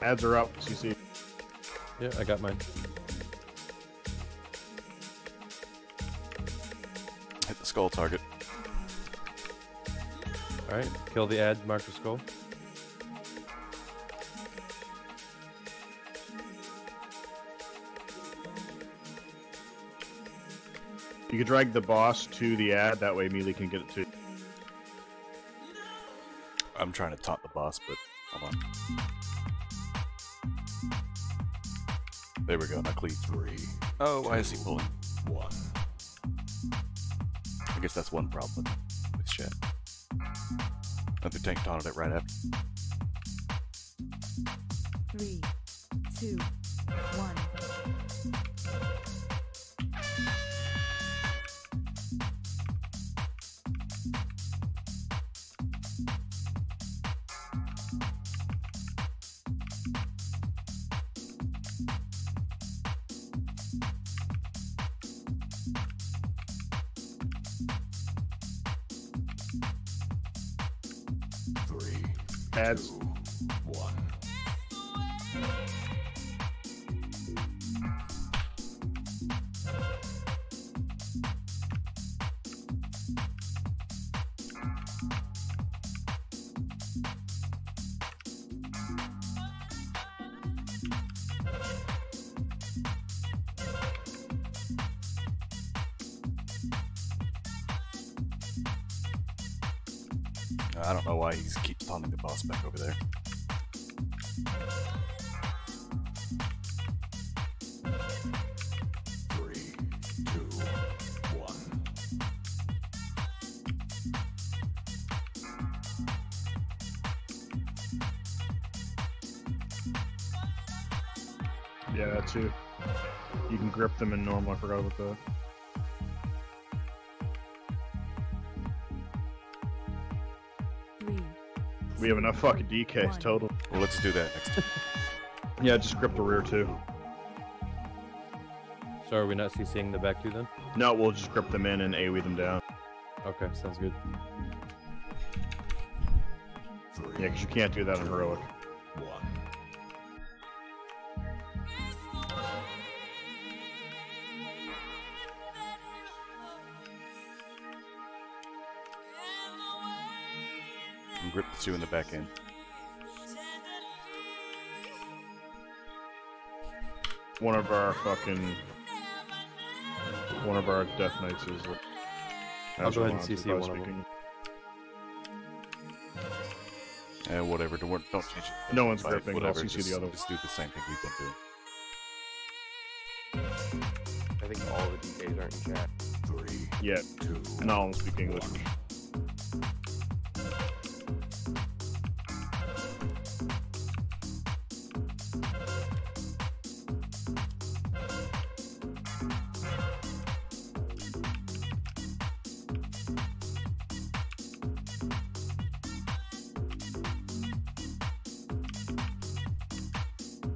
Ads are up, CC. Yeah, I got mine. Hit the skull target. Alright, kill the ad, mark the skull. You can drag the boss to the ad, that way Melee can get it too. I'm trying to taunt the boss, but hold on. There we go, now cleave. 3. Oh, why is he pulling? 1. I guess that's one problem with chat. Another tank taunted it right after. 3, 2, 1. Ads. 1. I don't know why he's keeps taunting the boss back over there. Yeah, that too. You can grip them in normal. I forgot about that. We have enough fucking DKs total. Well, let's do that next time. Yeah, just grip the rear too. So are we not CCing the back two then? No, we'll just grip them in and AoE them down. Okay, sounds good. Yeah, because you can't do that in Heroic. 1. And grip the two in the back end. One of our Death Knights is. I'll go ahead and CC one of them. Whatever. Don't change it. No one's Fight, gripping. Whatever. I'll CC Just, the other. just do the same thing we've been doing. I think all the DKs aren't in chat. Yeah. Not all of them speak English.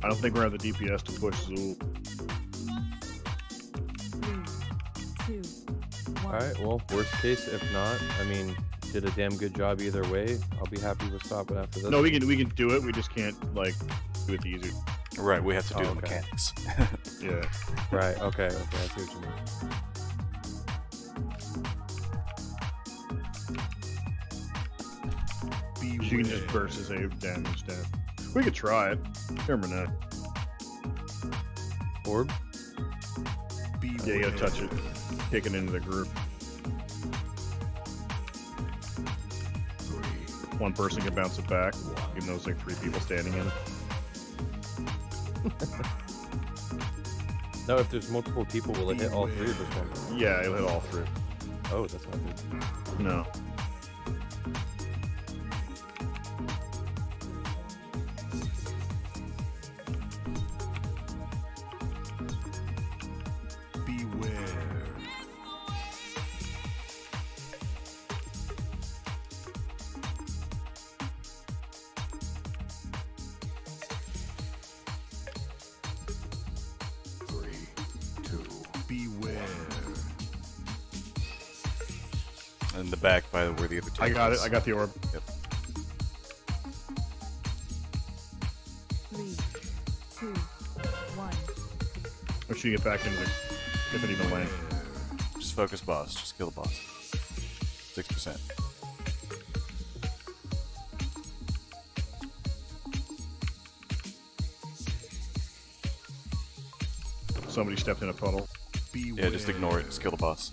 I don't think we're at the DPS to push Zool. 3, 2, 1. Alright, well, worst case, if not, I mean, did a damn good job either way. I'll be happy with stopping after this. No, we can do it. We just can't like do it easy. Right, we have to do the okay. mechanics. Yeah. Right, okay, I see what you mean. She can just burst his A damage down. We could try it. Remember not. Orb? Yeah, you gotta touch it. Kick it into the group. One person can bounce it back, even though there's like 3 people standing in it. No, if there's multiple people, will it hit all 3 of this one? Yeah, it'll hit all 3. Oh, that's not good. No. In the back by where the other two. I got it. I got the orb. Yep. 3, 2, 1. Make sure you get back into the. If it even lands. Just focus boss. Just kill the boss. 6%. Somebody stepped in a puddle. Yeah, just ignore it. Just kill the boss.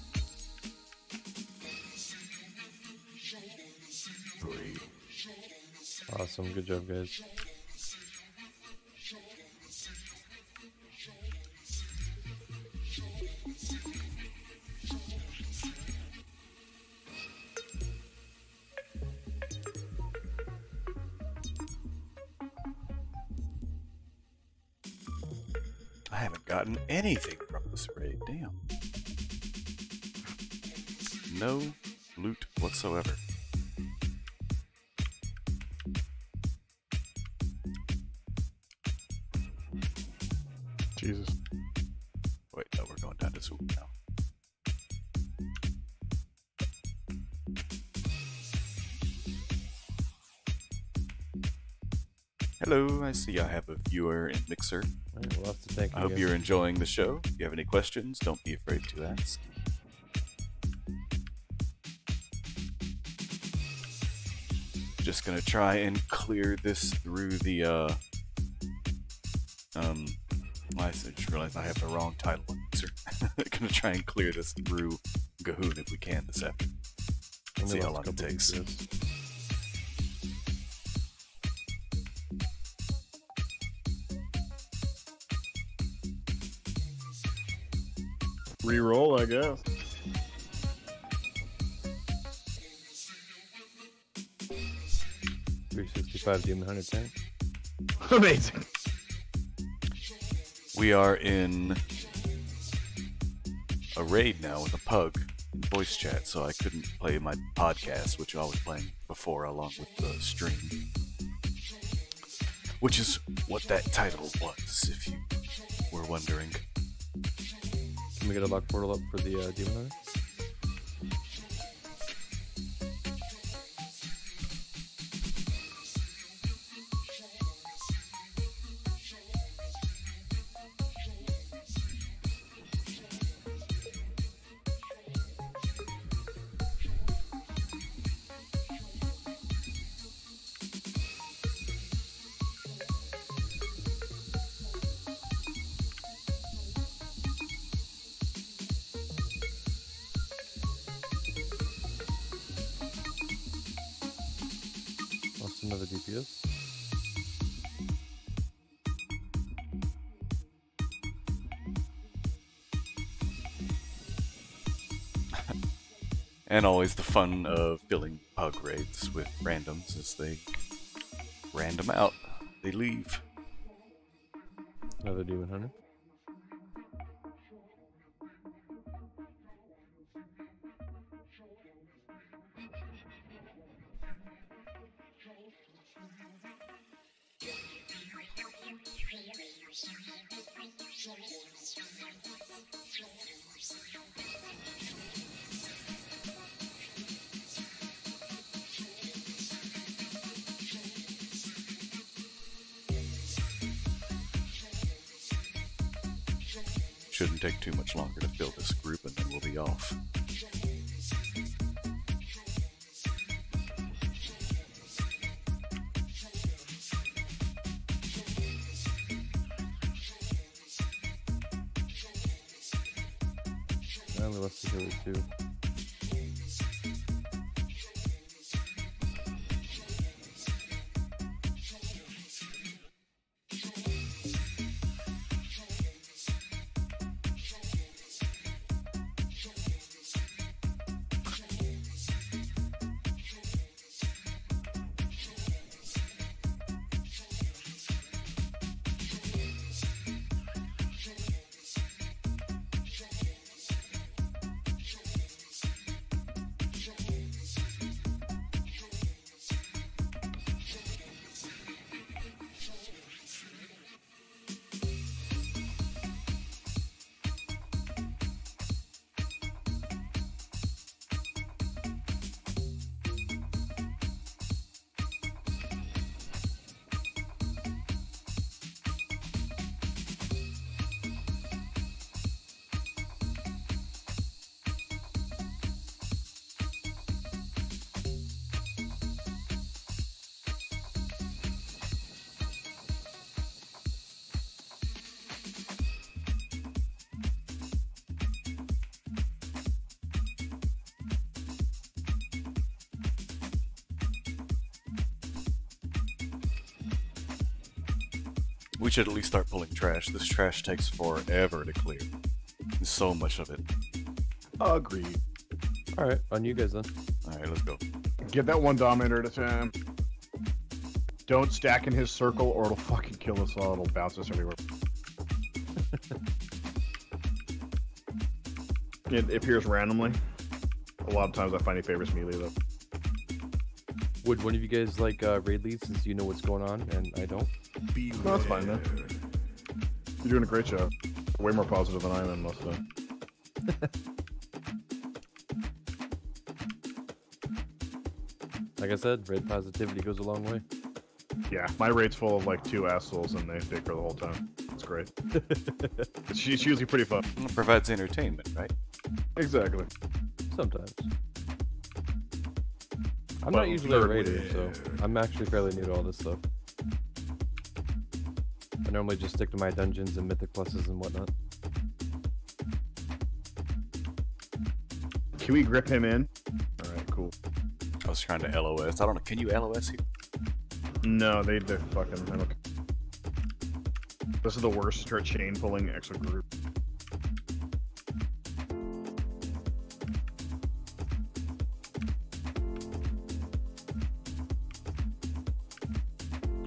Awesome, good job, guys. I haven't gotten anything from this raid. Damn. No loot whatsoever. Jesus. Wait, no, we're going down to Zoom now. Hello, I see I have a viewer in Mixer. Right, we'll have to thank I you hope guys. you're enjoying the show. If you have any questions, don't be afraid to ask. Just gonna try and clear this through the I just realized I have the wrong title on Mixer. Gonna try and clear this through Gahoon if we can this afternoon. Only See how lasts a long it couple takes. weeks. Reroll, I guess. $365 Demon Hunter tank. Amazing. We are in a raid now with a pug in voice chat, so I couldn't play my podcast, which I was playing before along with the stream. Which is what that title was, if you were wondering. Can we get a lock portal up for the Demon Hunter? Another DPS. And always the fun of filling pug raids with randoms as they random out. They leave. Another demon hunter. Shouldn't take too much longer to fill this group and then we'll be off. And the rest of the too. We should at least start pulling trash. This trash takes forever to clear. There's so much of it. Agreed. Alright, on you guys then. Alright, let's go. Get that one Dominator at a time. Don't stack in his circle or it'll fucking kill us all. It'll bounce us everywhere. It appears randomly. A lot of times I find he favors melee though. Would one of you guys like raid lead since you know what's going on and I don't? No, that's fine, man. You're doing a great job. Way more positive than I am most of the time. Like I said, raid positivity goes a long way. Yeah, my raid's full of like 2 assholes and they dick her the whole time. It's great. She's usually pretty fun. It provides entertainment, right? Exactly. Sometimes. I'm not usually a raider, so I'm actually fairly new to all this stuff. I normally just stick to my dungeons and mythic pluses and whatnot. Can we grip him in? Alright, cool. I was trying to LOS. I don't know. Can you LOS here? No, they're fucking. I don't. This is the worst start chain pulling extra group.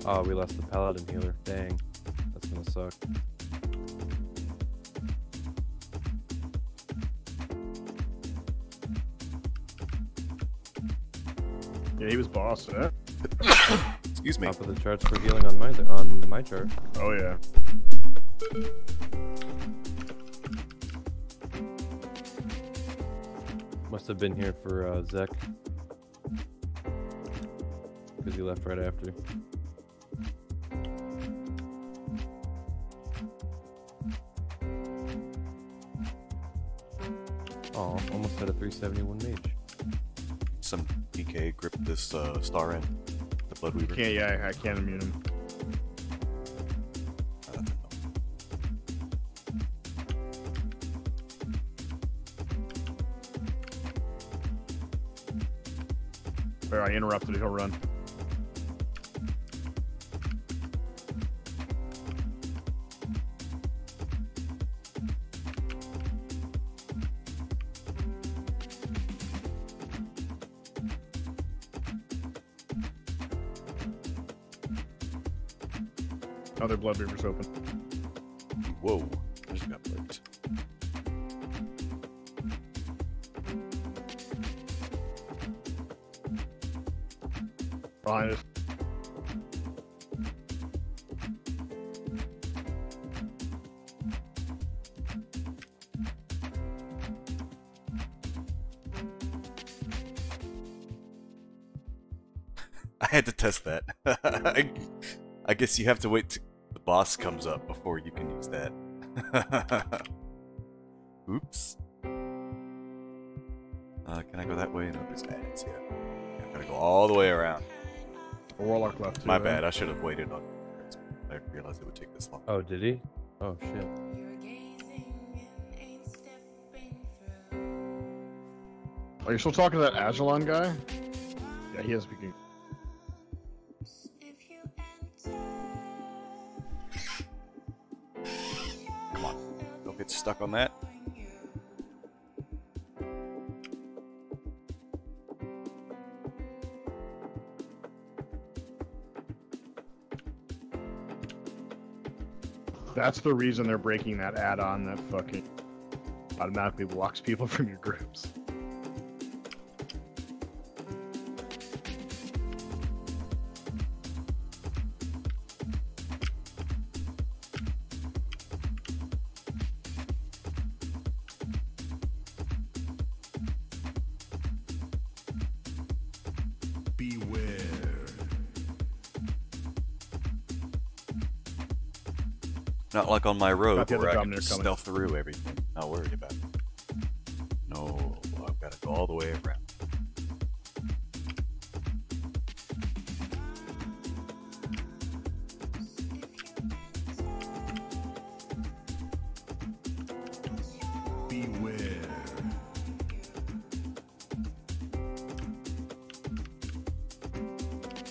Oh, we lost the paladin healer. Dang. That's gonna suck. Yeah, he was boss, eh? Excuse me. Top of the charts for healing on my chart. Oh yeah. Must have been here for Zek. Because he left right after. Oh, almost had a 371 mage. Some PK grip this star in. The Bloodweaver. Yeah, I can't immune him. I interrupted it, he'll run. Other Blood Reaper's open. Whoa. I just got blipped. Behind us. I had to test that. I guess you have to wait till the boss comes up before you can use that. Oops. Can I go that way? No, there's ads, yeah. I gotta go all the way around. A Warlock left too. My bad, I should have waited on I realized it would take this long. Oh, did he? Oh, shit. Oh, you're still talking to that Ajalon guy? Yeah, he is speaking. Come on, don't get stuck on that. That's the reason they're breaking that add-on that fucking automatically blocks people from your groups. Not like on my road the where I other can just coming. stealth through everything. Not worried about it. No, I've got to go all the way around. Beware.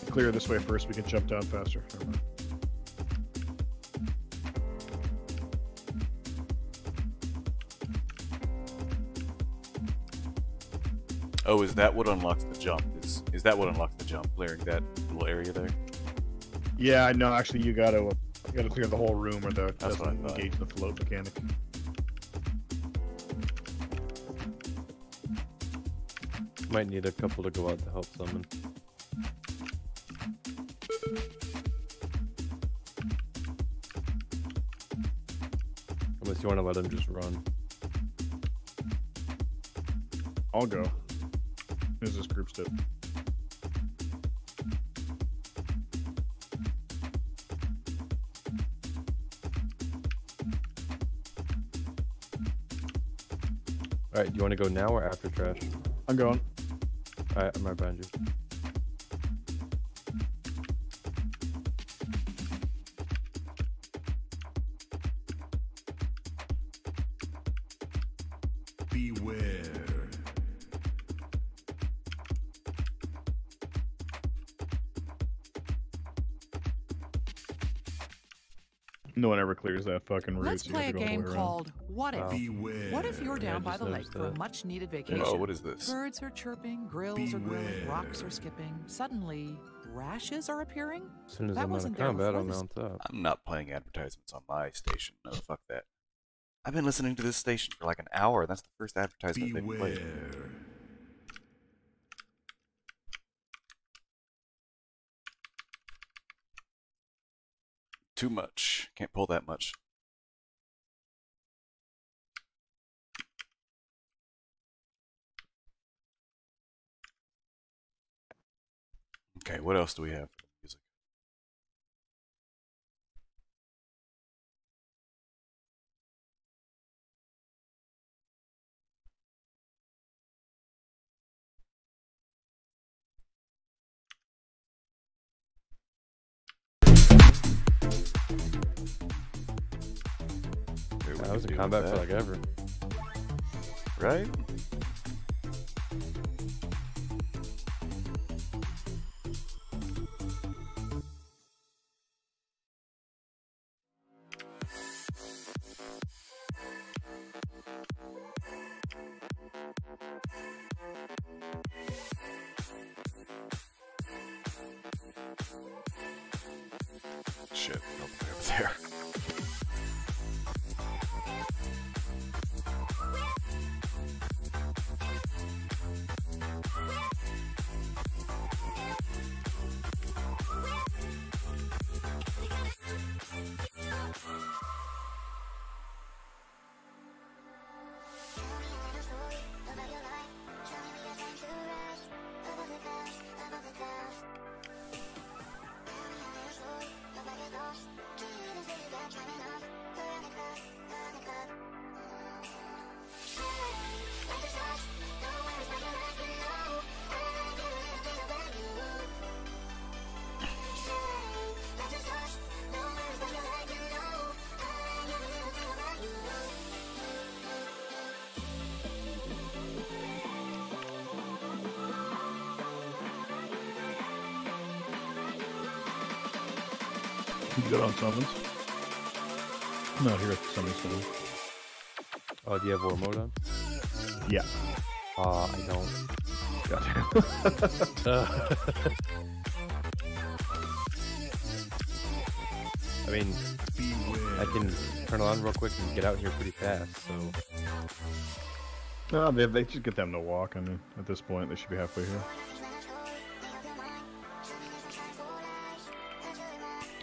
Clear this way first, we can jump down faster. Never mind. Oh, is that what unlocks the jump? Is that what unlocks the jump? Clearing that little area there? Yeah, no, actually, you gotta clear the whole room, or the That's what I doesn't thought. engage the float mechanic. Might need a couple to go out to help summon. Unless you want to let him just run. I'll go. As this group's did. Alright, do you want to go now or after trash? I'm going. Alright, I'm right behind you. Beware. No one ever clears that fucking route. Let's so you have play a to go all the game way around. called What If? Beware. What if you're down by just the lake noticed for a that. much needed vacation? Oh, what is this? Birds are chirping, grills are grilling, Beware. rocks are skipping. Suddenly, rashes are appearing? As soon as That I'm out wasn't of there combat, I'll before mount up. I'm not playing advertisements on my station. No, fuck that. I've been listening to this station for like an hour. That's the first advertisement they've played. Beware. Too much. Can't pull that much. Okay, what else do we have for music? I was in combat for like ever. Right? Shit, I don't have Good on summons. I'm not here at the summons thing. Oh, do you have war mode on? Yeah. I don't. Gotcha. I mean, I can turn it on real quick and get out here pretty fast, so... No, they should get them to walk. I mean, at this point, they should be halfway here.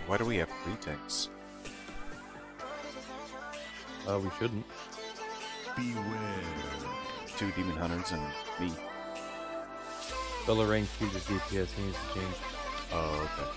Why do we have 3 tanks? We shouldn't. Beware. 2 demon hunters and me. Filler rank uses DPS, he needs to change. Oh, okay.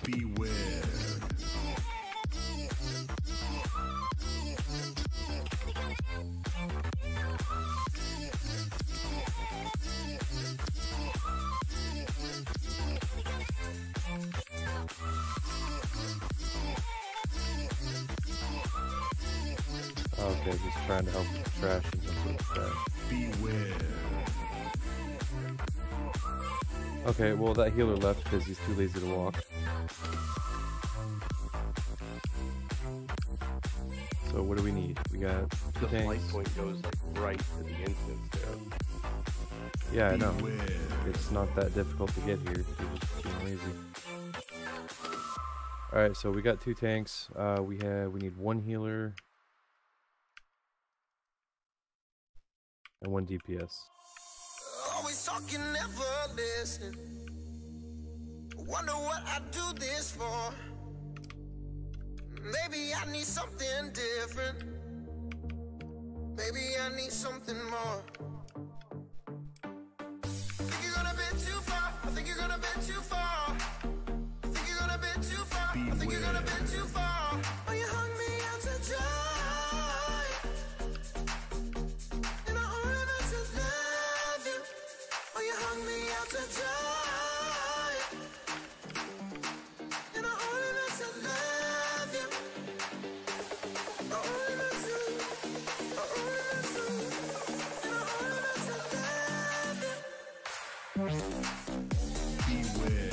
Beware. Okay, he's trying to help with trash and some sort of trash. Beware. Okay, well that healer left because he's too lazy to walk. So what do we need? We got The tanks. flight point goes like right to the instance there. Yeah, I know. Beware. It's not that difficult to get here. You're just being lazy. Alright, so we got 2 tanks. We need 1 healer. And 1 DPS. Always talking, never listen. Wonder what I do this for. Maybe I need something different. Maybe I need something more. Think you're gonna be too far. I think you're gonna be too far. I think you're gonna be too far. I think you're gonna be too far. Oh, you hung me out to dry. And I only meant to love you. Oh, you hung me out to dry. And I only meant to love you. I only meant to. I only meant to. And I only meant to love you. Beware.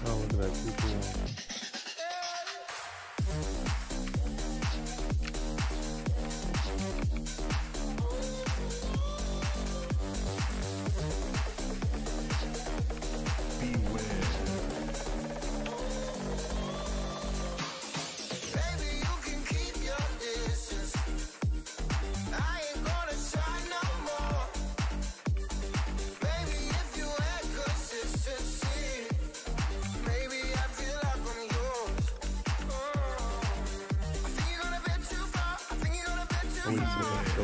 Oh, look at that 2 for 1. Baby, you can keep your distance. I ain't gonna try no more. Baby, if you had consistency, maybe I feel like I'm yours. I think you're gonna be too far. I think you're gonna be too far. So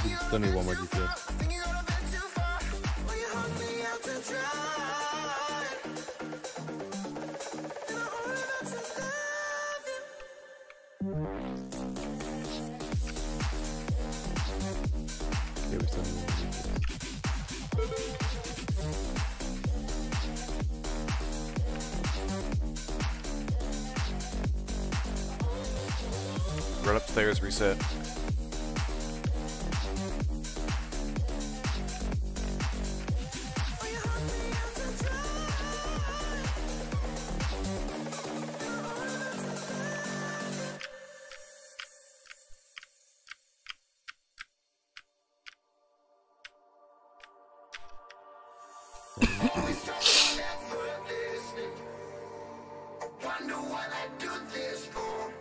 we still need 1 more DPS. I think you're gonna be too far. Will you hug me out to dry? And I only meant to love you. Okay, we still need 1 DPS. Run upstairs, reset.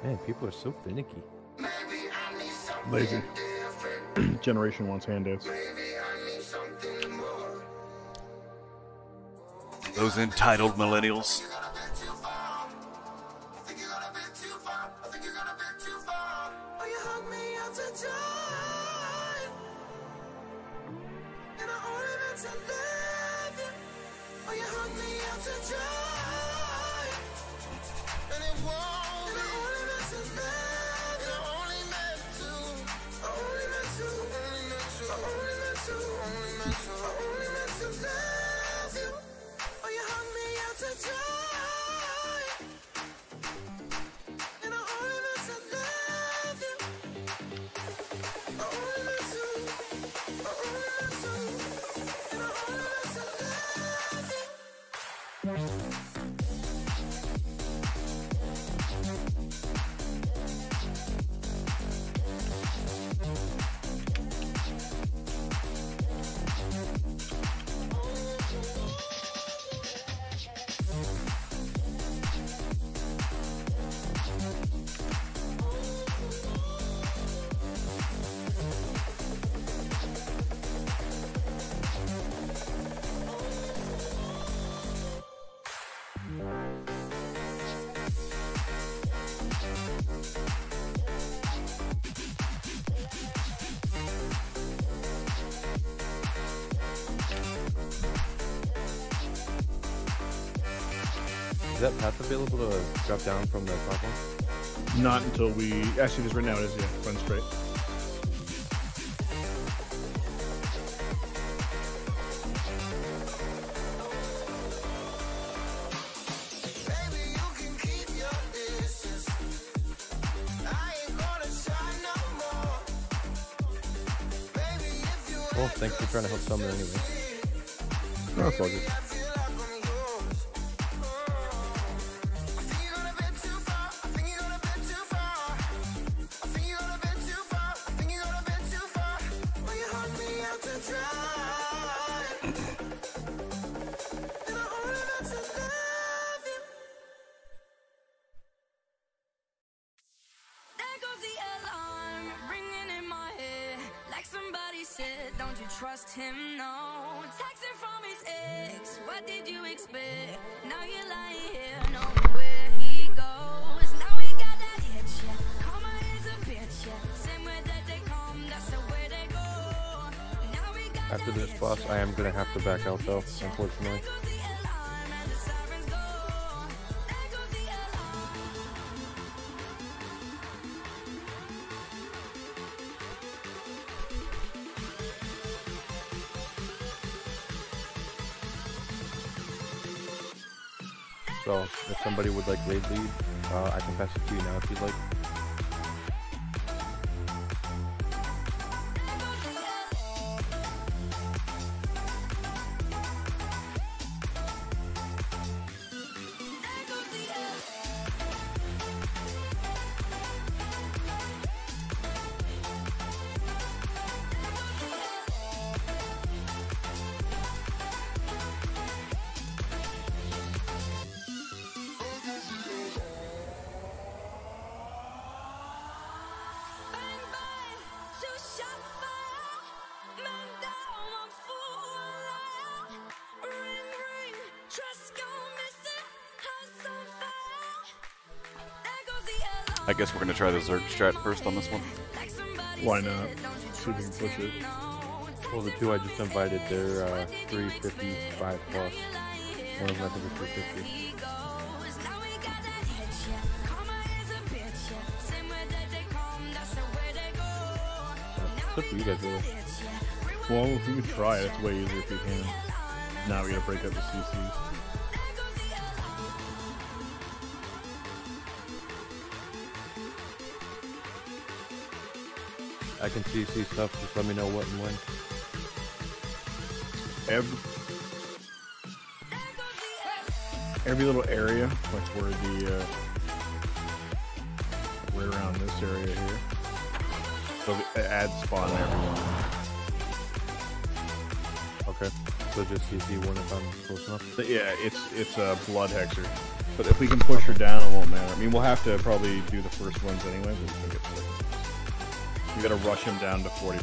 Man, people are so finicky. Lazy. Generation wants handouts. Those entitled millennials. Is that path available to drop down from the top one? Not until we... Actually, just right now it is, yeah. Run straight. Well, thanks for trying to help Summer anyway. No, it's all good. Don't you trust him? No. Texting from his ex. What did you expect? Now you're lying here, knowing where he goes. Now we got that itch, yeah. Karma is a bitch, yeah. Same way that they come, that's the way they go. Now we got After this boss, I am gonna have to back out though, unfortunately. So, if somebody would like raid lead, I can pass it to you now if you'd like. I guess we're going to try the Zerg strat first on this one. Why not? See if we can push it. Well, the two I just invited, they're 355 plus. One of them I think is 350. It's up to you guys, really. Well, if you could try it, it's way easier if you can. Now we gotta break up the CCs. I can CC stuff, just let me know what and when. Every little area, like where the right around this area here. So the add spawn everyone. Okay, so just CC one if I'm close enough. But yeah, it's a blood hexer. But if we can push her down, it won't matter. I mean, we'll have to probably do the first ones anyway, but we can get to it. We gotta rush him down to 40%.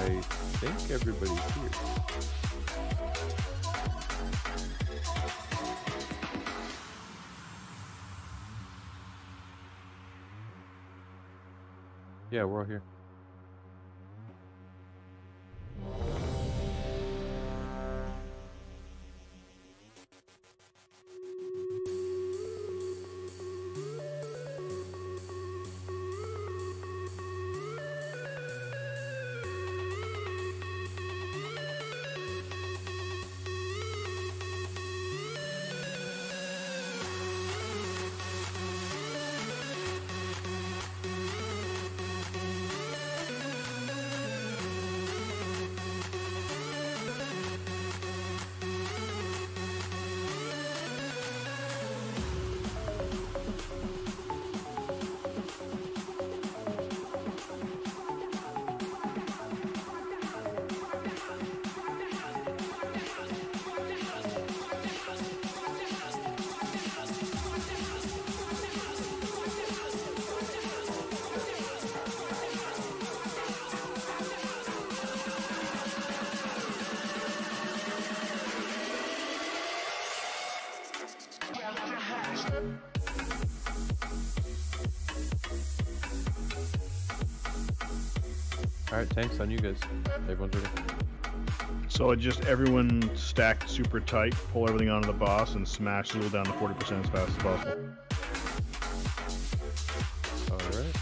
I think everybody's here. Yeah, we're all here. Alright, tanks on you guys. Everyone's ready. So just everyone stacked super tight, pull everything onto the boss, and smash Zool down to 40% as fast as possible. Alright.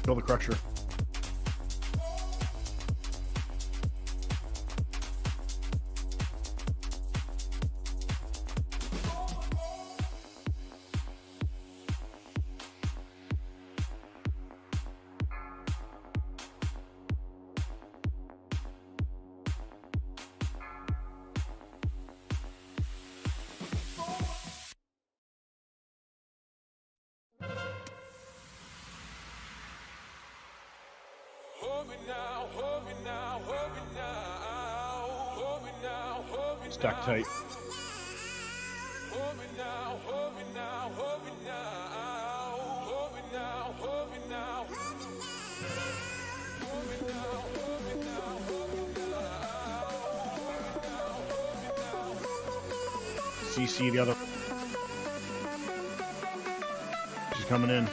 Kill the Crusher. Stack tight. CC the other. She's coming in.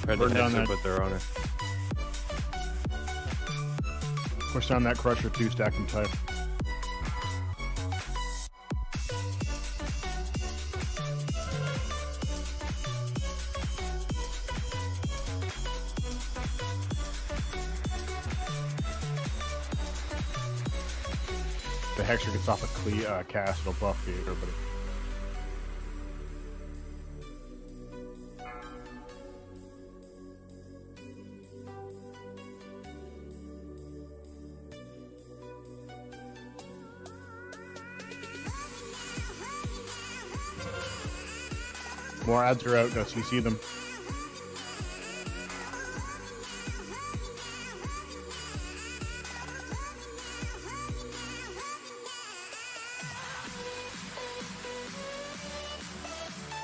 Tried to hex her, but they're on her. Push down that Crusher too, stack them tight. The Hexer gets off a cast, it'll buff everybody. More ads are out, guys. You see them.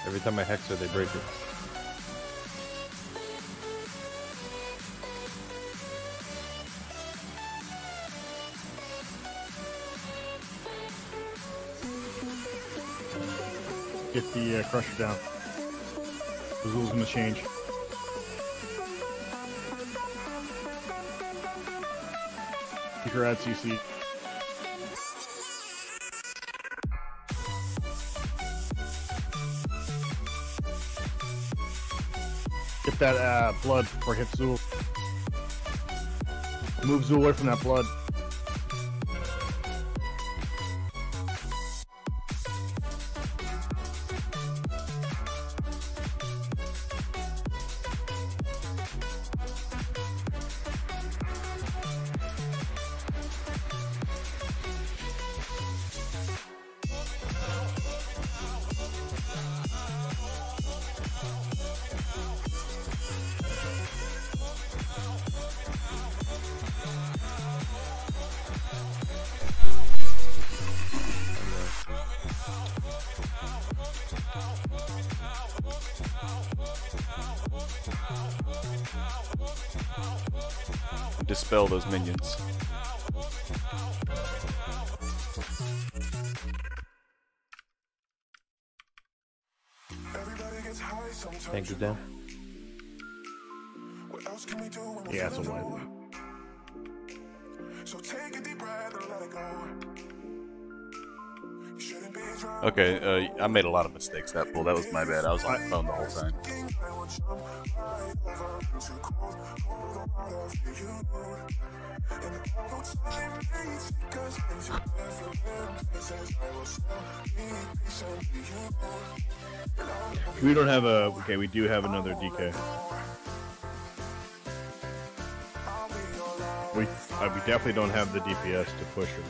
Every time I hex her, they break it. Get the Crusher down. The Zool's gonna change. Keep your ad CC. Get that blood before it hits Zool. Move Zool away from that blood. Dispel those minions. Tank is down. Yeah, it's a wipe. Okay, I made a lot of mistakes that pull. That was my bad. I was on the phone the whole time. We don't have a... Okay, we do have another DK. We definitely don't have the DPS to push him.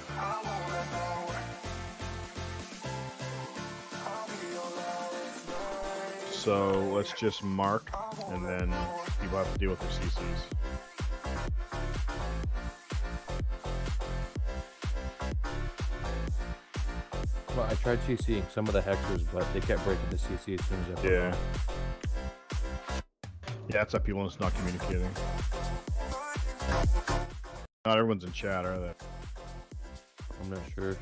So let's just mark, and then people have to deal with their CCs. Well, I tried CCing some of the hexers, but they kept breaking the CC as soon as I put Yeah. Yeah, it's up people just not communicating. Not everyone's in chat, are they? I'm not sure.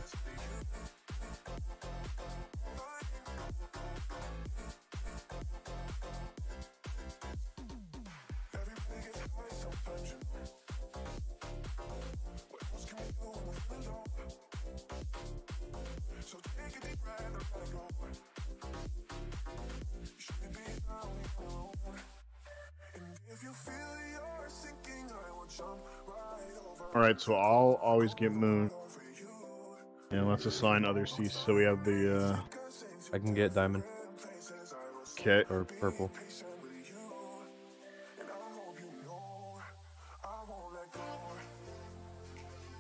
Alright, so I'll always get Moon. And let's assign other CC. So we have the, I can get Diamond. Okay. Or Purple.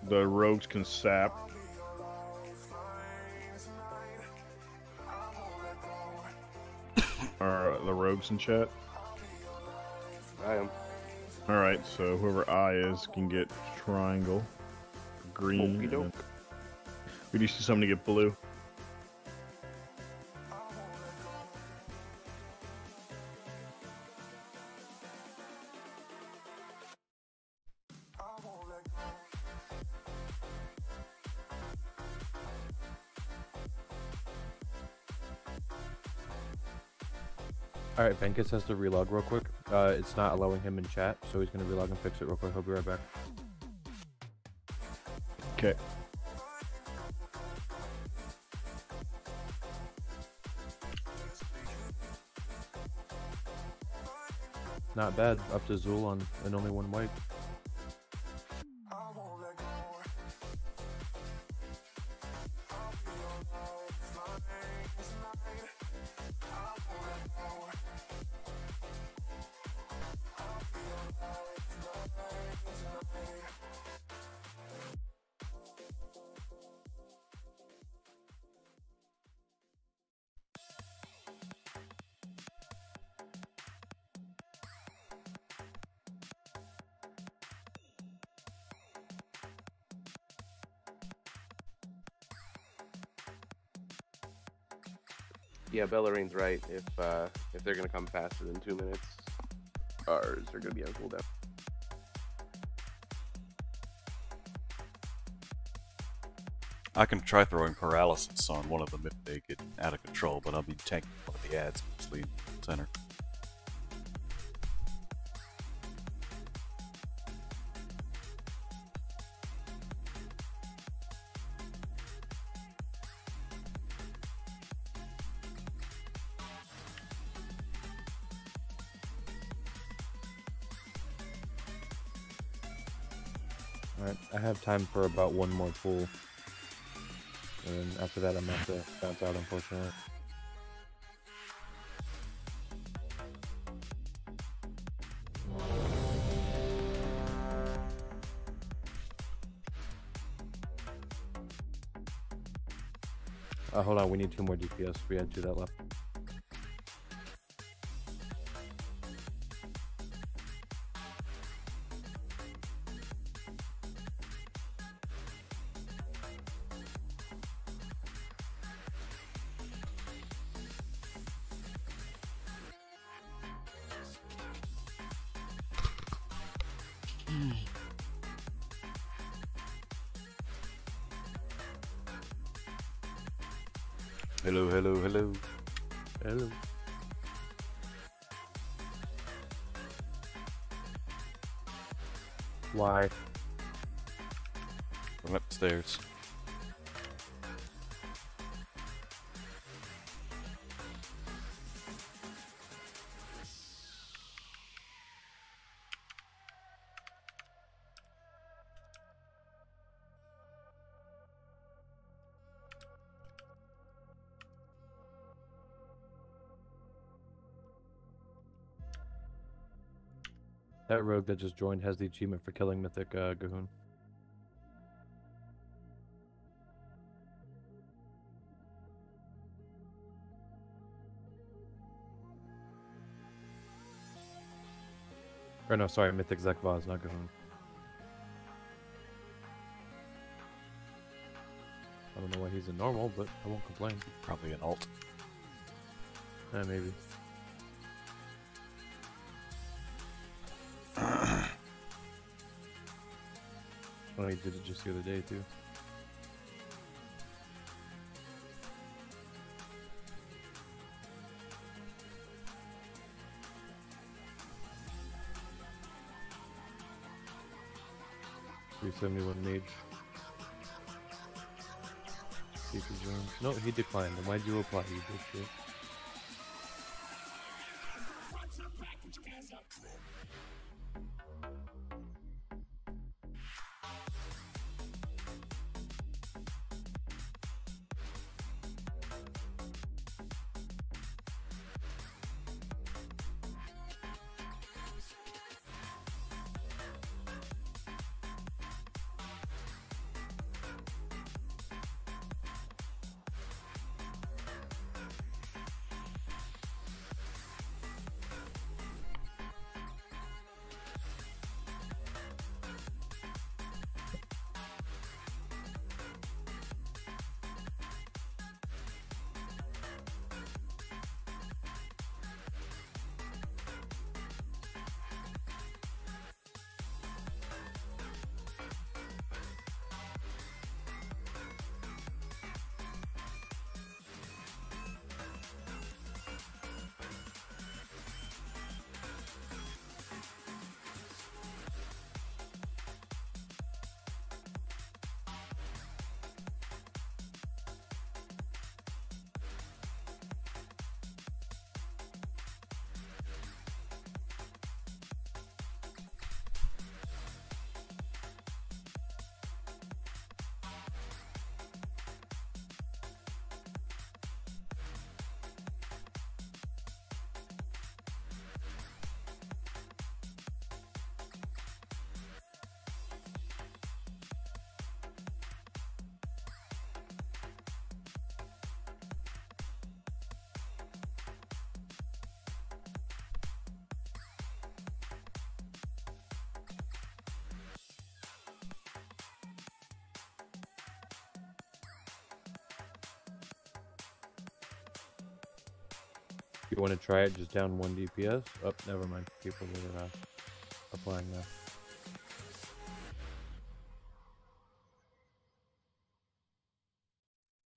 The rogues can sap. Are the rogues in chat? I am. Alright, so whoever I is can get triangle. Green. Okey-doke. We do see somebody get blue. Alright, Venkus has to relog real quick. It's not allowing him in chat, so he's going to relog and fix it real quick. I'll be right back. Okay. Not bad. Up to Zool on and only one wipe. Yeah, Bellarine's right. If they're gonna come faster than 2 minutes, ours are gonna be on cooldown. I can try throwing paralysis on one of them if they get out of control, but I'll be tanking one of the ads mostly center. Alright, I have time for about one more pool. And then after that, I'm going to have to bounce out, unfortunately. Hold on, we need 2 more DPS. We had 2 that left. Hello, hello, hello. Hello. Why? From upstairs. That rogue that just joined has the achievement for killing Mythic Gahoon. Or no, sorry, Mythic Zekvaz, not Gahoon. I don't know why he's a normal, but I won't complain. Probably an alt. Maybe. Oh, he did it just the other day, too. $371 mage. See if he joins. No, he declined. Then why'd you apply, you dipshit? You want to try it just down 1 DPS? Oh, never mind. People are applying now.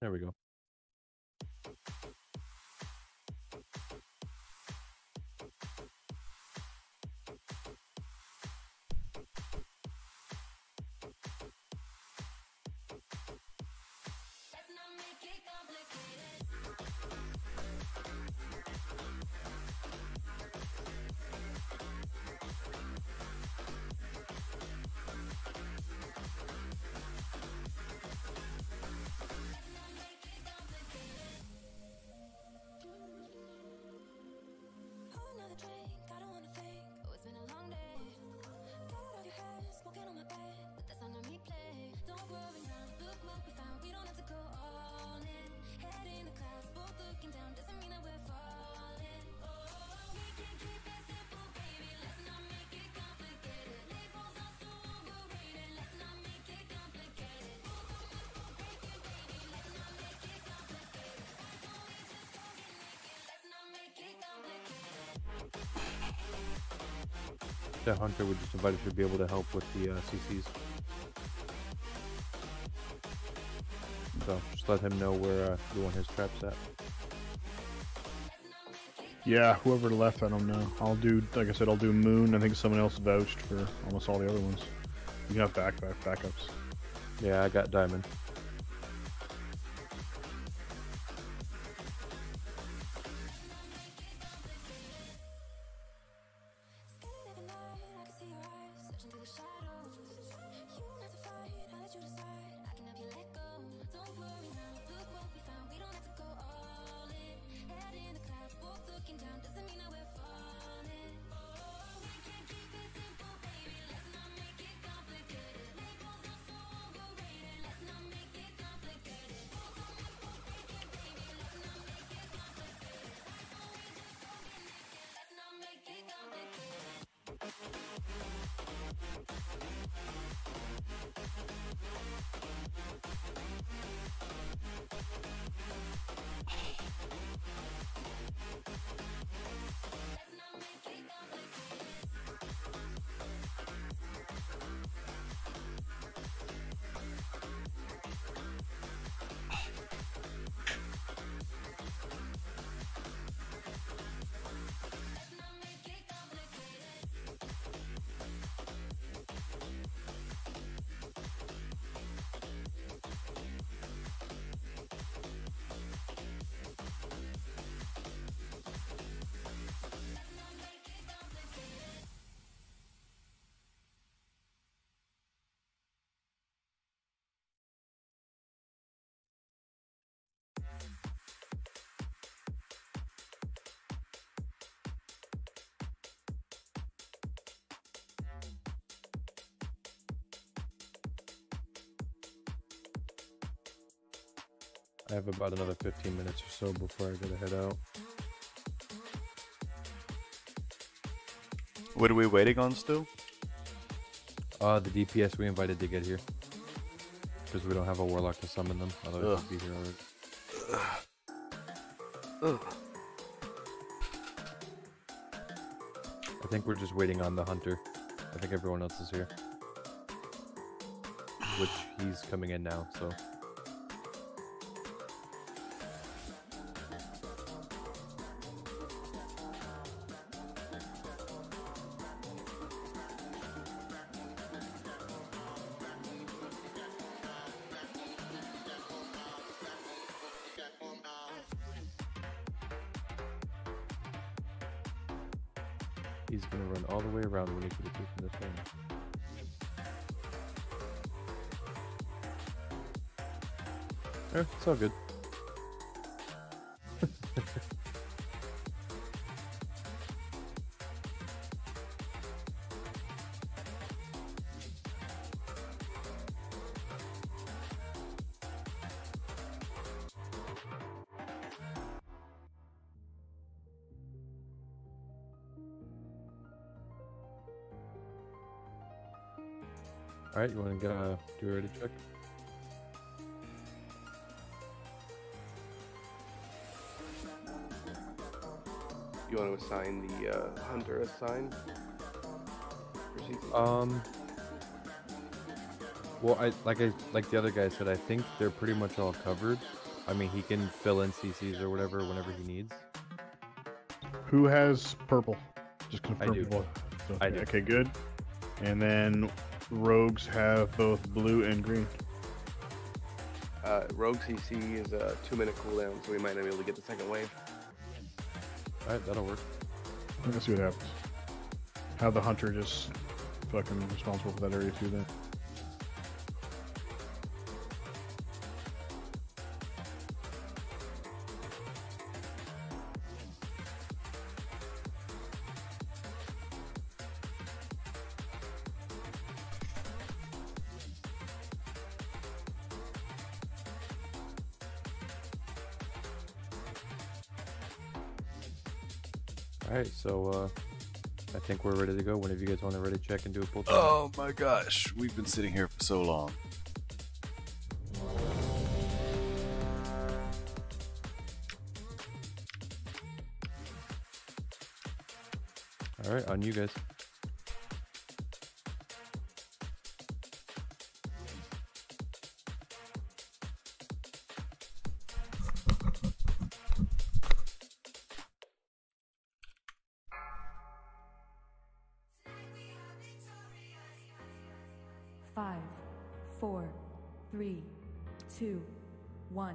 There we go. The hunter we just invited should be able to help with the CCs. So just let him know where you want his traps at. Yeah, whoever left, I don't know. I'll do, like I said, I'll do Moon. I think someone else vouched for almost all the other ones. You can have backups. Yeah, I got Diamond. I have about another 15 minutes or so before I gotta head out. What are we waiting on still? The DPS we invited to get here. Because we don't have a warlock to summon them, otherwise they'd be here already. I think we're just waiting on the hunter. I think everyone else is here. Which he's coming in now, so. He's gonna run all the way around when he could have taken this thing. It's all good. Alright, you want to do a ready check? You want to assign the hunter a sign? Well, like the other guy said, I think they're pretty much all covered. I mean, he can fill in CCs or whatever whenever he needs. Who has purple? Just confirm. I do. People. So, I do. Okay, good. And then rogues have both blue and green. Rogue CC is a 2-minute cooldown, so we might not be able to get the second wave. Alright, that'll work. Let's see what happens. Have the hunter just fucking responsible for that area too then. Alright, so I think we're ready to go. Whenever you guys want to ready check and do a pull check. Oh my gosh, we've been sitting here for so long. Alright, on you guys. 5, 4, 3, 2, 1.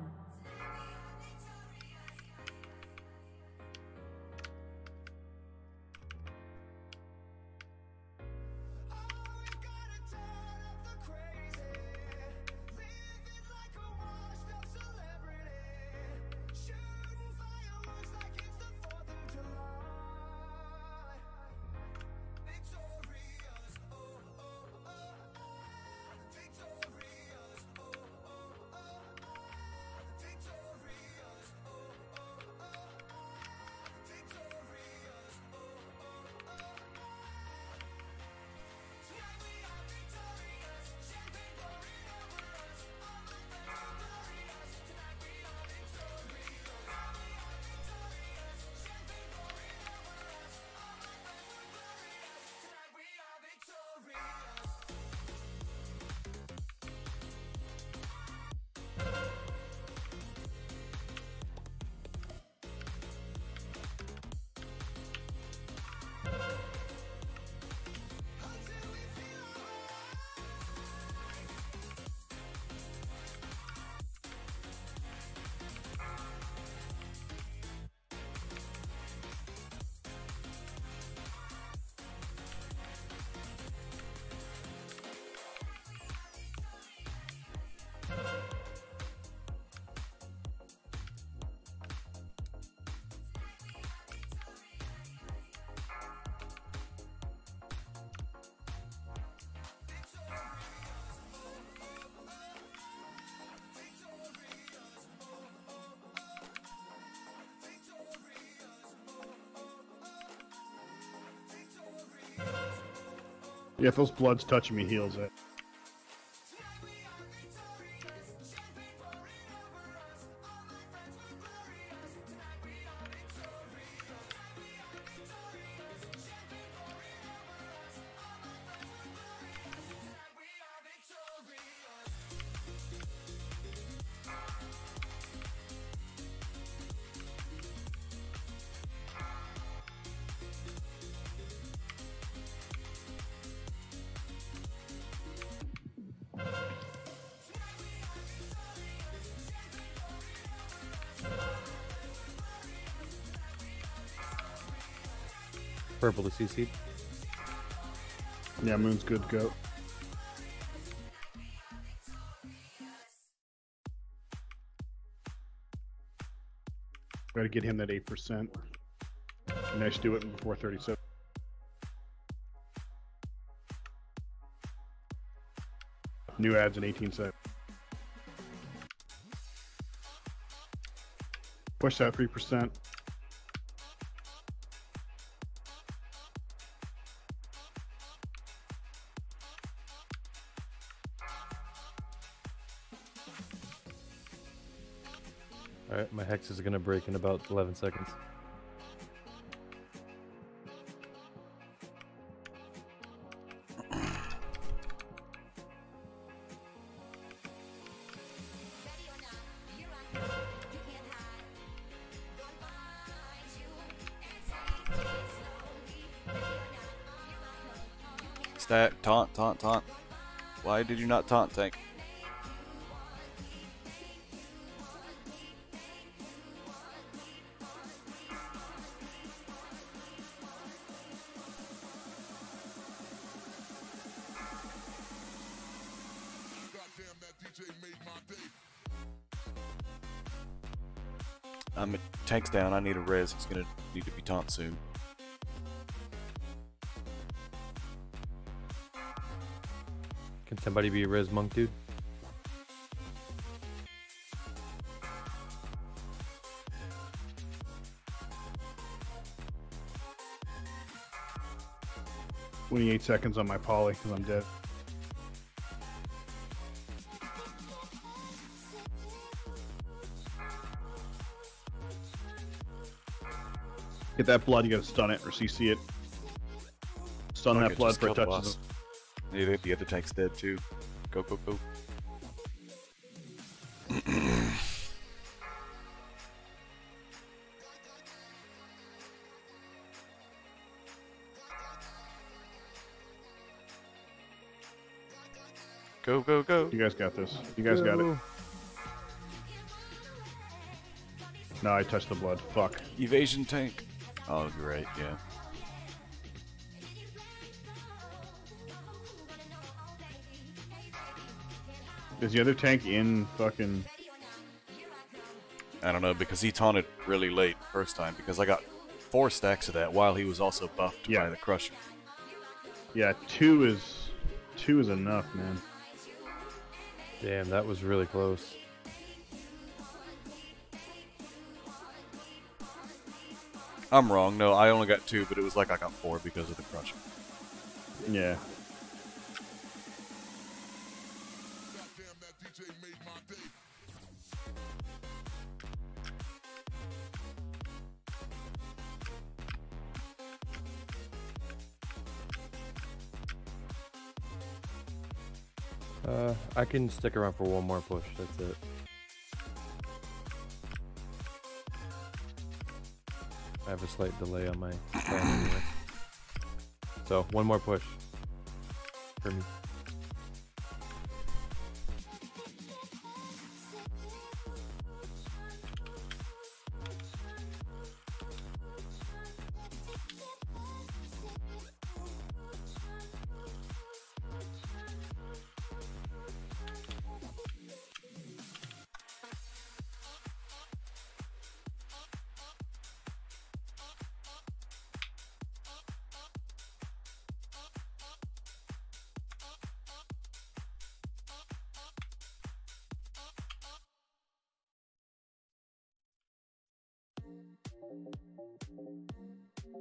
Yeah, if those bloods touching me heals it. Purple to CC. Yeah, Moon's good to go. Gotta get him that 8%. Nice, do it before 37. New ads in 18 seconds. Push that 3%. Alright, my hex is gonna break in about 11 seconds. Stack, taunt, taunt, taunt. Why did you not taunt, tank? Tank's down. I need a res. He's gonna need to be taunt soon. Can somebody be a res monk, dude? $28 seconds on my poly because I'm dead. Get that blood, you gotta stun it or CC it. Stun that blood for it touches it. The other tank's dead too. Go, go, go. Go, go, go. You guys got this. You guys got it. No, I touched the blood. Fuck. Evasion tank. Oh, great, yeah. Is the other tank in fucking... I don't know, because he taunted really late first time, because I got 4 stacks of that while he was also buffed by the Crusher. Yeah, 2 is enough, man. Damn, that was really close. I'm wrong. No, I only got 2, but it was like I got 4 because of the Crusher. Yeah. I can stick around for one more push. That's it. I have a slight delay on my phone anyway. So, one more push for me.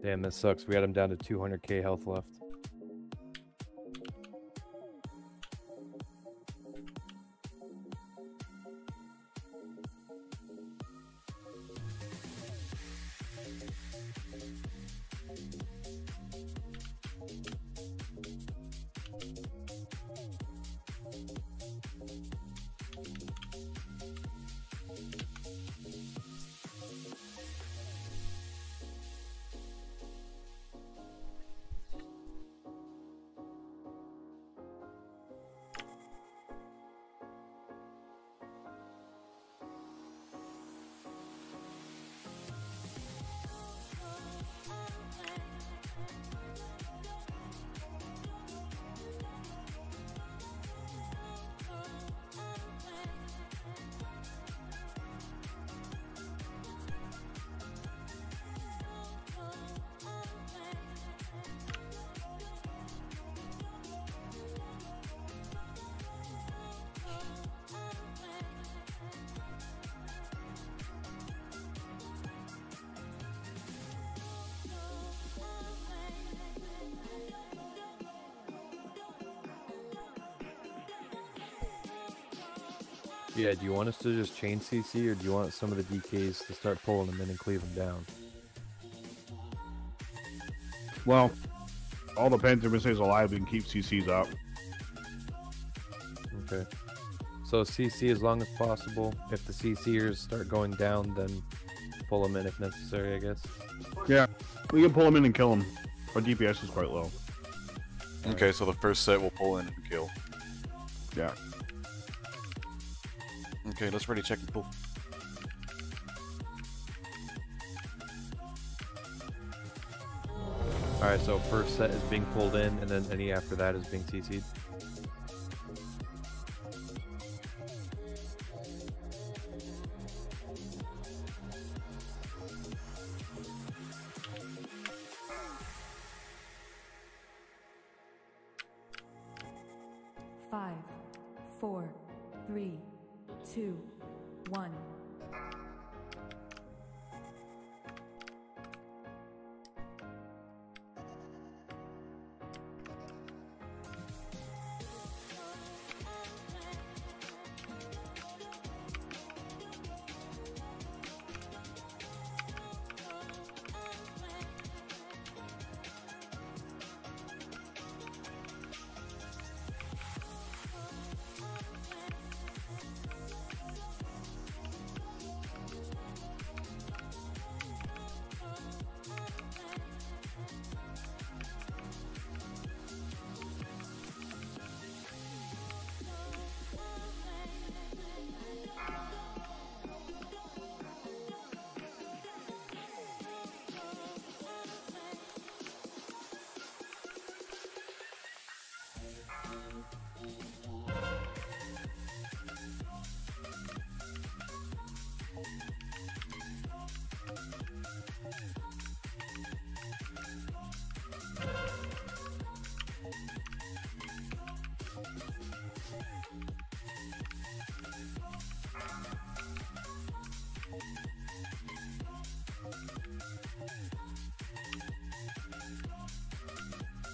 Damn, that sucks. We had him down to 200k health left. Yeah, do you want us to just chain CC, or do you want some of the DKs to start pulling them in and cleave them down? Well, all depends if it stays alive, we can keep CCs up. Okay. So CC as long as possible. If the CCers start going down, then pull them in if necessary, I guess. Yeah, we can pull them in and kill them. Our DPS is quite low. Okay, so the first set we'll pull in and kill. Yeah. Okay, let's ready check and pull. Alright, so first set is being pulled in, and then any after that is being CC'd. Five, 4, 3, 2, 1.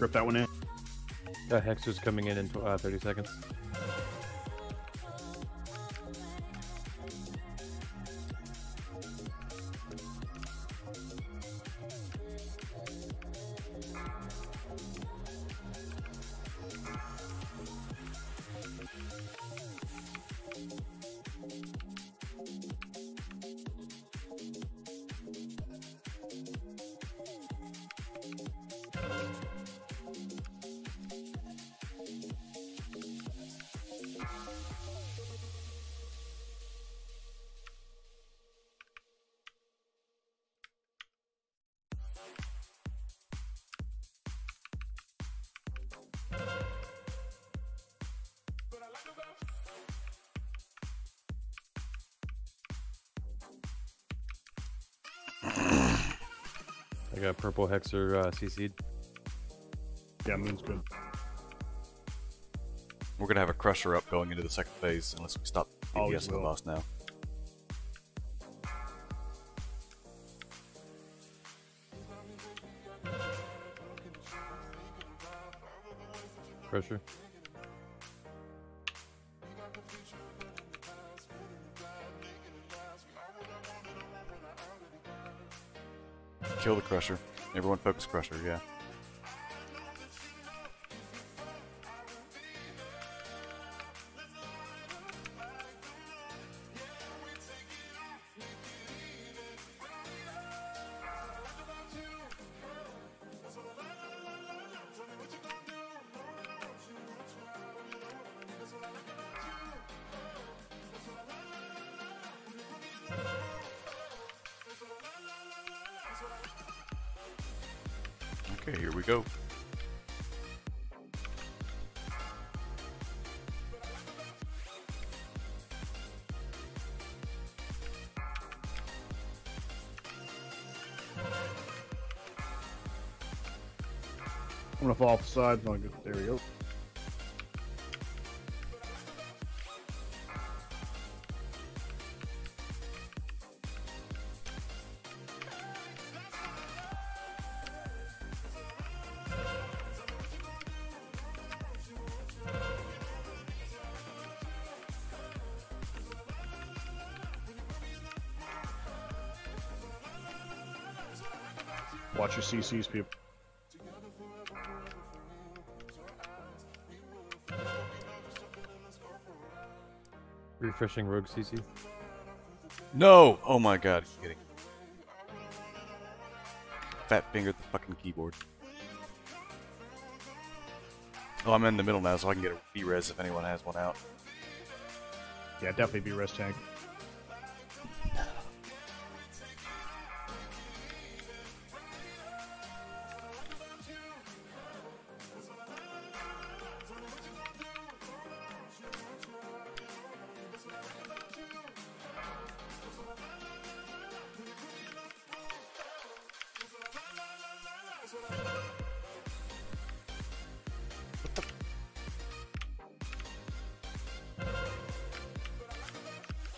Script that one in. Hexer's coming in 30 seconds. I got purple Hexer CC'd. Yeah, Moon's good. We're gonna have a crusher up going into the second phase unless we stop Always DPS on the will. boss now. Crusher. Kill the crusher. Everyone focus crusher, yeah. Okay, here we go. I'm gonna fall off the side. There we go. Watch your CCs, people. Refreshing Rogue CC. No! Oh my god, you're kidding. Fat fingered the fucking keyboard. Oh, I'm in the middle now, so I can get a B-res if anyone has one out. Yeah, definitely be res tank.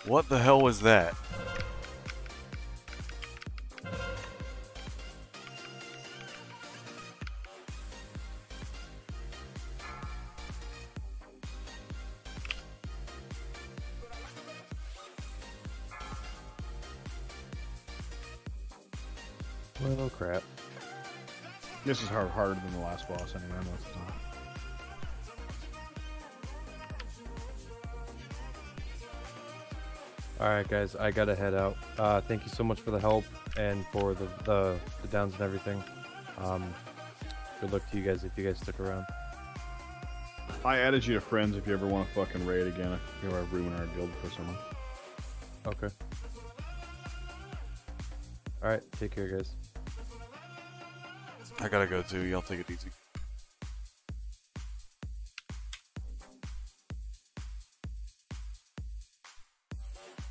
What the hell was that? Well, crap. This is harder than the last boss anyway, most of the time. Alright guys, I gotta head out. Thank you so much for the help and for the downs and everything. Good luck to you guys if you guys stick around. I added you to friends if you ever want to fucking raid again. If you want to ruin our guild for someone. Okay. Alright, take care guys. I gotta go too, y'all take it easy.